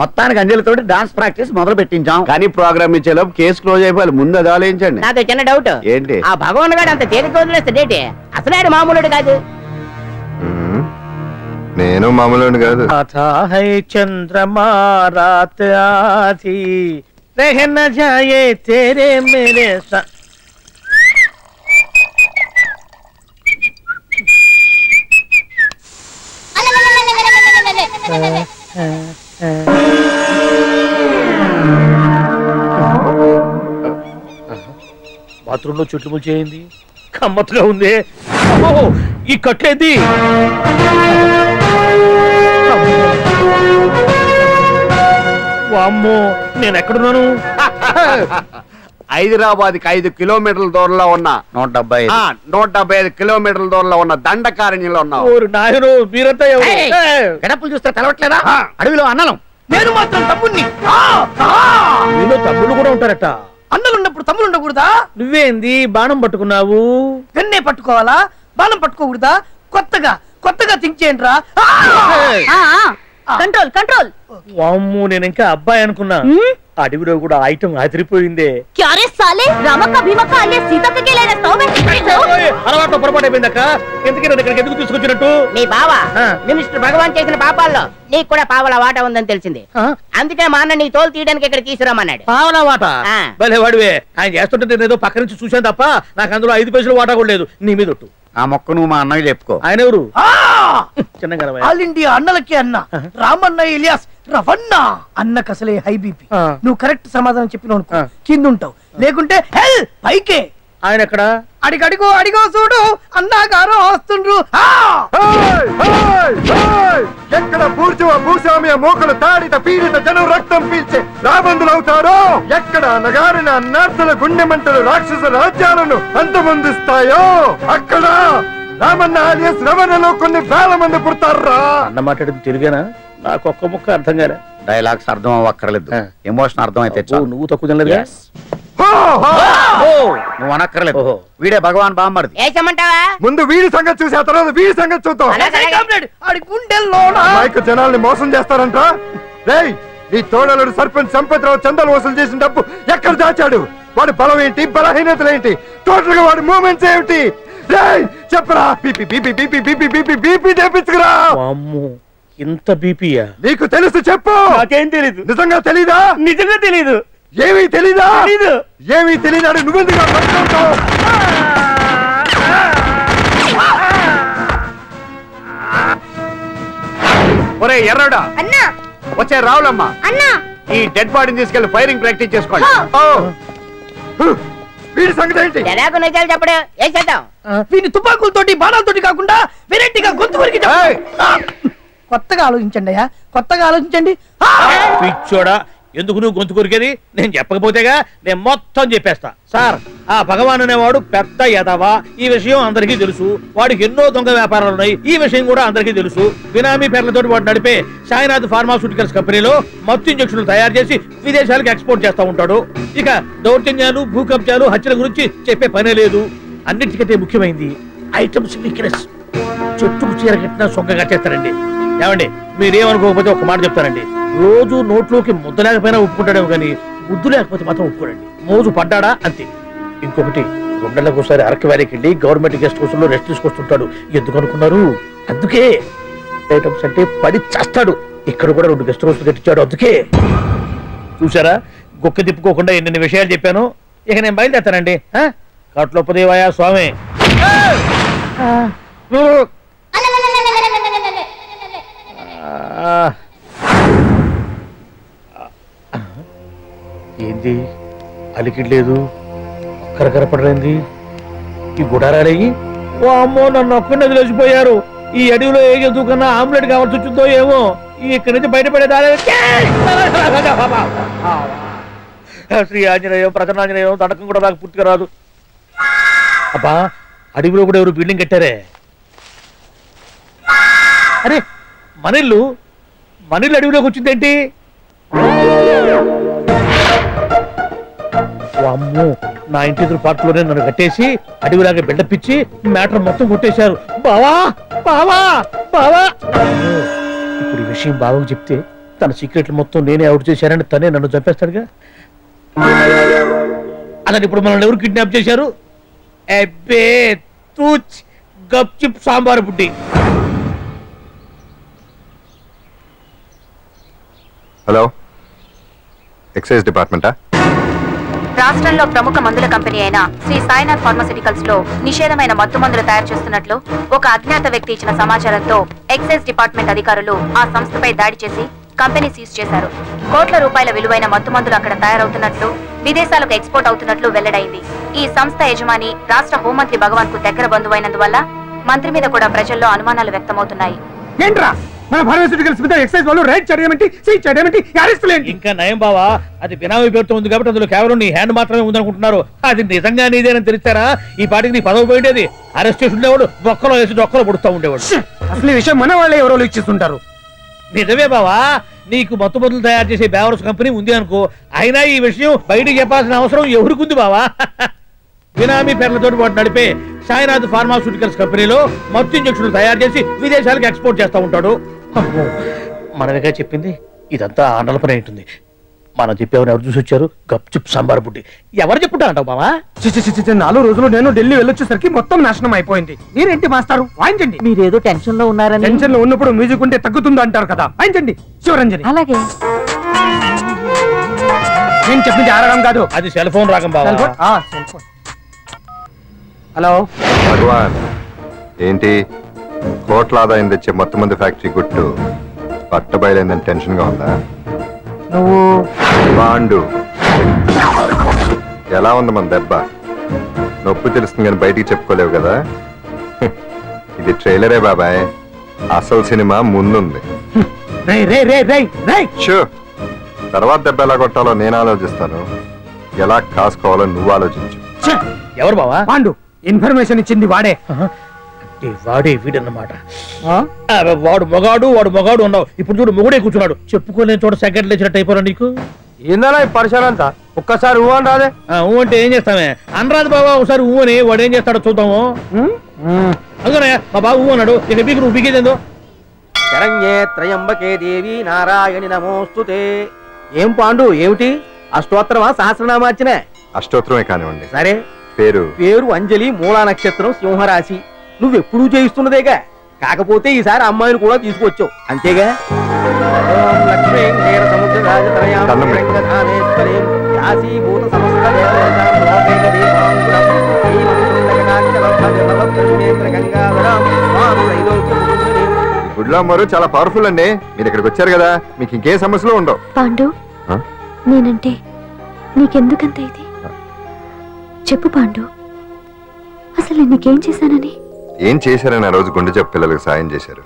Speaker 5: మొత్తానికి అంజలితో డాన్స్ ప్రాక్టీస్ మొదలు పెట్టించాం.
Speaker 13: కానీ ప్రోగ్రామ్ ఇచ్చేలోపు కేసు క్లోజ్ అయిపోవాలి. ముందు అది ఆలోచించండి.
Speaker 9: నాతో చిన్న డౌట్.
Speaker 13: ఏంటి?
Speaker 9: ఆ భగవాన్ గారు అంత తేలిక వదిలేస్తాడేంటి? అసలు ఆయన మామూలుడు కాదు.
Speaker 4: నేను మామూలు కాదు.
Speaker 12: చంద్రమా రాత్ ఆధీ రహ న జాయే తేరే మేరే బాత్రూంలో చుట్టుములు చేయింది. కమ్మత్తుగా ఉంది. ఈ కట్లేది. వామ్మో, నేను ఎక్కడున్నాను?
Speaker 13: హైదరాబాద్ కి 5 కిలోమీటర్ల దూరంలో ఉన్న 175 కిలోమీటర్ల దూరంలో ఉన్న దండకారణ్యంలో ఉన్నావు.
Speaker 12: నాయను మీరంతా ఎవరు?
Speaker 5: గడపలు చూస్తే తెలవట్లేదా? అడవిలో అన్నలం.
Speaker 6: నేను మాత్రం తమ్ముణ్ణి.
Speaker 12: మీలో తమ్ముళ్ళు కూడా ఉంటారట.
Speaker 6: అన్నలున్నప్పుడు ఉన్నప్పుడు తమ్ముడు ఉండకూడదా?
Speaker 12: నువ్వేంది బాణం పట్టుకున్నావు?
Speaker 6: వెన్నే పట్టుకోవాలా? బాణం పట్టుకోకూడదా? కొత్తగా కొత్తగా థింక్ చేయండి రా.
Speaker 2: Control control.
Speaker 12: వామ్మో, నేను ఇంకా అబ్బాయి అనుకున్నా. అడవిలో కూడా ఐటమ్ అదిరిపోయిందే.
Speaker 2: क्या रे साले रामक्का भीमक्का alias सीतक्का के लेना स्टॉप है.
Speaker 12: అలవాటు పొరపాటు అయిపోయిందక్క. ఎందుకు నన్ను ఇక్కడికి ఎందుకు తీసుకొచ్చినట్టు?
Speaker 9: మీ బావ మినిస్టర్ భగవాన్ చేసిన పాపాల్లో నీకు కూడా పావల వాటా ఉందని తెలిసింది. అందుకే మా అన్న నీ తోలు తీయడానికి ఇక్కడ తీసుకురామన్నాడు.
Speaker 12: పావలా వాట
Speaker 9: ఆ.
Speaker 12: భలే వాడివే. ఆయన చేస్తుంటే నేను ఏదో పక్క నుంచి చూశాను తప్ప నాకు అందులో 5 పైసలు వాటా కూడా లేదు. నీ మీద ఒట్టు.
Speaker 13: ఆ మొక్క నువ్వు మా అన్నయ్య చెప్పుకో.
Speaker 12: ఆయన ఎవరు?
Speaker 6: ఆ!
Speaker 12: చిన్నగా
Speaker 6: ఆల్ ఇండియా అన్నలకి అన్న రామన్న ఇలియాస్ రవన్న అన్నకు అసలే హై బీపీ.
Speaker 12: ఆ.
Speaker 6: నువ్వు కరెక్ట్ సమాధానం చెప్పినావు అనుకో
Speaker 12: ఆ.
Speaker 6: కింద ఉంటావు, లేకుంటే హెల్ పైకే.
Speaker 12: ఆయన ఎక్కడ?
Speaker 6: అడిగడిగో అడిగో చూడు అన్నగారు వస్తుండ్రు. ఆ!
Speaker 4: ఎక్కడ బూర్జువ భూస్వామ్య మోకలు తాడిత పీడిత జనం రక్తం పీల్చే రాబందులవుతారో, ఎక్కడ నగారిన నర్సుల గుండె మంటలు రాక్షస రాజ్యాలను అంతమొందిస్తాయో, అక్కడ రామన్న ఆలియస్ రమణలో కొన్ని వేల మంది పుడతారా.
Speaker 12: అన్న మాట్లాడింది తెలుగేనా? నాకు ఒక్క ముక్క అర్థం కాలే.
Speaker 13: డైలాగ్స్ అర్థం అవ్వక్కర్లేదు,
Speaker 12: ఆ.
Speaker 13: ఎమోషన్ అర్థం అయితే
Speaker 12: ఓ, నువ్వు తక్కువ తినలేదు.
Speaker 13: నువ్వు అనక్కర్లేదు.
Speaker 12: ఓహో.
Speaker 13: వీడే భగవాన్ బామ్మర్ది.
Speaker 9: వేసమంటావా?
Speaker 4: ముందు వీడి సంగతి చూసి ఆ తర్వాత వీడి సంగతి చూద్దాం.
Speaker 9: అలాగే.
Speaker 6: కామ్రేడ్, ఆడి గుండెల్లోన
Speaker 4: మైక్ జనాల్ని మోసం చేస్తారంట. రేయ్, నీ తోడలుడు సర్పంచ్ సంపత్రావు చందాలు వసూలు చేసిన డబ్బు ఎక్కడ దాచాడు? వాడి బలం ఏంటి, బలహీనతలు ఏంటి, టోటల్ గా వాడి మూమెంట్స్ ఏమిటి? రేయ్ చెప్పరా. BP BP BP BP BP BP తెప్పించుకురా.
Speaker 12: అమ్మో, ఇంత బీపీయా?
Speaker 4: నీకు తెలుసు చెప్పు.
Speaker 12: నాకేం తెలీదు.
Speaker 4: నిజంగా తెలీదా?
Speaker 12: నిజంగా తెలీదు.
Speaker 4: ఏమీ తెలీదా?
Speaker 12: తెలీదు.
Speaker 4: ఏమీ తెలీదాడు నువ్వెందుకు పట్టుకుంటావు?
Speaker 13: ఒరే ఎర్రడా,
Speaker 2: అన్నా
Speaker 13: వచ్చే రావులమ్మ,
Speaker 2: అన్నా
Speaker 13: ఈ డెడ్ బాడీని తీసుకెళ్లి ఫైరింగ్ ప్రాక్టీస్ చేసుకోండి.
Speaker 4: ఓ, వీడి సంగతి ఏంటి?
Speaker 9: ఎలాగో నిజాలు చెప్పడు వేసేద్దాం.
Speaker 6: వీని తుపాకులతోటి బాణాలతోటి కాకుండా వెరైటీగా గొంతు వరకు
Speaker 4: ఏయ్!
Speaker 6: కొత్తగా ఆలోచించండి అయ్యా, కొత్తగా ఆలోచించండి. ఆ!
Speaker 12: పిచ్చోడా, ఎందుకు నువ్వు గొంతు కొరికేది? నేను చెప్పకపోతేగా నేను మొత్తం చెప్పేస్తా. సార్, ఆ భగవాన్ అనేవాడు పెద్ద యదవా. ఈ విషయం అందరికీ తెలుసు. వాడికి ఎన్నో దొంగ వ్యాపారాలు ఉన్నాయి. ఈ విషయం కూడా అందరికీ తెలుసు. బినామీ పేర్లతో వాడు నడిపే సాయినాథ్ ఫార్మాస్యూటికల్స్ కంపెనీలో మత్తు ఇంజక్షన్లు తయారు చేసి విదేశాలకు ఎక్స్పోర్ట్ చేస్తా ఉంటాడు. ఇక దౌర్జన్యాలు, భూ కబ్జాలు, హత్యల గురించి చెప్పే పనే లేదు. అన్నిటికంటే ముఖ్యమైనది ఐటమ్స్ వీక్నెస్. చెట్టుకు చీర కట్టినా సొంగగా చేస్తారండి. ఏమండి, మీరేమనుకోకపోతే ఒక మాట చెప్తారండి. రోజు నోట్లోకి ముద్ద లేకపోయినా ఒప్పుకుంటాడేమో కానీ ముద్దు లేకపోతే మాత్రం ఒప్పుకోడండి. మోజు పడ్డాడా అంతే. ఇంకొకటి, 2 నెలలకు ఒకసారి అరకు వ్యాలీకి వెళ్ళి గవర్నమెంట్ గెస్ట్ హౌస్ లో రెస్ట్ తీసుకొస్తుంటాడు. ఎందుకు అనుకున్నారు? అందుకే. ఐటమ్స్ అంటే పడి చేస్తాడు. ఇక్కడ కూడా 2 గెస్ట్ హౌస్ కట్టించాడు. అందుకే. చూసారా, గుక్క తిప్పుకోకుండా ఎన్ని విషయాలు చెప్పాను. ఇక నేను బయలుదేరుతానండి. కట్లోపదేవాయ స్వామి. ఏంది అలికిడ్ లేదు, కరకరపడరైంది. ఈ గుడారాలయ్యి ఓ అమ్మో, నన్ను ఒక్కడిని వదిలేసిపోయారు. ఈ అడవిలో ఏ జంతువు కన్నా ఆమ్లెట్ కావాల్సి వచ్చిందో ఏమో. ఇక్కడి నుంచి బయటపడేదారే. శ్రీ ఆంజనేయం, ప్రసన్నాంజనేయం, తడకం కూడా నాకు పూర్తిగా రాదు. అబ్బా, అడవిలో కూడా ఎవరు బిల్డింగ్ కట్టారే. అరే, మనిల్లు అడవిలోకి వచ్చిందేంటి? అమ్మో, నా ఇంటి ఎదురు పార్ట్లోనే నన్ను కట్టేసి అడవిలాగా బిల్డప్పించి మ్యాటర్ మొత్తం కొట్టేశారు. బావా బావా బావా. ఇప్పుడు ఈ విషయం బావకు చెప్తే తన సీక్రెట్లు మొత్తం నేనే అవుట్ చేశానని తనే నన్ను చంపేస్తాడుగా. అలాగే ఇప్పుడు మనల్ని ఎవరు కిడ్నాప్ చేశారు? అబ్బే తూచ్, గప్చిప్ సాంబార్ బుడ్డి.
Speaker 4: హలో, ఎక్సైజ్ డిపార్ట్మెంటా?
Speaker 1: రాష్ట్రంలో ప్రముఖ మందుల కంపెనీ అయిన శ్రీ సాయినాథ్ ఫార్మాస్యూటికల్స్ లో నిషేధమైన మత్తు మందులు తయారు చేస్తున్నట్లు ఒక అజ్ఞాత వ్యక్తి ఇచ్చిన సమాచారంతో ఎక్సైజ్ డిపార్ట్మెంట్ అధికారులు ఆ సంస్థపై దాడి చేసి కంపెనీ సీజ్ చేశారు. కోట్ల రూపాయల విలువైన మత్తు మందులు అక్కడ తయారవుతున్నట్లు, విదేశాలకు ఎక్స్పోర్ట్ అవుతున్నట్లు వెల్లడైంది. ఈ సంస్థ యజమాని రాష్ట్ర హోంమంత్రి భగవాన్ కు దగ్గర బంధువైనందువల్ల మంత్రి మీద కూడా ప్రజల్లో అనుమానాలు వ్యక్తమవుతున్నాయి.
Speaker 10: ఏంట్రా మన ఫార్మాస్యూటికల్స్ మీద ఎక్సైజ్ వాళ్ళు రైడ్ చేయడమేంటి, సీజ్ చేయడమేంటి, అరెస్టులు ఏంటి?
Speaker 12: ఇంకా నయం బావా, అది బినామీ పేరుతో ఉంది కాబట్టి అందులో కేవలం నీ హ్యాండ్ మాత్రమే ఉందనుకుంటున్నారు. అది నిజంగా నీదేనని తెలిసారా ఈ పాటికి నీ పదవి పోయిండేది. అరెస్ట్ చేసి ఉండేవాడు, బొక్కలో వేసి డొక్కలో పుడుతూ ఉండేవాడు.
Speaker 10: అసలు ఈ విషయం మన వాళ్ళే ఎవరో ఇచ్చిస్తుంటారు.
Speaker 12: నిజమే బావా, నీకు మత్తు మందులు తయారు చేసే బేవర్స్ కంపెనీ ఉంది అనుకో, అయినా ఈ విషయం బయటకు చెప్పాల్సిన అవసరం ఎవరికి బావా? బినామీ పేర్లతో వాడు నడిపే సాయినాథ్ ఫార్మాస్యూటికల్స్ కంపెనీలో మత్తు ఇంజక్షన్లు తయారు చేసి విదేశాలకు ఎక్స్పోర్ట్ చేస్తా ఉంటాడు. అమ్మో, మనమేగా చెప్పింది, ఇదంతా ఆండల పని ఉంటుంది. మనం చెప్పేవారు ఎవరు చూసి వచ్చారు? గప్చుప్ సాంబార్ బుడ్డి. ఎవరు చెప్పుంటారంటావు బావా?
Speaker 10: 4 రోజులు నేను ఢిల్లీ వెళ్ళొచ్చేసరికి మొత్తం నాశనం అయిపోయింది. మీరేంటి మాస్టారు, వాయించండి.
Speaker 9: మీరేదో టెన్షన్ లో ఉన్నారని.
Speaker 10: టెన్షన్ లో ఉన్నప్పుడు మ్యూజిక్ ఉంటే తగ్గుతుందో అంటారు కదా, వాయించండి శివరంజని.
Speaker 9: అలాగే.
Speaker 10: నేను చెప్పింది ఆరడం కాదు,
Speaker 12: అది సెల్ ఫోన్ రాగం బావా.
Speaker 10: Cell phone. హలో
Speaker 4: భగవాన్, ఏంటి కోట్ల ఆదాయం తెచ్చే మొత్తం మంది ఫ్యాక్టరీ గుట్టు పట్టబయలైందని టెన్షన్ గా ఉందా?
Speaker 10: నువ్వు
Speaker 4: బాండు ఎలా ఉంది మన దెబ్బ? నొప్పి తెలుస్తుంది కానీ బయటికి చెప్పుకోలేవు కదా. ఇది ట్రైలరే బాబాయ్, అసలు సినిమా ముందుంది.
Speaker 10: రే రే రే రే రే
Speaker 4: షూ, తర్వాత దెబ్బ ఎలా కొట్టాలో నేను ఆలోచిస్తాను, ఎలా కాసుకోవాలో నువ్వు ఆలోచించు.
Speaker 12: ఎవరు బావా?
Speaker 10: పాండు ఇన్ఫర్మేషన్ ఇచ్చింది వాడే.
Speaker 12: వాడే వీడన్నమాట. వాడు మొగాడు ఉన్నావు, ఇప్పుడు చూడు మొగుడే కూర్చున్నాడు. చెప్పుకోలేని చోట సెకండ్ లేచినట్టు అయిపోరా నీకు. ఏందన్నా ఈ పరిసరం అంతా? ఒక్కసారి ఊ అని రాదే. ఊ అంటే ఏం చేస్తామే? అనరాదు బాబా, ఒకసారి ఊ అని. వాడు ఏం చేస్తాడో చూద్దాము. అందుకనే మా బాబు ఊ అన్నాడు, ఇక బీకి నువ్వు బీకేదేందో.
Speaker 3: శరణ్యే త్రయంబకే దేవి నారాయణి నమోస్తుతే. ఏం పాండు, ఏమిటి అష్టోత్తరమా సహస్రనామార్చన?
Speaker 4: అష్టోత్తరమే కానివ్వండి.
Speaker 3: సరే, పేరు అంజలి, మూలా నక్షత్రం, సింహరాశి. నువ్వెప్పుడూ చేయిస్తున్నదేగా, కాకపోతే ఈసారి అమ్మాయిని కూడా తీసుకొచ్చావు అంతేగా. ఓం లక్ష్మీ క్షీర సముద్ర రాజతనయాం రంగధానేశ్వరీం యాసీభూత సమస్త దేవతాం లోకైక దీపాంకురం శ్రీమంతులకటాక్షలబ్ధజలవద్రష్మేంద్ర గంగాధరాం మాం త్రైలోక్యముకుంజరీం.
Speaker 4: గుడ్లో అమ్మారు చాలా పవర్ఫుల్ అండి. మీరు ఇక్కడికి వచ్చారు కదా, మీకు ఇంకే సమస్యలు ఉండవు.
Speaker 2: పాండు, నేనంటే నీకెందుకంత ఇది? చెప్పు పాండు, అసలు నీకేం చేశానని?
Speaker 4: ఏం చేశారని ఆ రోజు గుండె జబ్బు పిల్లలకు సాయం చేశారు.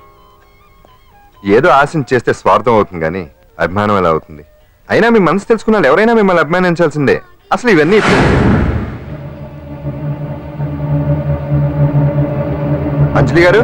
Speaker 4: ఏదో ఆశించి చేస్తే స్వార్థం అవుతుంది కానీ అభిమానం ఎలా అవుతుంది? అయినా మీ మనసు తెలుసుకున్న వాళ్ళు ఎవరైనా మిమ్మల్ని అభిమానించాల్సిందే. అసలు ఇవన్నీ అంజలి గారు,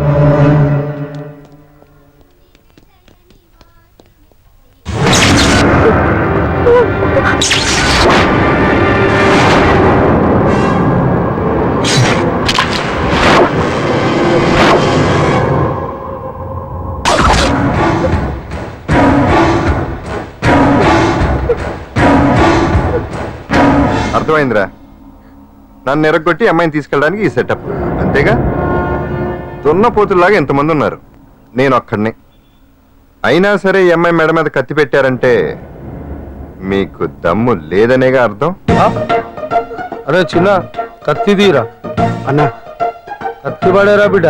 Speaker 4: అర్థమైందిరా? నన్ను ఎరగొట్టి అమ్మాయిని తీసుకెళ్ళడానికి ఈ సెటప్ అంతేగా? దున్నపోతుల్లాగా ఎంతమంది ఉన్నారు, నేను ఒక్కడిని. అయినా సరే ఈ అమ్మాయి మెడ మీద కత్తి పెట్టారంటే మీకు దమ్ము లేదనేగా అర్థం.
Speaker 12: అరే చిన్న కత్తి తీరా
Speaker 10: అన్నా.
Speaker 12: కత్తి పడేరా బిడ్డ.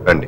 Speaker 4: రండి.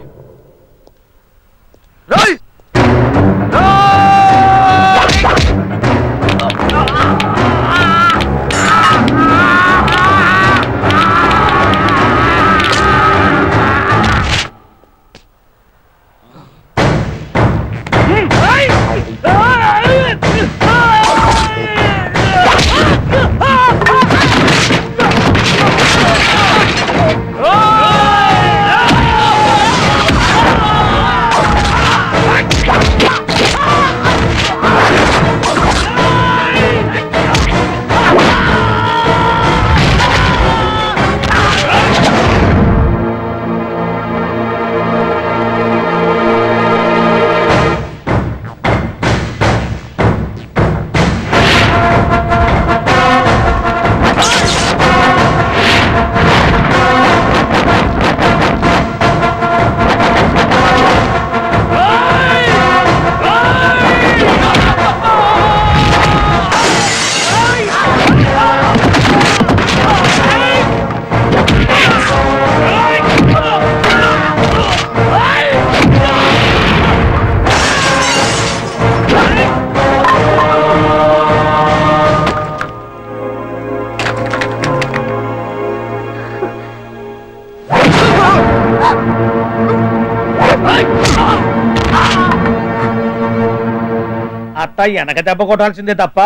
Speaker 12: వాళ్ళంతా వెనక దెబ్బ కొట్టాల్సిందే తప్ప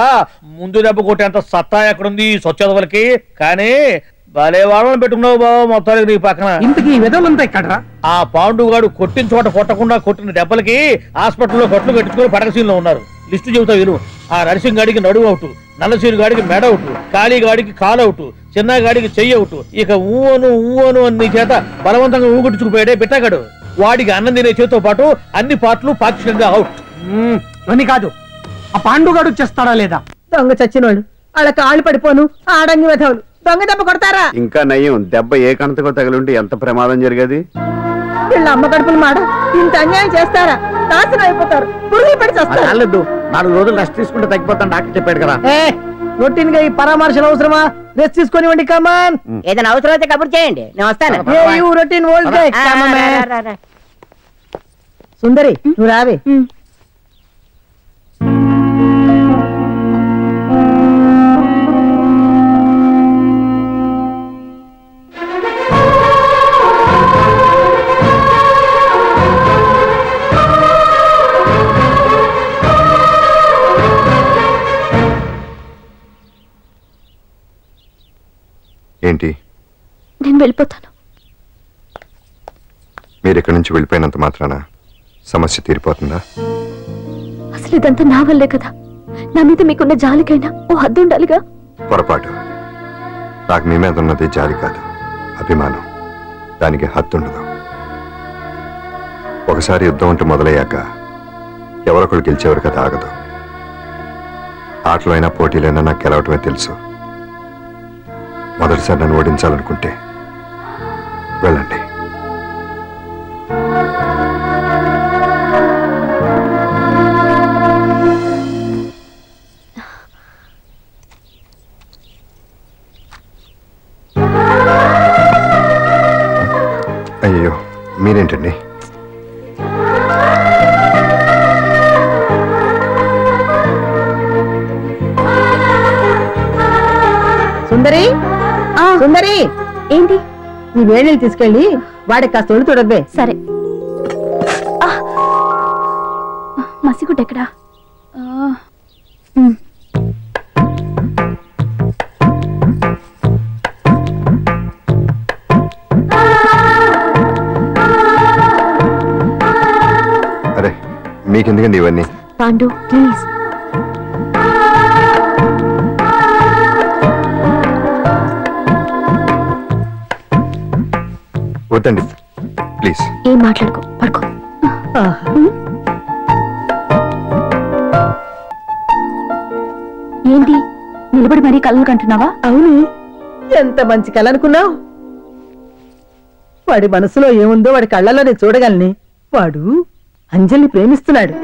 Speaker 12: ముందు దెబ్బ కొట్టేంత సత్తా ఎక్కడుంది సొచ్చదవలకి. కానీ భలే వాళ్ళని పెట్టుకున్నావు బాబు మొత్తానికి నీ పక్కన.
Speaker 6: ఇంతకీ ఈ విధవులంతా ఇక్కడరా?
Speaker 12: ఆ పాండుగాడు కొట్టిన చోట కొట్టకుండా కొట్టిన దెబ్బలకి హాస్పిటల్లో కట్లు కట్టించుకుని పడకసీన్లో ఉన్నారు. లిస్టు చెబుతా విను. ఆ నరసింగ్ గాడికి నడువు అవుట్, నల్లసీరు గాడికి మెడ అవుట్, కాళీ గాడికి కాలు అవుట్, చిన్న గాడికి చెయ్యి అవుట్. ఇక ఊవను అని నీ చేత బలవంతంగా ఊగుట్టుకుపోయాడే బిట్టగాడు. వాడికి అన్నం తినే చేతితో పాటు అన్ని పాటలు పాక్షికంగా అవుట్.
Speaker 6: అని కాదు, ఆ పాండుగాడు చేస్తాడా లేదా? దొంగ చచ్చినోళ్ళు వాళ్ళ కాళ్ళు పడిపోను ఆడంగి విధవులు దొంగ దెబ్బ కొడతారా?
Speaker 13: ఇంకా నయ్యం, దెబ్బ ఏ కణతకో తగిలింటే ఎంత ప్రమాదం జరిగేది.
Speaker 6: వీళ్ళ అమ్మ కడుపులు మాడ ఇంత అన్యాయం చేస్తారా? నాశనం అయిపోతారు, పురుగులు పడి చేస్తారు.
Speaker 5: చాలదు, 4 రోజులు రెస్ట్ తీసుకుంటే తగ్గిపోతాను డాక్టర్ చెప్పాడు కదా.
Speaker 6: రొటీన్ గా ఈ పరామర్శలు అవసరమా? రెస్ట్ తీసుకొనివ్వండి. కమాన్,
Speaker 9: ఏదైనా అవసరం అయితే కబుర్ చేయండి, నేను వస్తాను.
Speaker 6: రొటీన్ ఓల్డ్ గా. సుందరి నువ్వు రావే.
Speaker 4: ఏంటి?
Speaker 2: నేను వెళ్ళిపోతాను.
Speaker 4: మీరు ఇక్కడి నుంచి వెళ్ళిపోయినంత మాత్రాన సమస్య తీరిపోతుందా?
Speaker 2: అసలు ఇదంతా నా వల్లే కదా. నా మీద మీకున్న జాలికైనా ఓ హద్దు ఉండాలిగా.
Speaker 4: పొరపాటు. నాకు మీ మీద ఉన్నది జాలి కాదు, అభిమానం. దానికి హద్దు ఉండదు. ఒకసారి యుద్ధం అంటూ మొదలయ్యాక ఎవరొకరు గెలిచేవారు కదా ఆగదు. ఆటలో అయినా పోటీలైనా నాకు గెలవటమే తెలుసు. మొదటిసారి నన్ను ఓడించాలనుకుంటే వెళ్ళండి. అయ్యో మీరేంటండి?
Speaker 6: సుందరి, సుందరి,
Speaker 2: ఏంటి?
Speaker 6: ఈ వేణీలు తీసుకెళ్ళి వాడికి కాస్త ఒళ్ళు తొడబ్బే.
Speaker 2: సరే. మసిగుడ్డ ఎక్కడా?
Speaker 4: అరే మీకెందుకండి ఇవన్నీ?
Speaker 2: పాండు ప్లీజ్.
Speaker 4: వద్దండి ప్లీజ్.
Speaker 2: ఏం మాట్లాడుకో, పడుకో. ఏంటి నిలబడి మరీ కళ్ళు కంటున్నావా?
Speaker 6: అవును, ఎంత మంచి కళ అనుకున్నావు. వాడి మనసులో ఏముందో వాడి కళ్ళలో నేను చూడగలని. వాడు అంజలిని ప్రేమిస్తున్నాడు.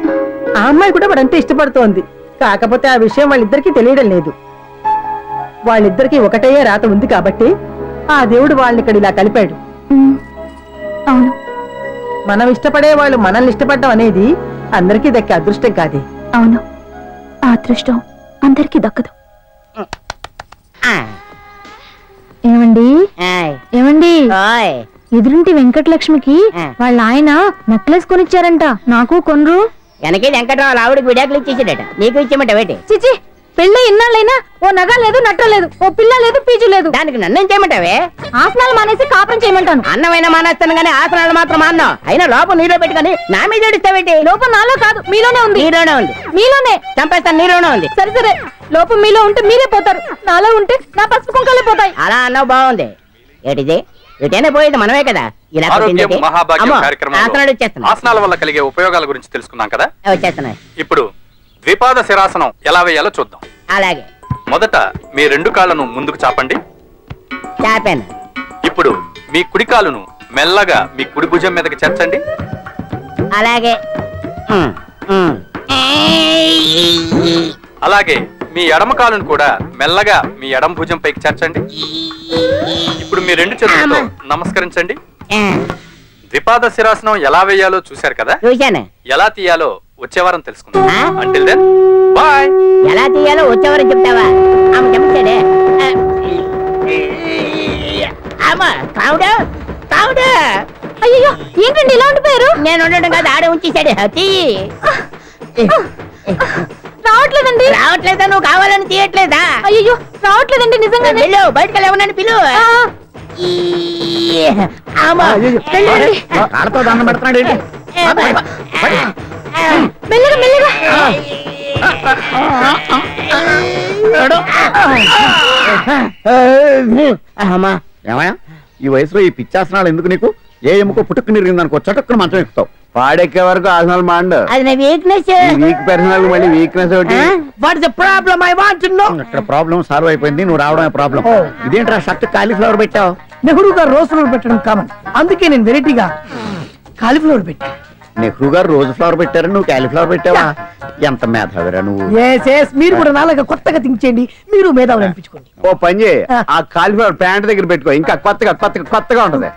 Speaker 6: ఆ అమ్మాయి కూడా వాడంటే ఇష్టపడుతోంది. కాకపోతే ఆ విషయం వాళ్ళిద్దరికీ తెలియడం లేదు. వాళ్ళిద్దరికీ ఒకటయ్యే రాత ఉంది కాబట్టి ఆ దేవుడు వాళ్ళని ఇక్కడ ఇలా కలిపాడు.
Speaker 2: అవును,
Speaker 6: మనం ఇష్టపడే వాళ్ళు మనల్ని ఇష్టపడడం అనేది అందరికీ దక్కే అదృష్టం కాదే.
Speaker 2: అవును, ఆ అదృష్టం అందరికీ దక్కదు. ఏమండి ఏమండి, ఎదురుంటి వెంకటలక్ష్మికి వాళ్ళ ఆయన నెక్లెస్ కొనిచ్చారంట. నాకు కొనరు?
Speaker 9: వెనకే వెంకటరావు ఆవిడకి విడాకులు ఇచ్చేసాడట, నీకు ఇచ్చేమంట వేటి?
Speaker 2: చిచి, పెళ్ళి ఇన్నాళ్ళైనా ఓ నగ లేదు, నట్ట లేదు, ఓ పిల్ల లేదు, పీచు లేదు.
Speaker 9: దానికి నన్ను చేయమంటావే?
Speaker 2: ఆసనాలు మానేసి కాపురం చేయమంటాను.
Speaker 9: అన్నమైనా మానేస్తాను గానీ ఆసనాలు మాత్రం మాన్నా. అయినా లోపం నీలో పెట్టుకొని నా మీద ఏడుస్తావేటి?
Speaker 2: లోపం నాలో కాదు, మీలోనే ఉంది.
Speaker 9: నీలోనే ఉంది.
Speaker 2: మీలోనే
Speaker 9: చంపేస్తాను, నీలోనే ఉంది.
Speaker 2: సరే సరే, లోపం మీలో ఉంటే మీరే పోతారు, నాలో ఉంటే నా పసుపు కుంకాలే పోతాయి.
Speaker 9: అలా అన్నావు, బాగుంది. ఏటిది? ఇటైనా పోయేది మనమే కదా. ఇలా
Speaker 11: ఆరోగ్యం మహాభాగ్యం
Speaker 9: అమ్మో,
Speaker 11: కార్యక్రమంలో
Speaker 9: ఆసనాలు వచ్చేస్తున్నాయి.
Speaker 11: ఆసనాల వల్ల కలిగే ఉపయోగాల గురించి తెలుసుకున్నాం కదా.
Speaker 9: వచ్చేస్తున్నాయి.
Speaker 11: ఇప్పుడు ద్విపాద శిరాసనం ఎలా వేయాలో చూద్దాం.
Speaker 9: అలాగే
Speaker 11: మొదట మీ 2 కాళ్ళను ముందుకు చాపండి.
Speaker 9: చాపాను.
Speaker 11: ఇప్పుడు మీ కుడి కాలును మెల్లగా మీ కుడి భుజం మీదకి చేర్చండి.
Speaker 9: అలాగే
Speaker 11: అలాగే మీ ఎడమ కాలును కూడా మెల్లగా మీ ఎడమ భుజం పైకి చేర్చండి. ఇప్పుడు మీ 2 చేతులతో నమస్కరించండి. ద్విపాద శిరాసనం ఎలా వేయాలో చూశారు కదా.
Speaker 9: చూశాను.
Speaker 11: ఎలా తీయాలో వచ్చే వారం తెలుసుకుందాం. Until then bye.
Speaker 9: ఎలా తీయాలో వచ్చేవారు చెప్తావా? ఆమె చెప్తాడే.
Speaker 2: అయ్యో, ఏంటండి ఇలా ఉండిపోయారు?
Speaker 9: నేను ఉండడం కాదు, ఆడే ఉంచేశాడు.
Speaker 2: నా తీయండి.
Speaker 9: రావట్లేదా? నువ్వు కావాలని తీయట్లేదా?
Speaker 2: అయ్యో రావట్లేదండి నిజంగానే.
Speaker 9: వెళ్ళు, బయటకు వెళ్ళమని పిలు.
Speaker 2: ఆ,
Speaker 9: ఆమా.
Speaker 2: వెళ్ళండి.
Speaker 5: కాళ్ళతో దండం పెడుతున్నాడు ఏంటి?
Speaker 2: మెల్లగా మెల్లగా.
Speaker 9: అమ్మా.
Speaker 5: ఏమయ్యా ఈ వయసులో ఈ పిచ్చాసనాలు ఎందుకు నీకు? ఏ ఎముకో పుట్టుకు నిరిగిందనుకో చటుక్కున మంచం ఎక్కుతావు. పాడెక్కే వరకు ఆసనాలు మాండు.
Speaker 9: అది నా వీక్నెస్.
Speaker 5: వీక్ పర్సనల్ మళ్ళీ వీక్నెస్ ఒకటి.
Speaker 6: What is the problem? I want to know.
Speaker 5: ఇక్కడ ప్రాబ్లం సాల్వ్ అయిపోయింది, నువ్వు రావడమే ప్రాబ్లం. ఇదేంట్రా షర్ట్ కాలీఫ్లవర్ పెట్టావు?
Speaker 6: నెహ్రూ గారు రోజ్ ఫ్లవర్ పెట్టడం కామన్, అందుకే నేను వెరైటీగా కాలీఫ్లవర్ పెట్టా.
Speaker 5: నెహ్రూ గారు రోజు ఫ్లవర్ పెట్టారు, నువ్వు కాలీఫ్లవర్ పెట్టావా? ఎంత మేధావిరా నువ్వు.
Speaker 6: మీరు కూడా నాలాగా కొత్తగా థింక్ చేయండి, మీరు మేధావులు అనిపించుకోండి.
Speaker 5: ఓ పని చేయి, ఆ కాలీఫ్లవర్ ప్యాంట్ దగ్గర పెట్టుకో, ఇంకా కొత్తగా ఉంటది.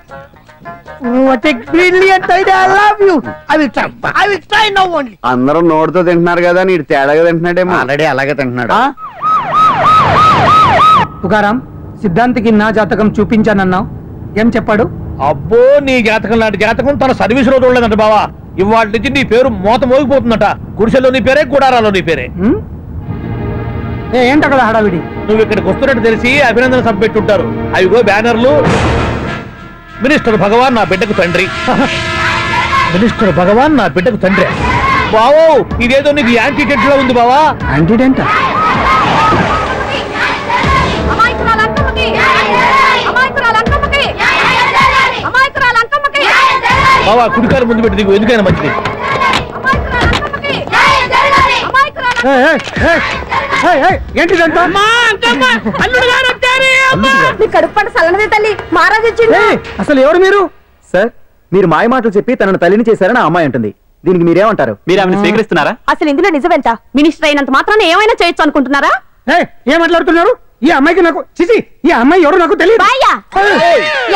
Speaker 6: What a brilliant idea. I love you. I will try now only.
Speaker 5: అందరూ నోటితో తింటున్నారు కదా, నీడు తేడాగా తింటున్నాడేమో. ఆల్రెడీ అలాగే తింటున్నాడు.
Speaker 10: తుకారాం, సిద్ధాంతికి నా జాతకం చూపించానన్నావు, ఏం చెప్పాడు?
Speaker 12: అబ్బో, నీ జాతకం లాంటి జాతకం తన సర్వీస్ లో చూడలేదంట బావా. ఇవాళ నుంచి నీ పేరు మోత మోగిపోతుందట. గుడిసెల్లో నీ పేరే, గుడారాలో నీ పేరే.
Speaker 10: ఏంట కదా హడావిడి?
Speaker 12: నువ్వు ఇక్కడికి వస్తున్నట్టు తెలిసి అభినందన సభ పెట్టుంటారు. అవిగో బ్యానర్లు. మినిస్టర్ భగవాన్ నా బిడ్డకు తండ్రి. మినిస్టర్ భగవాన్ నా బిడ్డకు తండ్రి. బావో, ఇదేదో నీకు యాంటీటెంట్ లో ఉంది బావా.
Speaker 10: యాంటీడెంట్?
Speaker 12: బావా, కుడికారు ముందు పెట్టి దిగు, ఎందుకైనా మంచిది.
Speaker 10: ఏంటిదంట?
Speaker 2: కడుపు పంట సల్లనదే తల్లి, మహారాజు వచ్చిండు.
Speaker 10: అసలు ఎవరు మీరు?
Speaker 3: సార్, మీరు మాయ మాటలు చెప్పి తనను తల్లిని చేశారని ఆ అమ్మాయి అంటుంది. దీనికి మీరేమంటారు? మీరు ఆమెను స్వీకరిస్తున్నారా?
Speaker 2: అసలు ఇందులో నిజమేంట? మినిస్టర్ అయినంత మాత్రాన ఏమైనా చేయొచ్చు అనుకుంటున్నారా?
Speaker 10: ఏం మాట్లాడుతున్నారు? ఈ అమ్మాయికి నాకు చిచి, ఈ అమ్మాయి ఎవరు నాకు తెలియదు.
Speaker 2: బాయ్యా,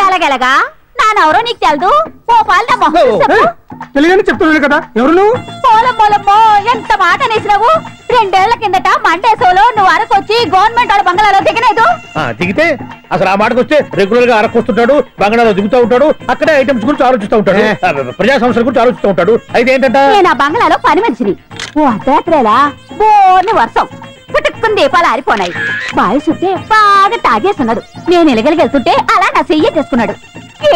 Speaker 2: ఎలాగెలగా నానెవరో నీకు తెలదు. ఓ పాల మొహం చెప్పు.
Speaker 10: తెలియదని చెప్తున్నాను కదా, ఎవరు నువ్వు?
Speaker 2: పోలమ్మో ఎంత మాట అనేసినావు. 2 ఏళ్ల కిందట మండేసోలో నువ్వు అరకొచ్చి గవర్నమెంట్ వాళ్ళ బంగాళాలో దిగలేదు.
Speaker 12: దిగితే అసలు ఆ మాటకు వస్తే రెగ్యులర్ గా అరకొస్తుంటాడు, బంగాళాలో దిగుతూ ఉంటాడు, అక్కడే ఐటమ్స్ గురించి ఆలోచిస్తూ ఉంటాడు, ప్రజా సమస్యల గురించి ఆలోచిస్తూ ఉంటాడు. అయితే ఏంటంట,
Speaker 2: నేను ఆ బంగాళాలో పని మనిషిని. ఓ అర్ధరాత్రేలా బోర్ని వర్షం పుట్టుకుని దీపాలు ఆరిపోనాయి. బావి చుట్టే బాగా తాగేస్తున్నాడు. నేను ఎలగలిగెళ్తుంటే అలా నా చెయ్యేసుకున్నాడు.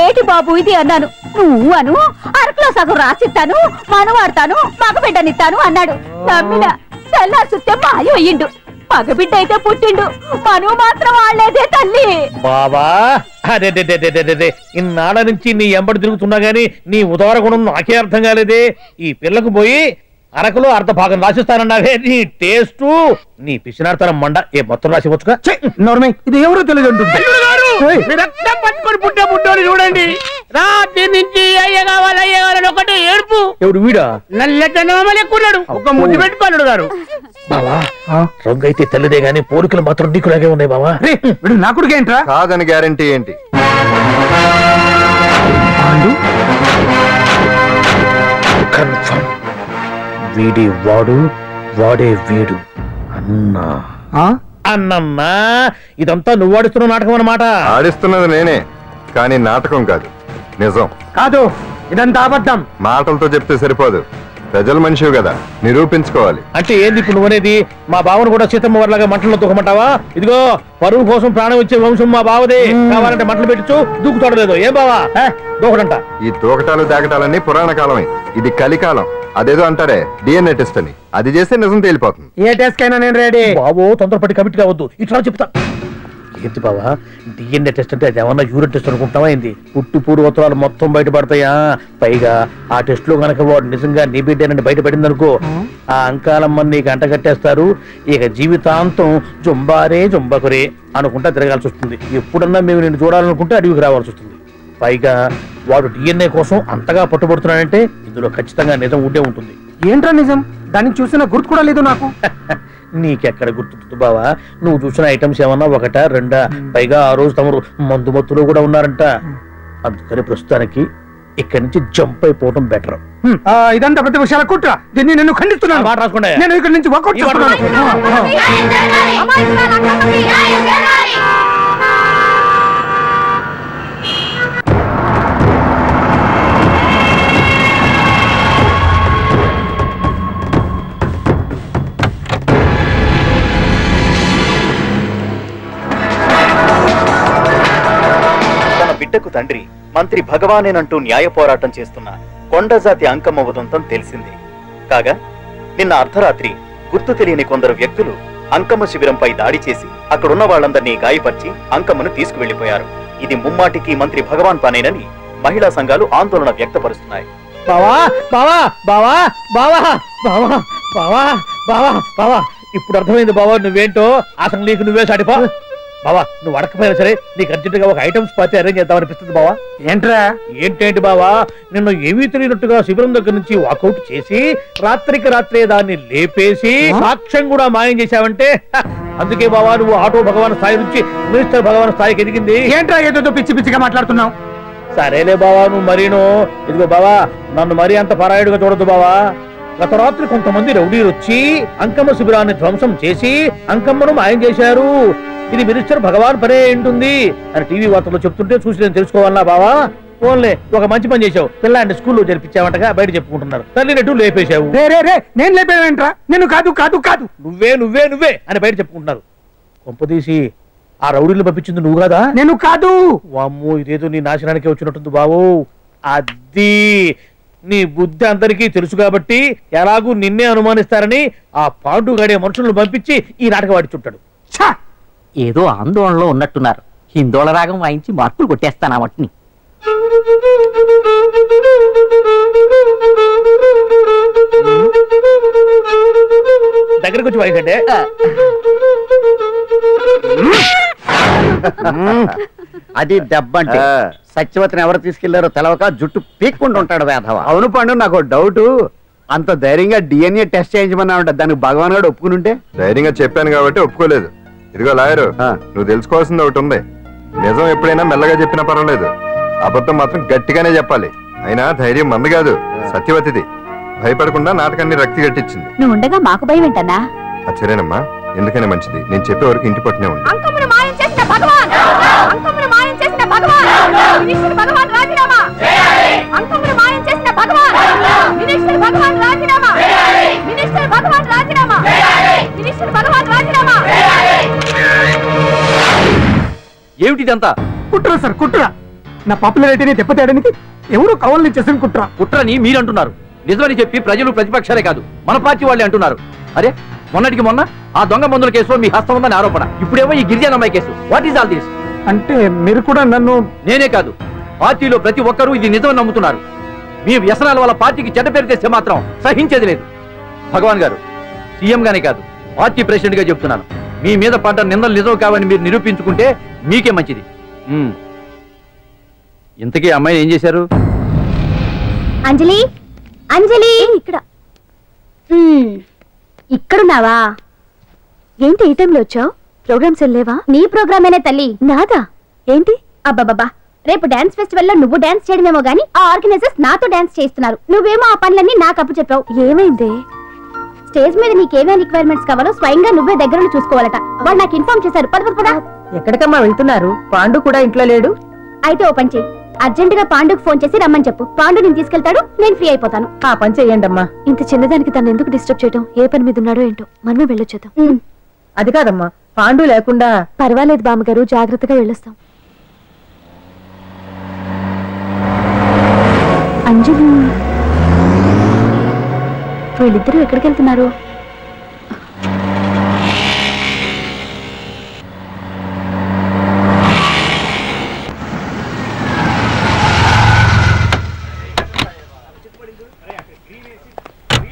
Speaker 2: ఏటి బాబు ఇది అన్నాను. నువ్వు అను, అరకులో సగం రాసిస్తాను, మనవాడతాను, మగబిడ్డనిస్తాను అన్నాడు. నమ్మిన తెల్లారి చుట్టే మాయ అయ్యిండు. మగబిడ్డ అయితే పుట్టిండు, మనువు మాత్రం వాళ్ళేదే తల్లి.
Speaker 12: బాబా అదే ఇన్నాళ్ళ నుంచి నీ ఎంబడి తిరుగుతున్నా గానీ నీ ఉదార గుణం నాకే అర్థం కాలేదే. ఈ పిల్లకు పోయి అరకులో అర్ధ భాగం రాసిస్తానన్నావే, నీ టేస్టు నీ పిచ్చినాడతనం మండ. ఏ మొత్తం రాసివచ్చుగా.
Speaker 10: నోర్మై, ఇది ఎవరో తెలియదు అంటుంది.
Speaker 9: పట్టుకొని పుట్టే పుట్టోని చూడండి. రాత్రి నుంచి అయ్య కావాలని ఒకటి ఏడుపు.
Speaker 12: ఎవడు వీడా?
Speaker 9: నల్లటనమని ఎక్కున్నాడు. ఒక ముద్దు పెట్టి పల్లుడు గారు.
Speaker 12: బావా, రంగు అయితే తెల్లదే గానీ పోలికలు మాత్రం నీకులాగే ఉన్నాయి బావా.
Speaker 10: వీడు నా కొడుకు ఏంట్రా?
Speaker 4: కాదని గ్యారంటీ ఏంటి?
Speaker 12: కన్ఫర్మ్. వీడి వాడు, వాడే వీడు. అన్నా అన్నమ్మా, ఇదంతా నువ్వు ఆడిస్తున్న నాటకం అన్నమాట.
Speaker 4: ఆడిస్తున్నది నేనే, కానీ నాటకం కాదు, నిజం.
Speaker 10: కాదు, ఇదంతా అబద్ధం.
Speaker 4: మాటలతో చెప్తే సరిపోదు, ప్రజల మనిషివి కదా, నిరూపించుకోవాలి.
Speaker 12: అంటే ఏంది ఇప్పుడు నువ్వనేది? మా బావను కూడా సీతమ్మ వారిలాగా మంటల్లో దూకమంటావా? ఇదిగో పరువు కోసం ప్రాణం ఇచ్చే వంశం మా బావదే. కావాలంటే మంటలు పెట్టచ్చు, దూకుతాడు లేదు. ఏం బావా దూకడంట?
Speaker 4: ఈ దూకటాలు దాకటాలన్నీ పురాణ కాలమే, ఇది కలికాలం. అదేదో అంటారే డిఎన్ఏ టెస్ట్ అని, అది చేస్తే నిజం తేలిపోతుంది.
Speaker 10: ఏ టెస్ట్ కైనా నేను రెడీ.
Speaker 12: బాబో, తొందరపడి కమిట్ కావద్దు, ఇట్లా చెప్తా. ఏంటి బావా, డిఎన్ఏ టెస్ట్ అంటే అది ఏమన్నా యూరిన్ టెస్ట్ అనుకుంటావా ఏంది? పుట్టు పూర్వోత్తరాలు మొత్తం బయటపడతాయా? పైగా ఆ టెస్ట్ లో గనక వాడు నిజంగా నీ బిడ్డేనని బయటపడింది అనుకో, ఆ అంకాలమ్మని నీకు అంట కట్టేస్తారు. ఇక జీవితాంతం జుంబారే జుంబకురే అనుకుంటా తిరగాల్సి వస్తుంది. ఎప్పుడన్నా మేము నిన్ను చూడాలనుకుంటే అడవికి రావాల్సి వస్తుంది. పైగా వాడు డిఎన్ఏ కోసం అంతగా పట్టుబడుతున్నాడంటే ఇందులో ఖచ్చితంగా నిజం ఉండే ఉంటుంది.
Speaker 10: ఏంట్రా నిజం? దాన్ని చూసిన గుర్తు కూడా లేదు నాకు.
Speaker 12: నీకెక్కడ గుర్తుంటుంది బావా? నువ్వు చూసిన ఐటమ్స్ ఏమన్నా ఒకటా రెండా? పైగా ఆ రోజు తమరు మందు మత్తులో కూడా ఉన్నారంట. అందుకని ప్రస్తుతానికి ఇక్కడి నుంచి జంప్ అయిపోవడం బెటర్.
Speaker 10: ఇదంతా పెద్ద విషయాల కుట్ర. దీన్ని నేను ఖండిస్తున్నాను.
Speaker 12: మాట రాసుకోండి.
Speaker 10: నేను ఇక్కడి నుంచి వర్కౌట్ చేస్తున్నాను.
Speaker 14: తండ్రి మంత్రి భగవానేనంటూ న్యాయ పోరాటం చేస్తున్న కొండజాతి అంకమ్మ ఉదంతం తెలిసిందే. కాగా నిన్న అర్ధరాత్రి గుర్తు తెలియని కొందరు వ్యక్తులు అంకమ్మ శిబిరంపై దాడి చేసి అక్కడున్న వాళ్ళందరినీ గాయపరిచి అంకమ్మను తీసుకువెళ్లిపోయారు. ఇది ముమ్మాటికి మంత్రి భగవాన్ పనేనని మహిళా సంఘాలు ఆందోళన వ్యక్తపరుస్తున్నాయి.
Speaker 5: బావా బావా బావా బావా బావా బావా బావా బావా ఇప్పుడు అర్థమైంది బావా నువ్వేంటో. అసలు నీకు నువ్వే సాటిపో బావా. నువ్వు అడకపోయినా సరే నీకు అర్జెంట్ గా ఒక ఐటమ్స్ పార్టీ అరేంజ్ చేద్దామనిపిస్తుంది బావా.
Speaker 10: ఏంట్రా?
Speaker 5: ఏంటేంటి బావా, నిన్ను ఏమీ తెలియనట్టుగా శిబిరం దగ్గర నుంచి వాకౌట్ చేసి రాత్రికి రాత్రే దాన్ని లేపేసి సాక్ష్యం కూడా మాయం చేశావంటే అందుకే బావా నువ్వు ఆటో భగవాన్ స్థాయి నుంచి మినిస్టర్ భగవాన్ స్థాయికి ఎదిగింది.
Speaker 10: ఏంట్రా ఏదో పిచ్చి పిచ్చిగా మాట్లాడుతున్నావు?
Speaker 5: సరేలే బావా నువ్వు మరీను. ఇదిగో బావా నన్ను మరీ అంత పరాయుడుగా చూడద్దు బావా. గత రాత్రి కొంతమంది రౌడీలు వచ్చి అంకమ్మ శిబిరాన్ని ధ్వంసం చేసి అంకమ్మను మాయం చేశారు. ఇది మినిస్టర్ భగవాన్ పనే ఉంటుంది అని టీవీ వార్తల్లో చెప్తుంటే చూసి నేను తెలుసుకోవాలన్నా బావా. ఓన్లే ఒక మంచి పని చేశావు, పిల్లాన్ని స్కూల్లో జరిపించావంటగా బయట చెప్పుకుంటున్నారు. తల్లినట్టు లేపేశావు.
Speaker 10: నేను లేపేవేంట్రా? నేను కాదు కాదు కాదు
Speaker 5: నువ్వే నువ్వే నువ్వే అని బయట చెప్పుకుంటున్నారు. కొంపదీసి ఆ రౌడీలు పంపించింది నువ్వు కాదా?
Speaker 10: నేను కాదు.
Speaker 5: వామ్మో ఇదేదో నీ నాశనానికే వచ్చినట్టుంది బావు. అది నీ బుద్ధి అందరికీ తెలుసు కాబట్టి ఎలాగూ నిన్నే అనుమానిస్తారని ఆ పాండుగాడే మనుషులను పంపించి ఈ నాటకం వాడిచుంటాడు.
Speaker 9: ఏదో ఆందోళనలో ఉన్నట్టున్నారు. హిందోళ రాగం వాయించి మార్పులు కొట్టేస్తాను ఆ మట్టిని.
Speaker 5: దగ్గరకు వచ్చి వాయించండి.
Speaker 13: అది దెబ్బంటే సత్యవతిని ఎవరు తీసుకెళ్లారో తెలవక జుట్టు పీక్కుంటూ ఉంటాడు వేధవ.
Speaker 7: అవును పండు, నాకు డౌట్. అంత ధైర్యంగా డిఎన్ఏ టెస్ట్ చేయించమన్నా ఉంటా, దానికి భగవాన్ గారు ఒప్పుకుని ఉంటే.
Speaker 4: ధైర్యంగా చెప్పాను కాబట్టి ఒప్పుకోలేదు. ఇదిగో లాయరు, నువ్వు తెలుసుకోవాల్సింది ఒకటి ఉంది. నిజం ఎప్పుడైనా మెల్లగా చెప్పినా పర్వాలేదు, అబద్ధం మాత్రం గట్టిగానే చెప్పాలి. అయినా ధైర్యం మంది కాదు, సత్యవతిది. భయపడకుండా నాటకాన్ని రక్తి గట్టించింది.
Speaker 2: నువ్వు ఉండగా మాకు భయం ఏంటన్నా?
Speaker 4: సరేనమ్మా, ఎందుకైనా మంచిది. నేను చెప్పే వరకు ఇంటి పట్టునే ఉంది.
Speaker 1: అంకమ్మను మాయం చేసిన భగవాన్, అంకమ్మను మాయం చేసిన భగవాన్, మినిస్టర్ భగవాన్ రాజీనామా. అంకమ్మను మాయం చేసిన భగవాన్, మినిస్టర్ భగవాన్ రాజీనామా. మినిస్టర్ భగవాన్ రాజీనామా. మినిస్టర్ భగవాన్ రాజీనామా.
Speaker 3: ఏమిటిదంతా?
Speaker 10: కుట్ర సార్, కుట్ర. నా పాపులారిటీని దెబ్బతేయడానికి ఎవరు కావాలని చేసిన కుట్ర.
Speaker 3: కుట్రని మీరంటున్నారు. నిజమని చెప్పి ప్రజలు ప్రతిపక్షాలే కాదు మన పార్టీ వాళ్ళే అంటున్నారు. అరే మొన్నటికి మొన్న ఆ దొంగ మందుల కేసులో మీ హస్తం ఉందని ఆరోపణ, ఇప్పుడేమో ఈ గిరిజన అమ్మాయి case. What is all this?
Speaker 10: అంటే మీరు కూడా నన్ను...
Speaker 3: నేనే కాదు, పార్టీలో ప్రతి ఒక్కరూ ఇది నిజమని నమ్ముతున్నారు. మీ వ్యసనాల వల్ల పార్టీకి చెడ్డ పేరు తెస్తే మాత్రం సహించేది లేదు. భగవాన్ గారు, సీఎం గానే కాదు పార్టీ ప్రెసిడెంట్ గా చెప్తున్నాను, మీ మీద పడ్డ నిందలు నిజం కావని మీరు నిరూపించుకుంటే మీకే మంచిది. ఇంతకీ అమ్మాయిని ఏం చేశారు?
Speaker 1: అంజలి, అంజలి ఇక్కడ. ఇక్కడున్నావా?
Speaker 2: ఏంటి ఈ టైంలో వచ్చావు? ప్రోగ్రామ్స్ వెళ్ళేవా?
Speaker 1: నీ ప్రోగ్రామేనే తల్లి.
Speaker 2: నాదా? ఏంటి?
Speaker 1: అబ్బాబాబా, రేపు డాన్స్ ఫెస్టివల్ లో నువ్వు డాన్స్ చేయడమేమో గానీ ఆ ఆర్గనైజర్స్ నాతో డాన్స్ చేస్తున్నారు. నువ్వేమో ఆ పనులన్నీ నాకు అప్పు చెప్పావు.
Speaker 2: ఏమైంది?
Speaker 1: స్టేజ్ మీద నీకేమేం రిక్వైర్మెంట్స్ కావాలో స్వయంగా నువ్వే దగ్గర చూసుకోవాలట. వాళ్ళు నాకు ఇన్ఫార్మ్ చేశారు. పద.
Speaker 6: ఎక్కడికమ్మా వెళ్తున్నారు? పాండు కూడా ఇంట్లో లేడు.
Speaker 1: అయితే ఓ పని చెయ్యి, అర్జెంట్ గా పాండుకు ఫోన్ చేసి రమ్మని చెప్పు. పాండు నేను తీసుకెళ్తాడు, నేను ఫ్రీ అయిపోతాను.
Speaker 6: ఆ పని చెయ్యండి అమ్మా.
Speaker 2: ఇంత చిన్నదానికి తను ఎందుకు డిస్టర్బ్ చేయడం? ఏ పని మీద ఉన్నాడో ఏంటో, మనమే వెళ్ళొచ్చేద్దాం.
Speaker 6: అది కాదమ్మా, పాండు లేకుండా...
Speaker 2: పర్వాలేదు బామ్మగారు, జాగ్రత్తగా వెళ్ళొస్తాం. అంజలి, వీళ్ళిద్దరూ ఎక్కడికి వెళ్తున్నారు?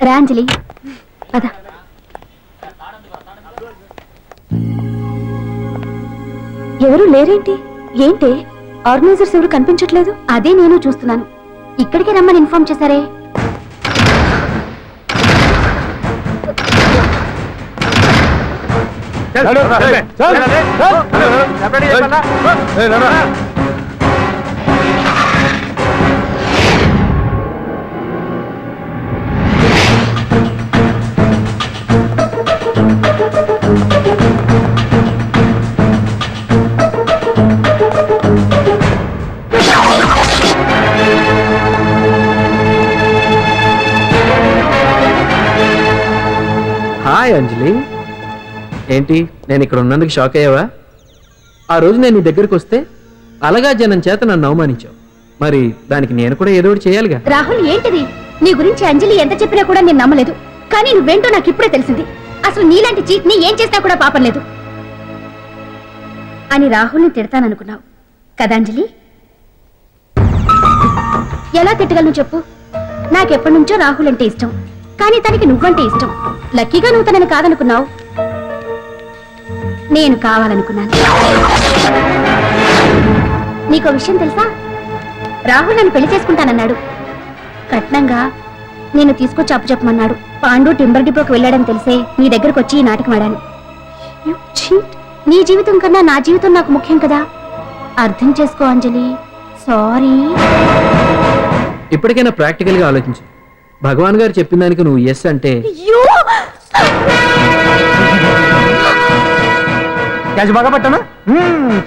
Speaker 1: రాంజలి,
Speaker 2: అదా ఎవరు లేరేంటి? ఏంటి ఆర్గనైజర్స్ ఎవరు కనిపించట్లేదు?
Speaker 1: అదే నేను చూస్తున్నాను. ఇక్కడికి రమ్మని ఇన్ఫార్మ్ చేశారే.
Speaker 3: హాయ్ అంజలి, ఏంటి నేను ఇక్కడ ఉన్నందుకు షాక్ అయ్యావా? ఆ రోజు నేను నీ దగ్గరికి వస్తే అలగా జనం చేత నన్ను అవమానించావు. మరి దానికి నేను కూడా ఏదో ఒకటి చేయాలిగా.
Speaker 1: రాహుల్ ఏంటిది? నీ గురించి అంజలి ఎంత చెప్పినా కూడా నేను నమ్మలేదు. కానీ నువ్వేంటో నాకు ఇప్పుడే తెలిసింది. అసలు నీలాంటి చీట్ ని ఏం చేసినా కూడా పాపం లేదు అని రాహుల్ని తిడతాననుకున్నావు కదా అంజలి? ఎలా తిట్టగలను చెప్పు? నాకెప్పటి నుంచో రాహుల్ అంటే ఇష్టం, కానీ తనకి నువ్వంటే ఇష్టం. లక్కీగా నువ్వు తనని కాదనుకున్నావు, నేను కావాలనుకున్నాను. నీకో విషయం తెలుసా? రాహుల్ నన్ను పెళ్లి చేసుకుంటానన్నాడు. కట్నంగా నేను తీసుకొచ్చి అప్పు చెప్పమన్నాడు. పాండు టింబర్ డిపోకి వెళ్ళాడని తెలిసే నీ దగ్గరకు వచ్చి ఈ నాటకం ఆడాను. You cheat. నీ జీవితం కన్నా నా జీవితం నాకు ముఖ్యం కదా. అర్థం చేసుకో అంజలి. సారీ.
Speaker 3: ఇప్పటికైనా ప్రాక్టికల్ గా ఆలోచించు. భగవాన్ గారు చెప్పిన దానికి నువ్వు ఎస్ అంటే
Speaker 10: క్యాచ్ బాగా పట్టానా?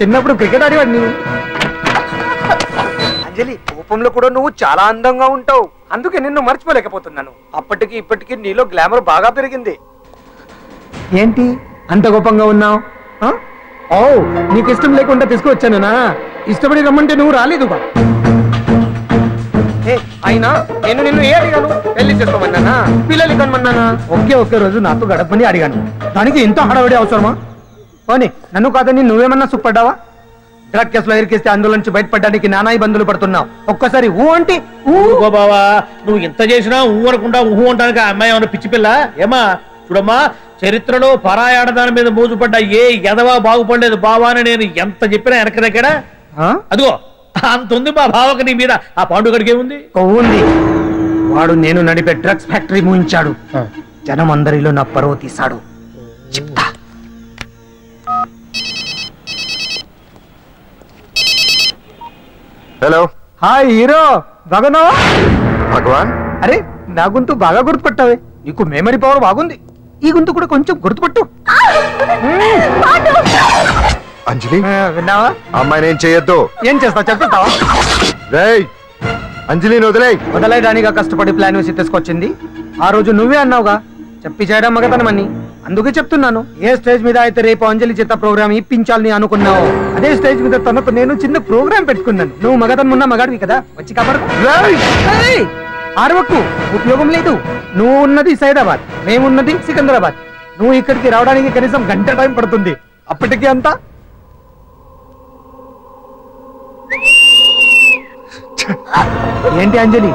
Speaker 10: చిన్నప్పుడు క్రికెట్ ఆడేవాడు నీవు. అంజలి, కోపంలో కూడా నువ్వు చాలా అందంగా ఉంటావు. అందుకే నిన్ను మర్చిపోలేకపోతున్నాను. అప్పటికి ఇప్పటికి నీలో గ్లామర్ బాగా పెరిగింది. ఏంటి అంత కోపంగా ఉన్నావు? ఓ, నీకు ఇష్టం లేకుండా తీసుకువచ్చానా? ఇష్టపడి రమ్మంటే నువ్వు రాలేదుగా. అయినా నేను నిన్ను ఏ అడిగాను? పెళ్లి చేసుకోమన్నానా? పిల్లలు కనమన్నానా? ఒకే రోజు నాతో గడపని అడిగాను. దానికి ఇంత హడావిడి అవసరమా? పోనీ నన్ను కాదని నువ్వేమన్నా సుప్పడ్డావా? డ్రగ్ కేసులో ఇరికిస్తే అందులో నుంచి బయటపడడానికి నానా ఇబ్బందులు పడుతున్నావు. ఒక్కసారి ఊ అంటే
Speaker 5: ఊరుకో బావా, నువ్వు ఇంత చేసినా ఊ అనకుండా ఊహు అంటానికి ఆ అమ్మాయి ఏమన్నా పిచ్చి పిల్ల? ఏమా చూడమ్మా, చరిత్రలో పరాయాడదాని మీద మోజుపడ్డ ఏ ఎదవా బాగుపడలేదు బావా అని నేను ఎంత చెప్పినా వెనక దగ్గర. అదిగో అంత ఉంది మా బావకు నీ మీద. ఆ పాండుగడికి ఏముంది?
Speaker 10: ఉంది. వాడు నేను నడిపే డ్రగ్స్ ఫ్యాక్టరీ మూయించాడు. జనం అందరిలో నా పరువు తీశాడు. చెప్తా.
Speaker 4: హలో,
Speaker 10: హాయ్ హీరో, బాగున్నావా?
Speaker 4: భగవాన్.
Speaker 10: అరే, నా గొంతు బాగా గుర్తుపట్టావే. నీకు మెమరీ పవర్ బాగుంది. ఈ గొంతు కూడా కొంచెం గుర్తుపట్టు.
Speaker 4: అంజలి,
Speaker 10: విన్నావా?
Speaker 4: అమ్మాయిని ఏం చేయొద్దు.
Speaker 10: ఏం చేస్తావు చెప్తావా?
Speaker 4: రేయ్, అంజలిని
Speaker 10: వదలయడానిగా కష్టపడి ప్లాన్ వేసి తీసుకొచ్చింది. ఆ రోజు నువ్వే అన్నావుగా చెప్పి చేయడం మగతనమని. అందుకే చెప్తున్నాను. ఏ స్టేజ్ మీద అయితే రేపు అంజలి చేత ప్రోగ్రామ్ ఇప్పించాలని అనుకున్నావు, అదే స్టేజ్ మీద తనకు నేను చిన్న ప్రోగ్రామ్ పెట్టుకున్నాను. నువ్వు మగతనం ఉన్న మగాడివి కదా, వచ్చి కాపాడు. ఆరవకు, ఉపయోగం లేదు. నువ్వు ఉన్నది సైదాబాద్, మేమున్నది సికింద్రాబాద్. నువ్వు ఇక్కడికి రావడానికి కనీసం గంట టైం పడుతుంది. అప్పటికి అంతా ఏంటి అంజలి,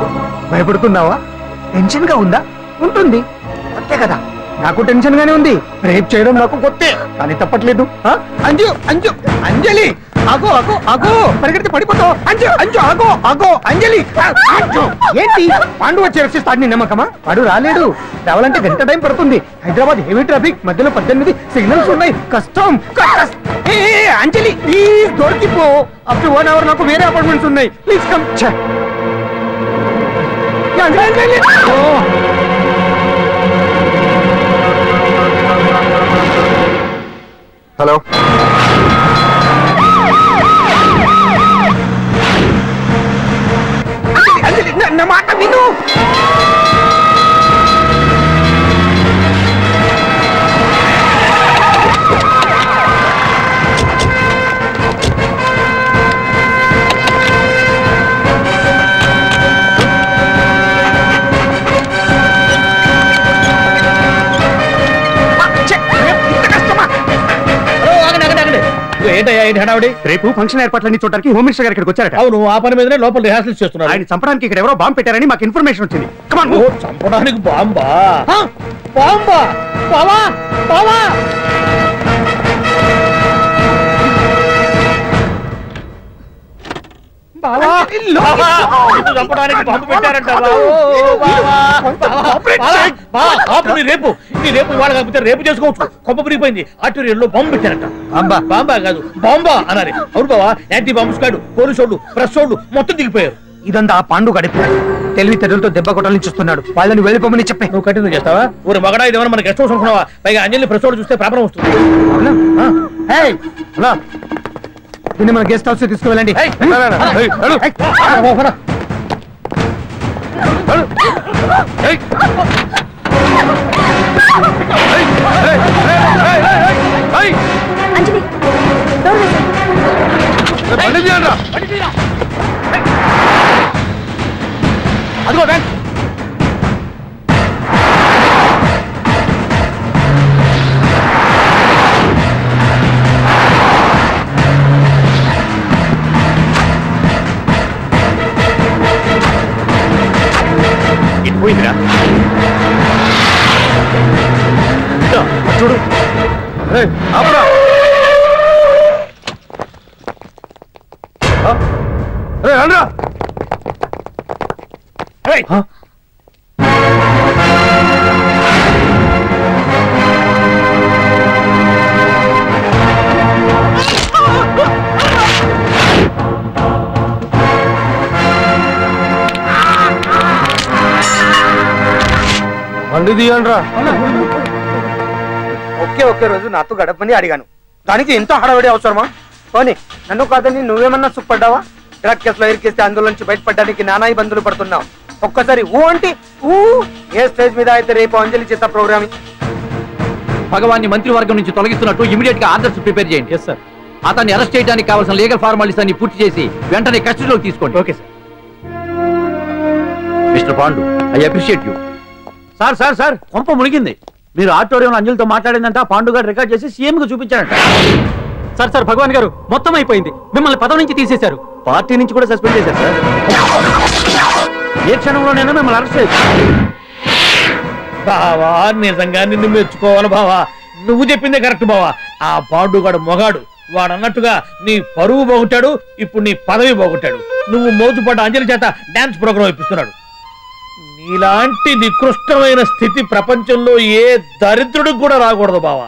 Speaker 10: భయపడుతున్నావా? టెన్షన్ గా ఉందా? ఉంటుంది, అంతే కదా. నాకు టెన్షన్ గానే ఉంది. రేప్ చేయడం నాకు కొత్తే, కానీ తప్పట్లేదు. అంజు అంజు అంజలి, ఆగో ఆగో ఆగో, పరిగెడితే పడిపోతావు. అంజు అంజు ఆగో ఆగో అంజలి. అంజు, ఏంటి పాండు వచ్చి రక్షిస్తాడు నీ నమ్మకమా? వాడు రాలేడు. రావాలంటే గంట టైం పడుతుంది. హైదరాబాద్ హెవీ ట్రాఫిక్, మధ్యలో 18 సిగ్నల్స్ ఉన్నాయి. కష్టం. అంజలి ప్లీజ్ దొరికిపో. అప్ టు 1 hour నాకు వేరే అపార్ట్మెంట్స్ ఉన్నాయి. Please come.
Speaker 4: హలో,
Speaker 10: నా మాట విను.
Speaker 5: ఏంటయ్యా ఏంటి హడావుడి?
Speaker 7: రేపు ఫంక్షన్ ఏర్పాట్లన్నీ చూడడానికి హోమ్ మినిస్టర్ గారు ఇక్కడికి వచ్చారట.
Speaker 5: అవును, ఆ పని మీదనే లోపల రిహార్సల్స్ చేస్తున్నారు.
Speaker 7: ఆయన చంపడానికి ఇక్కడ ఎవరో బాంబు పెట్టారని మాకు ఇన్ఫర్మేషన్ వచ్చింది.
Speaker 5: ఓ, చంపడానికి బాంబా? బాంబా? బావా బావా, చంపడానికి బాంబు పెట్టారంట. రేపు ఇవాళ కాకపోతే రేపు చేసుకోవచ్చు. కొమ్మ పిరిగిపోయింది. ఆర్టీరియల్లో బాంబు పెట్టారంట. బాంబా కాదు, బాంబా అనాలి. అవును బావా, యాంటీ బాంబు స్క్వాడ్, పోలీసు వాళ్ళు, ప్రెస్ వాళ్ళు మొత్తం దిగిపోయారు.
Speaker 10: ఇదంతా ఆ పాండు గడిపి తెలివితేటలతో దెబ్బ కొట్టాలని చూస్తున్నాడు. వాళ్ళని వెళ్ళిపోమని చెప్పి
Speaker 5: నువ్వు కంటిన్యూ చేస్తావా? ఊరి మగడా ఇదేమన్నా మనకి గెస్ట్ హౌస్ అనుకున్నావా? పైగా అంజలి ప్రెస్ వాళ్ళు చూస్తే ప్రాబ్లం వస్తుంది.
Speaker 10: దీన్ని మన గెస్ట్ హౌస్ తీసుకువెళ్ళండి.
Speaker 1: అంజలి, డోర్ వేసేయ్.
Speaker 13: ఏమైందిరా ఇదో, చూడు
Speaker 12: ఆపురా. రండ్రా. బండి తీయండ్రా.
Speaker 10: ఒకే రోజు నాతో గడపని అడిగాను, దానికి ఎంత హడావిడి అవసరమా? పోనీ నన్ను కాదని నువ్వేమన్నా సుఖపడ్డావా? డ్రగ్ కేసులో ఇరికిస్తే అందులో నుంచి బయటపడడానికి నానా ఇబ్బందులు పడుతున్నావు. ఒక్కసారి ఊ అంటే ఊ. ఏ స్టేజ్ మీద అయితే రేపు అంజలి చేత ప్రోగ్రామింగ్.
Speaker 3: భగవాన్ని మంత్రివర్గం నుంచి తొలగిస్తున్నట్టు ఇమీడియట్ గా ఆర్డర్స్ ప్రిపేర్ చేయండి. Yes sir. అతన్ని అరెస్ట్ చేయడానికి కావాల్సిన లీగల్ ఫార్మాలిటీస్ అన్ని పూర్తి చేసి వెంటనే కస్టడీలోకి తీసుకోండి. Okay sir. Mister Pandu, I appreciate you. Sir sir sir, కొంప మునిగింది. మీరు ఆడిటోరియంలో అంజలితో మాట్లాడిందంట పాండు గారు రికార్డ్ చేసి సీఎం కు చూపించారంట. సార్ సార్, భగవాన్ గారు మొత్తం అయిపోయింది. మిమ్మల్ని పదవి నుంచి తీసేశారు, పార్టీ నుంచి కూడా సస్పెండ్ చేశారు సార్. ఏ క్షణంలోనైనా మిమ్మల్ని అరెస్ట్ చేయొచ్చు.
Speaker 5: బావా నిజంగా నిన్ను మెచ్చుకోవాలి బావా. నువ్వు చెప్పిందే కరెక్ట్ బావా. ఆ పాండుగాడు మొగాడు. వాడు అన్నట్టుగా నీ పరువు పోగొట్టాడు, ఇప్పుడు నీ పదవి పోగొట్టాడు. నువ్వు మోజుపడ్డ అంజలి చేత డాన్స్ ప్రోగ్రాం ఇప్పిస్తున్నాడు. నీలాంటి నికృష్టమైన స్థితి ప్రపంచంలో ఏ దరిద్రుడికి కూడా రాకూడదు బావా.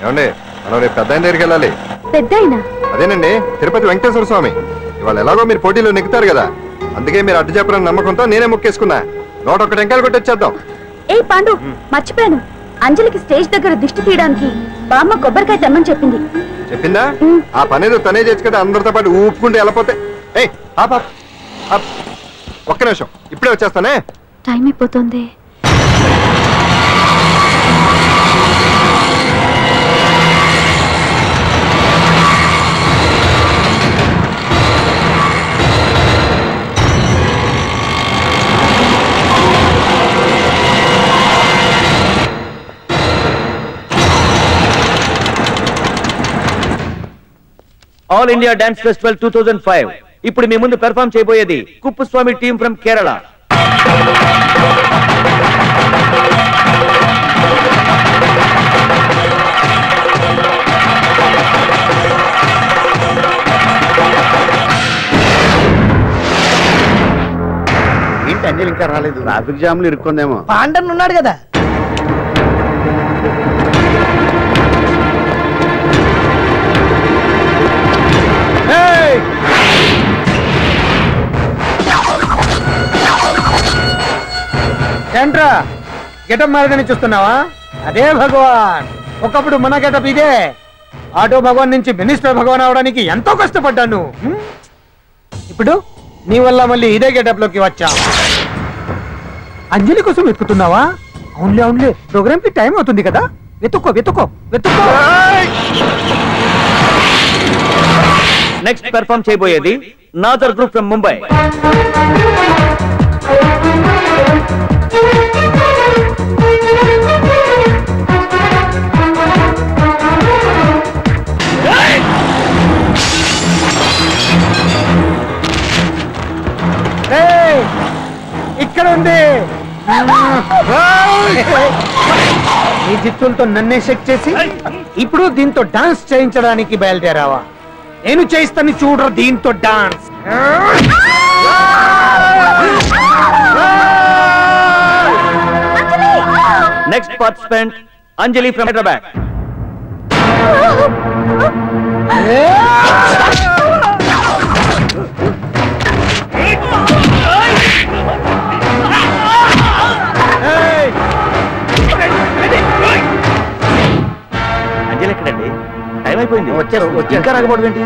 Speaker 4: ఏమండి, మనం రేపు పెద్ద ఆయన దగ్గరికి వెళ్ళాలి.
Speaker 2: పెద్దాయనా?
Speaker 4: అదేనండి, తిరుపతి వెంకటేశ్వర స్వామి. ఇవాళ ఎలాగో మీరు పోటీలో నెక్కుతారు కదా, అందుకే మీరు అడ్డు చెప్పరని నమ్మకంతో నేనే మొక్కేసుకున్నా. 101 టెంకాయలు కొట్టొచ్చేద్దాం.
Speaker 2: ఏ పాండు, మర్చిపోయాను. అంజలికి స్టేజ్ దగ్గర దిష్టి తీయడానికి బామ్మ కొబ్బరికాయ తెమ్మని చెప్పింది.
Speaker 4: చెప్పిందా? ఆ పనేదో తనే చేసి కదా అందరితో పాటు ఊపుకుంటే వెళ్ళపోతే. ఏయ్ ఆప్ ఆప్ ఆప్. ఒక్క నిమిషం, ఇప్పుడే వచ్చేస్తానే.
Speaker 2: టైం అయిపోతుంది.
Speaker 3: All India dance festival 2005. ఇప్పుడు మీ ముందు పెర్ఫార్మ్ చేయబోయేది కుప్పుస్వామి టీమ్ ఫ్రమ్ కేరళ.
Speaker 13: ఏంటి అంజలి ఇంకా రాలేదు? ట్రాఫిక్ జామ్లు ఇరుక్కుందేమో.
Speaker 6: పాండన్ ఉన్నాడు కదా.
Speaker 10: ఏంట్రా గెటప్ మారదని చూస్తున్నావా? అదే భగవాన్. ఒకప్పుడు మన గెటప్ ఇదే. ఆటో భగవాన్ నుంచి మినిస్టర్ భగవాన్ అవడానికి ఎంతో కష్టపడ్డాను. ఇప్పుడు నీ వల్ల మళ్ళీ ఇదే గెటప్ లోకి వచ్చా. అంజలి కోసం వెతుకుతున్నావా? అవునులే, ప్రోగ్రామ్ కి టైం అవుతుంది కదా. వెతుక్కో.
Speaker 3: నెక్స్ట్ పెర్ఫార్మ్ చేయబోయేది నాదర్ గ్రూప్ ఫ్రమ్ ముంబై.
Speaker 10: ఇక్కడ ఉంది. ఈ చిత్తులతో నన్నే చెక్ చేసి ఇప్పుడు దీంతో డాన్స్ చేయించడానికి బయలుదేరావా? నేను చేయిస్తాను చూడరు దీంతో dance.
Speaker 3: Next participant Anjali from Hyderabad. Anjali ఎక్కడండి? టైం అయిపోయింది.
Speaker 5: వచ్చారు.
Speaker 3: ఇంకా రాకపోవడం ఏంటి?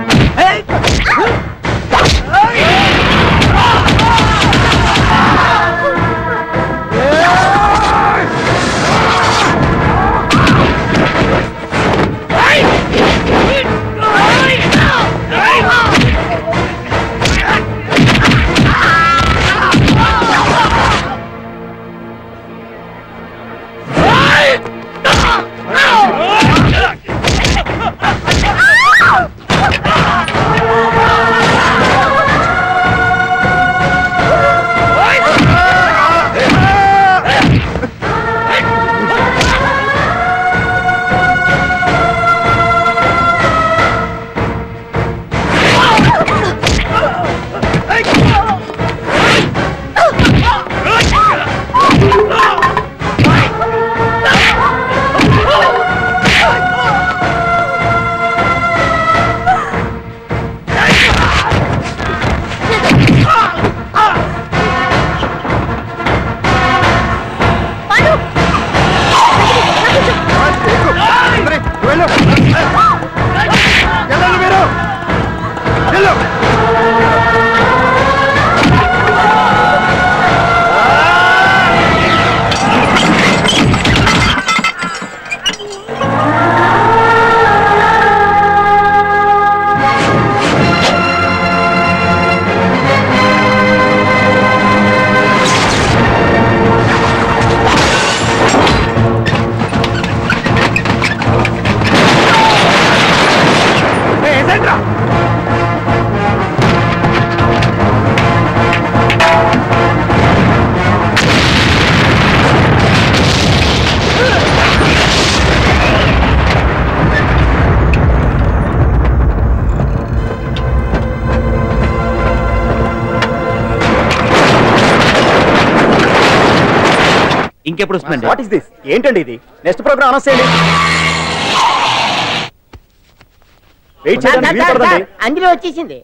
Speaker 5: ఇంకెప్పుడు వస్తుందండి?
Speaker 14: What is this? ఏంటండి ఇది? నెక్స్ట్ ప్రోగ్రామ్ అనౌన్స్ చేయండి. వెయిట్ చేయడానికి వీలు పడదండి.
Speaker 9: అంజలి వచ్చేసింది.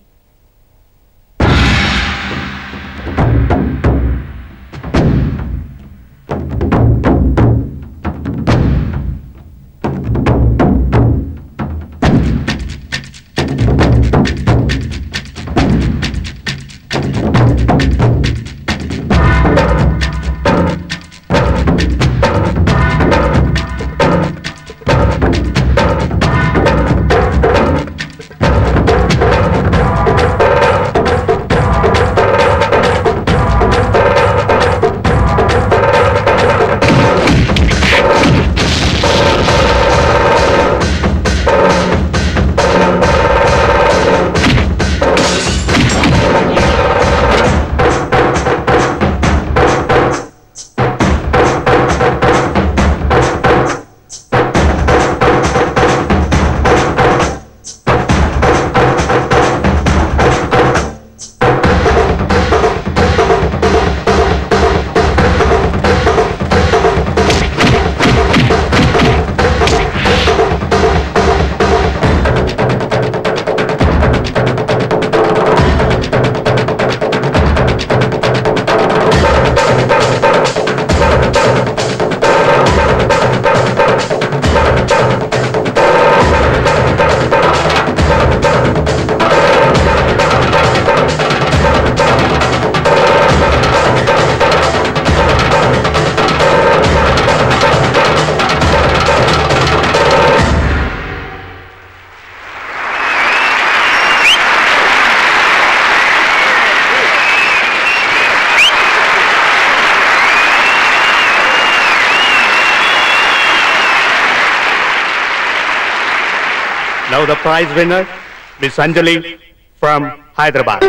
Speaker 13: Now the prize winner, Miss Anjali from Hyderabad.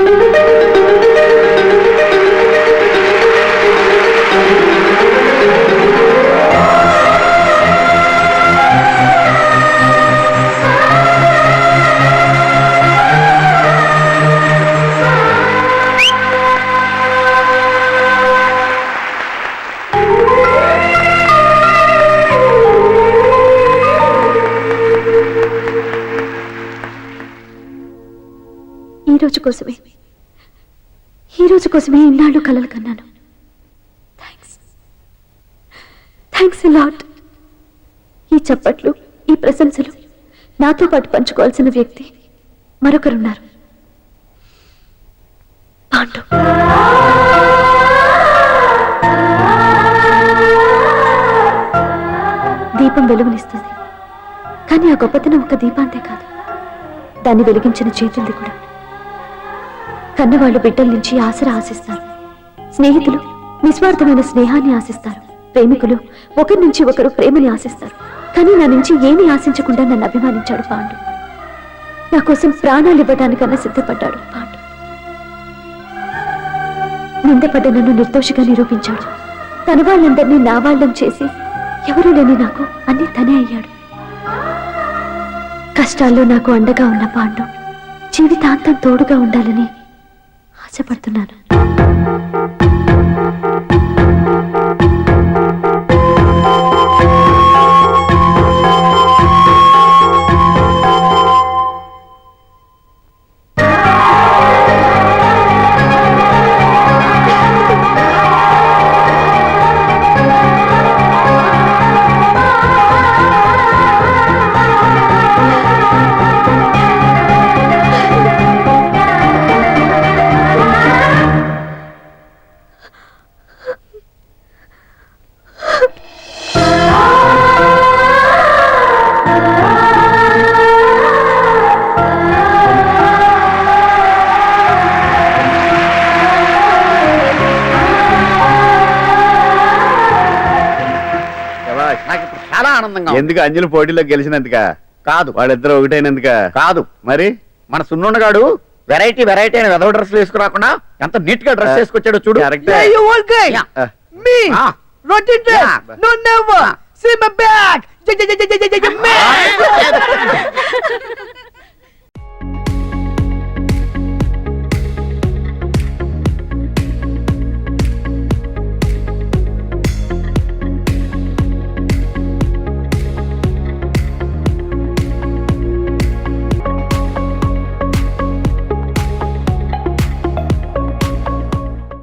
Speaker 2: ఈ రోజు కోసమే ఇన్నాళ్ళు కలలు కన్నాను. Thanks a lot. ఈ చప్పట్లు, ఈ ప్రశంసలు నాతో పాటు పంచుకోవాల్సిన వ్యక్తి మరొకరున్నారు. పాండు. దీపం వెలుగునిస్తుంది, కానీ ఆ గొప్పతనం ఒక దీపాంతే కాదు, దాన్ని వెలిగించిన చేతులది కూడా. కన్నవాళ్ళు బిడ్డల నుంచి ఆసరా ఆశిస్తారు, స్నేహితులు నిస్వార్థమైన స్నేహాన్ని ఆశిస్తారు, ప్రేమికులు ఒకరి నుంచి ఒకరు ప్రేమని ఆశిస్తారు. కానీ నా నుంచి ఏమీ ఆశించకుండా నన్ను అభిమానించాడు పాండు. నా కోసం ప్రాణాలు ఇవ్వడానికన్నా సిద్ధపడ్డాడు పాండు. నిందపడ్డ నన్ను నిర్దోషిగా నిరూపించాడు. తన వాళ్ళందరినీ నా వాళ్ళం చేసి ఎవరూ లేని నాకు అన్ని తనే అయ్యాడు. కష్టాల్లో నాకు అండగా ఉన్న పాండు జీవితాంతం తోడుగా ఉండాలని ఆశపడుతున్నాను.
Speaker 5: చాలా ఆనందంగా.
Speaker 13: ఎందుకు అంజలి పోటీలో గెలిచినందుక?
Speaker 5: కాదు.
Speaker 13: వాళ్ళిద్దరు ఒకటైనందుక?
Speaker 5: కాదు.
Speaker 13: మరి
Speaker 5: మన సున్నుండగాడు వెరైటీ అని వెదవ డ్రెస్ వేసుకురాకుండా ఎంత నీట్ గా డ్రెస్ వేసుకొచ్చాడో చూడు.
Speaker 6: See my back!